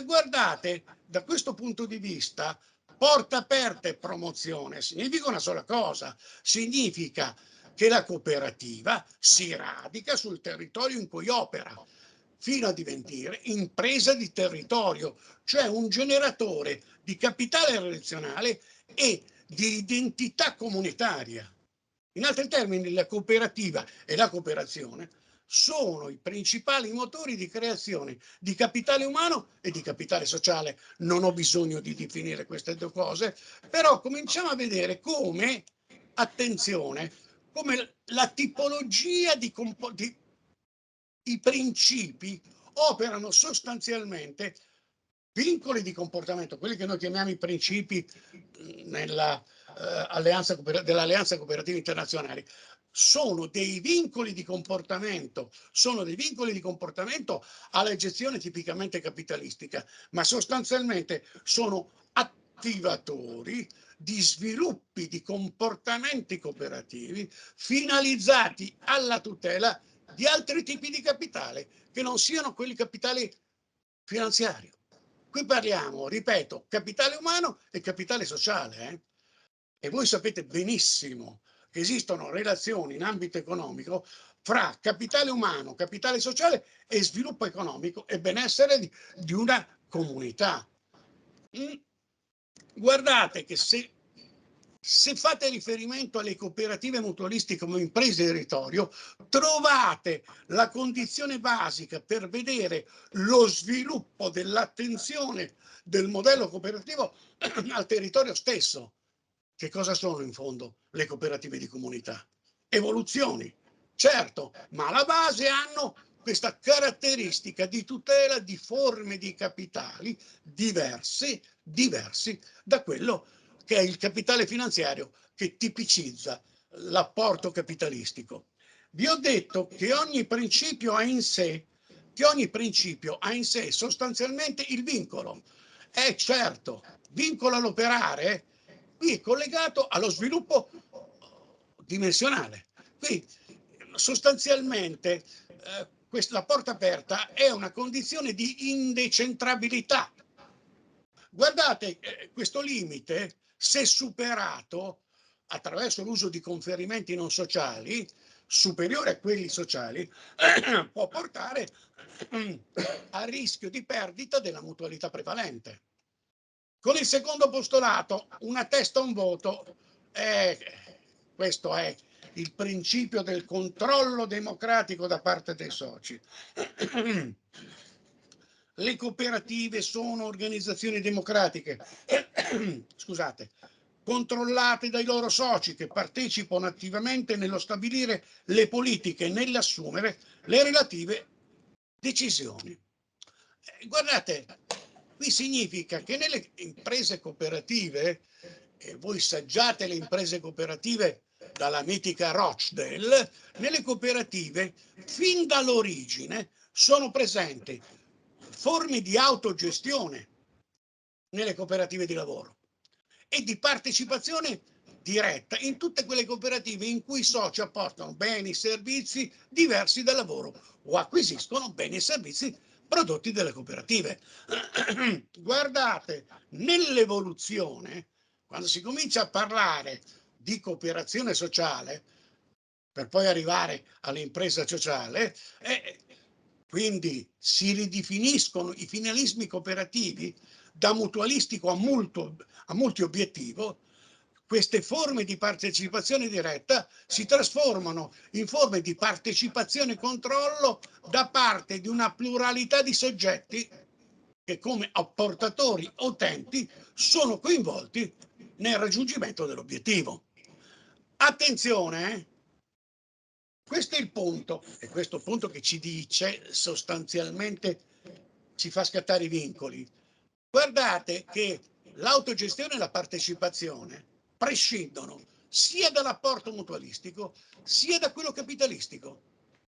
H: Guardate, da questo punto di vista, porta aperta e promozione significa una sola cosa, significa che la cooperativa si radica sul territorio in cui opera, fino a diventare impresa di territorio, cioè un generatore di capitale relazionale e di identità comunitaria. In altri termini, la cooperativa e la cooperazione sono i principali motori di creazione di capitale umano e di capitale sociale. Non ho bisogno di definire queste due cose, però cominciamo a vedere come, attenzione, come la tipologia di i principi operano sostanzialmente vincoli di comportamento, quelli che noi chiamiamo i principi dell'Alleanza Cooperativa Internazionale. Sono dei vincoli di comportamento, alla gestione tipicamente capitalistica, ma sostanzialmente sono attivatori di sviluppi di comportamenti cooperativi finalizzati alla tutela di altri tipi di capitale che non siano quelli capitali finanziari. Qui parliamo, ripeto, capitale umano e capitale sociale. E voi sapete benissimo che esistono relazioni in ambito economico fra capitale umano, capitale sociale e sviluppo economico e benessere di una comunità. Guardate che se fate riferimento alle cooperative mutualistiche come imprese di territorio, trovate la condizione basica per vedere lo sviluppo dell'attenzione del modello cooperativo al territorio stesso. Che cosa sono in fondo le cooperative di comunità? Evoluzioni, certo, ma alla base hanno questa caratteristica di tutela di forme di capitali diversi da quello che è il capitale finanziario che tipicizza l'apporto capitalistico. Vi ho detto che ogni principio ha in sé sostanzialmente il vincolo. Certo, vincolo all'operare qui è collegato allo sviluppo dimensionale. Qui sostanzialmente la porta aperta è una condizione di indecentrabilità. Guardate, questo limite, se superato attraverso l'uso di conferimenti non sociali, superiore a quelli sociali, può portare a rischio di perdita della mutualità prevalente. Con il secondo postulato, una testa, un voto, questo è il principio del controllo democratico da parte dei soci. Le cooperative sono organizzazioni democratiche, scusate, controllate dai loro soci che partecipano attivamente nello stabilire le politiche e nell'assumere le relative decisioni. Guardate, qui significa che nelle imprese cooperative, e voi saggiate le imprese cooperative dalla mitica Rochdale, nelle cooperative fin dall'origine sono presenti forme di autogestione nelle cooperative di lavoro e di partecipazione diretta in tutte quelle cooperative in cui i soci apportano beni e servizi diversi dal lavoro o acquisiscono beni e servizi prodotti dalle cooperative. Guardate, nell'evoluzione, quando si comincia a parlare di cooperazione sociale, per poi arrivare all'impresa sociale, quindi si ridefiniscono i finalismi cooperativi da mutualistico a multi-obiettivo. queste forme di partecipazione diretta si trasformano in forme di partecipazione e controllo da parte di una pluralità di soggetti che come apportatori utenti sono coinvolti nel raggiungimento dell'obiettivo. Attenzione, questo è il punto, e questo punto che ci dice sostanzialmente, ci fa scattare i vincoli. Guardate che l'autogestione e la partecipazione prescindono sia dall'apporto mutualistico sia da quello capitalistico,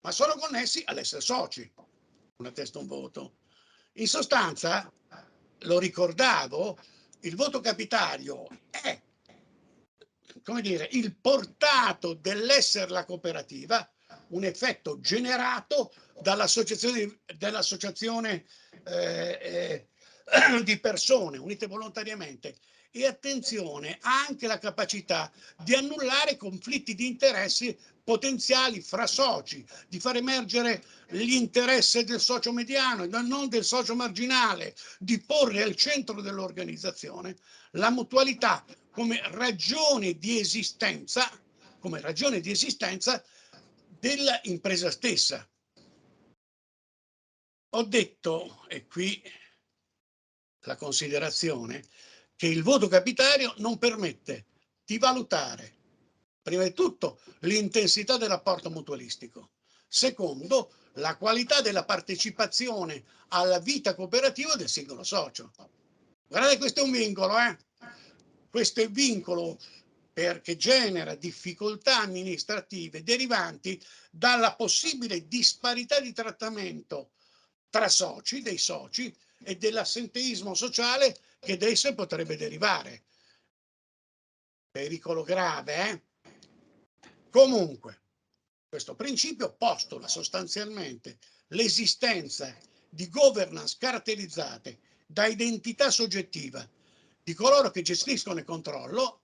H: ma sono connessi all'essere soci, una testa un voto. In sostanza, lo ricordavo, il voto capitario è, come dire, il portato dell'essere la cooperativa, un effetto generato dall'associazione di persone unite volontariamente. E attenzione, ha anche la capacità di annullare conflitti di interessi potenziali fra soci, di far emergere l'interesse del socio mediano e non del socio marginale, di porre al centro dell'organizzazione la mutualità come ragione di esistenza dell'impresa stessa. Ho detto, e qui la considerazione, che il voto capitario non permette di valutare, prima di tutto, l'intensità dell'apporto mutualistico, secondo, la qualità della partecipazione alla vita cooperativa del singolo socio. Guardate, questo è un vincolo, Questo è il vincolo perché genera difficoltà amministrative derivanti dalla possibile disparità di trattamento tra soci, dei soci, e dell'assenteismo sociale che da esse potrebbe derivare. Pericolo grave, Comunque, questo principio postola sostanzialmente l'esistenza di governance caratterizzate da identità soggettiva di coloro che gestiscono il controllo,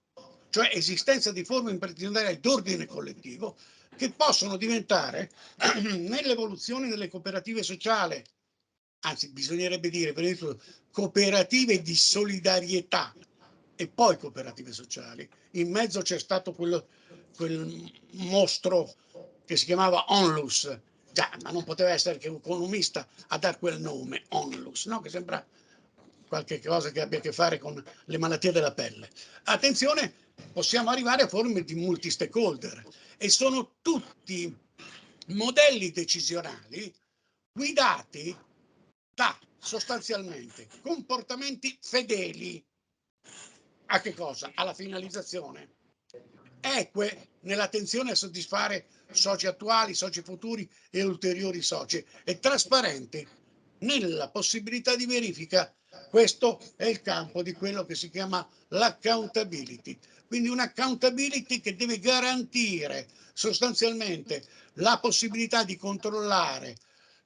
H: cioè esistenza di forme imprenditoriali d'ordine collettivo, che possono diventare nell'evoluzione delle cooperative sociali, anzi bisognerebbe dire prima di tutto cooperative di solidarietà e poi cooperative sociali. In mezzo c'è stato quel mostro che si chiamava Onlus, già, ma non poteva essere che un economista a dar quel nome, Onlus, no? Che sembra qualche cosa che abbia a che fare con le malattie della pelle. Attenzione, possiamo arrivare a forme di multi-stakeholder e sono tutti modelli decisionali guidati da sostanzialmente comportamenti fedeli a che cosa? Alla finalizzazione, eque nell'attenzione a soddisfare soci attuali, soci futuri e ulteriori soci, e trasparenti nella possibilità di verifica. Questo è il campo di quello che si chiama l'accountability, quindi un'accountability che deve garantire sostanzialmente la possibilità di controllare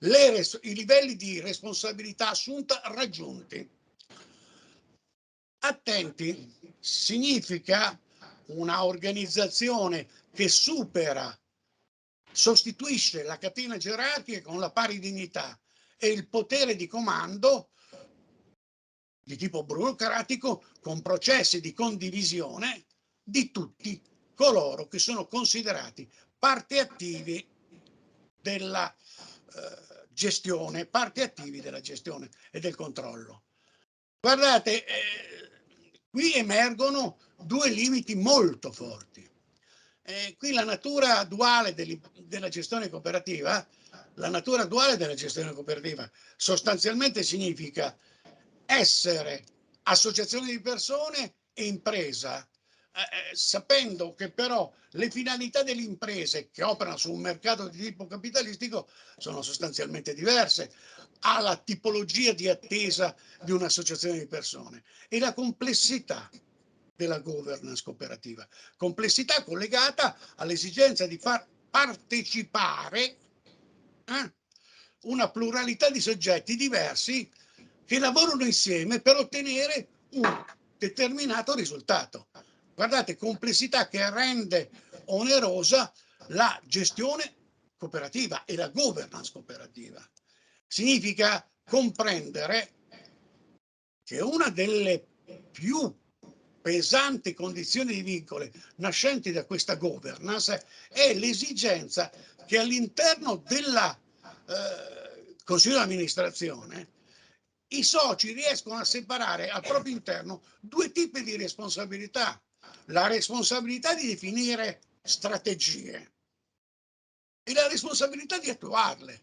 H: i livelli di responsabilità assunta raggiunti. Attenti, significa una organizzazione che sostituisce la catena gerarchica con la pari dignità e il potere di comando di tipo burocratico con processi di condivisione di tutti coloro che sono considerati parte attivi della gestione e del controllo. Guardate, qui emergono due limiti molto forti. Qui la natura duale della gestione cooperativa, sostanzialmente significa essere associazione di persone e impresa, sapendo che però le finalità delle imprese che operano su un mercato di tipo capitalistico sono sostanzialmente diverse alla tipologia di attesa di un'associazione di persone, e la complessità della governance cooperativa, complessità collegata all'esigenza di far partecipare una pluralità di soggetti diversi che lavorano insieme per ottenere un determinato risultato. Guardate, complessità che rende onerosa la gestione cooperativa e la governance cooperativa. Significa comprendere che una delle più pesante condizione di vincolo nascenti da questa governance è l'esigenza che all'interno del Consiglio di amministrazione i soci riescono a separare al proprio interno due tipi di responsabilità. La responsabilità di definire strategie e la responsabilità di attuarle.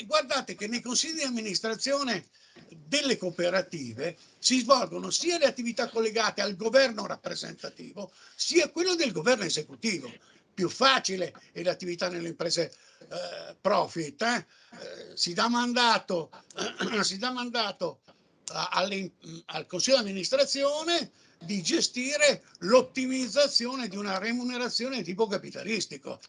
H: Guardate che nei consigli di amministrazione delle cooperative si svolgono sia le attività collegate al governo rappresentativo sia quello del governo esecutivo. Più facile è l'attività nelle imprese profit, si dà mandato al consiglio di amministrazione di gestire l'ottimizzazione di una remunerazione di tipo capitalistico.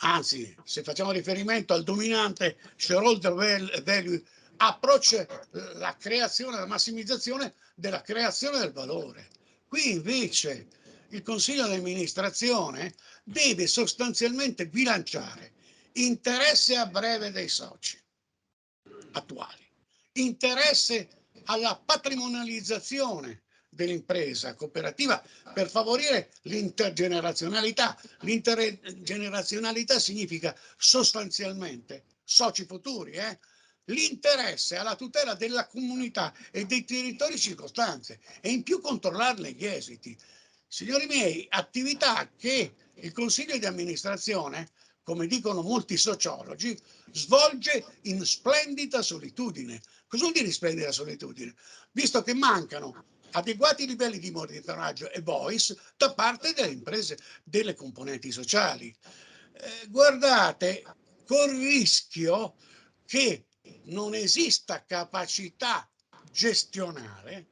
H: Anzi, se facciamo riferimento al dominante shareholder value approach, la creazione, la massimizzazione della creazione del valore. Qui invece il consiglio di amministrazione deve sostanzialmente bilanciare interesse a breve dei soci attuali, interesse alla patrimonializzazione dell'impresa cooperativa per favorire l'intergenerazionalità. L'intergenerazionalità significa sostanzialmente soci futuri, l'interesse alla tutela della comunità e dei territori circostanti e in più controllarne gli esiti. Signori miei, attività che il Consiglio di amministrazione, come dicono molti sociologi, svolge in splendida solitudine. Cosa vuol dire splendida solitudine? Visto che mancano adeguati livelli di monitoraggio e voice da parte delle imprese, delle componenti sociali. Guardate, col rischio che non esista capacità gestionale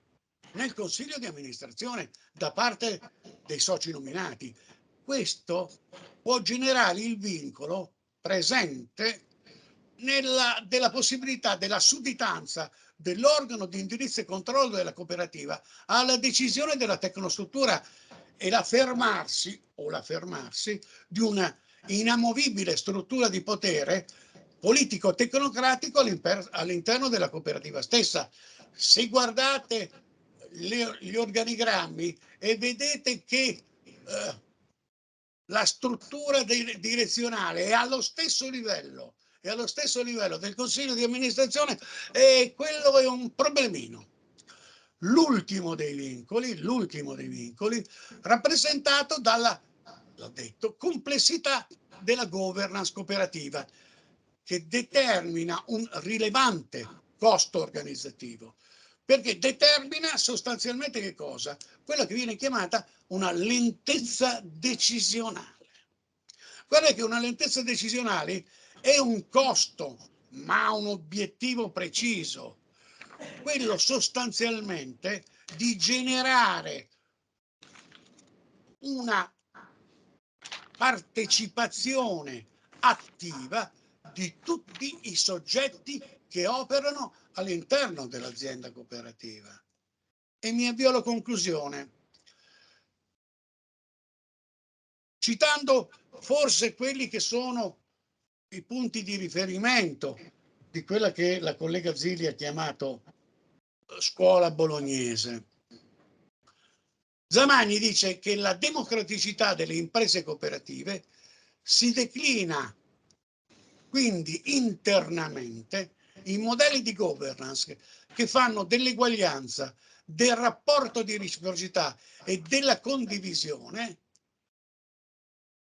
H: nel consiglio di amministrazione da parte dei soci nominati. Questo può generare il vincolo presente della possibilità della sudditanza dell'organo di indirizzo e controllo della cooperativa alla decisione della tecnostruttura e l'affermarsi di una inamovibile struttura di potere politico-tecnocratico all'interno della cooperativa stessa. Se guardate gli organigrammi e vedete che la struttura direzionale è allo stesso livello del Consiglio di amministrazione, e quello è un problemino. L'ultimo dei vincoli rappresentato dalla, l'ho detto, complessità della governance cooperativa, che determina un rilevante costo organizzativo, perché determina sostanzialmente che cosa? Quella che viene chiamata una lentezza decisionale. Guarda che una lentezza decisionale è un costo, ma un obiettivo preciso, quello sostanzialmente di generare una partecipazione attiva di tutti i soggetti che operano all'interno dell'azienda cooperativa. E mi avvio alla conclusione, citando forse quelli che sono i punti di riferimento di quella che la collega Zilli ha chiamato scuola bolognese. Zamagni dice che la democraticità delle imprese cooperative si declina quindi internamente in modelli di governance che fanno dell'eguaglianza, del rapporto di reciprocità e della condivisione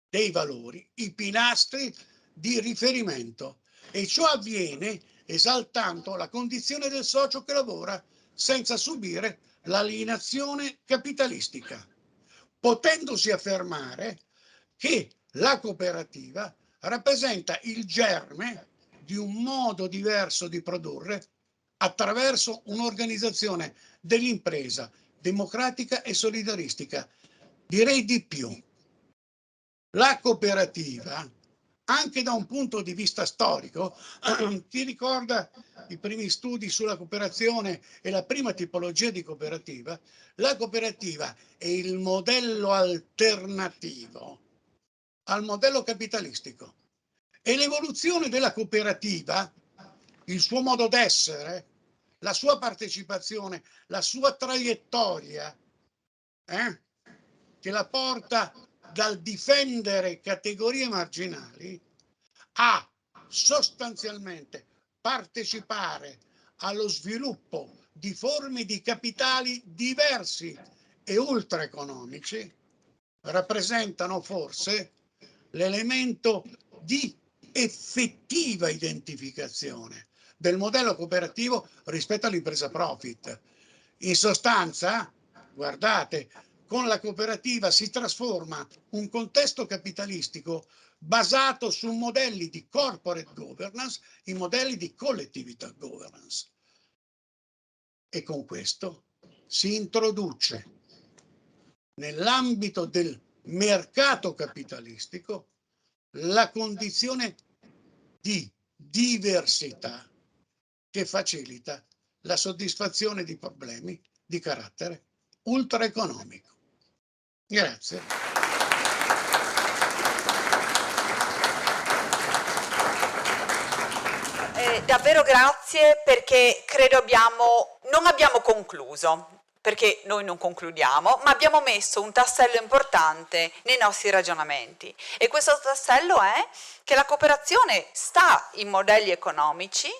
H: dei valori i pilastri di riferimento, e ciò avviene esaltando la condizione del socio che lavora senza subire l'alienazione capitalistica, potendosi affermare che la cooperativa rappresenta il germe di un modo diverso di produrre attraverso un'organizzazione dell'impresa democratica e solidaristica. Direi di più. La cooperativa, anche da un punto di vista storico, chi ricorda i primi studi sulla cooperazione e la prima tipologia di cooperativa, la cooperativa è il modello alternativo al modello capitalistico. E l'evoluzione della cooperativa, il suo modo d'essere, la sua partecipazione, la sua traiettoria, che la porta dal difendere categorie marginali a sostanzialmente partecipare allo sviluppo di forme di capitali diversi e ultraeconomici, rappresentano forse l'elemento di effettiva identificazione del modello cooperativo rispetto all'impresa profit. In sostanza, guardate, con la cooperativa si trasforma un contesto capitalistico basato su modelli di corporate governance in modelli di collettività governance. E con questo si introduce nell'ambito del mercato capitalistico la condizione di diversità che facilita la soddisfazione di problemi di carattere ultraeconomico. Grazie.
A: Davvero grazie, perché credo non abbiamo concluso, perché noi non concludiamo, ma abbiamo messo un tassello importante nei nostri ragionamenti, e questo tassello è che la cooperazione sta in modelli economici,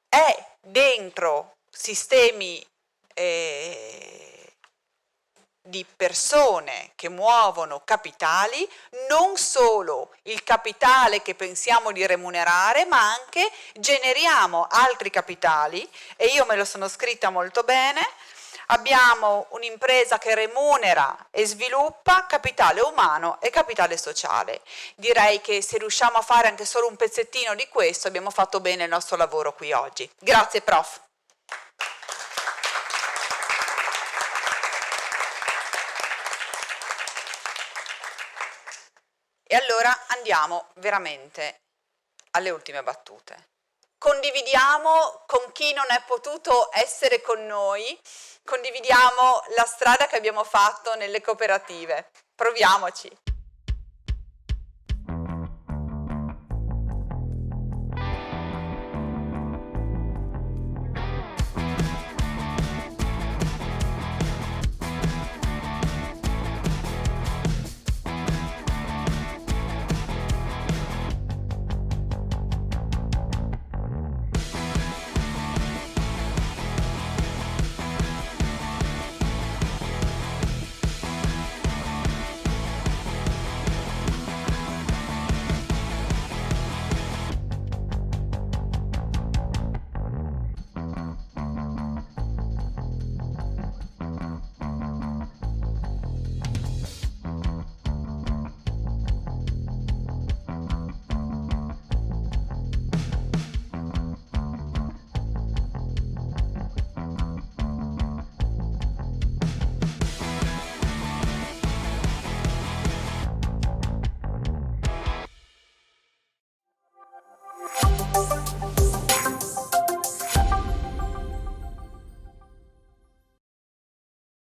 A: è dentro sistemi di persone che muovono capitali, non solo il capitale che pensiamo di remunerare, ma anche generiamo altri capitali, e io me lo sono scritta molto bene. Abbiamo un'impresa che remunera e sviluppa capitale umano e capitale sociale. Direi che se riusciamo a fare anche solo un pezzettino di questo, abbiamo fatto bene il nostro lavoro qui oggi. Grazie, prof. E allora andiamo veramente alle ultime battute. Condividiamo con chi non è potuto essere con noi, condividiamo la strada che abbiamo fatto nelle cooperative. Proviamoci.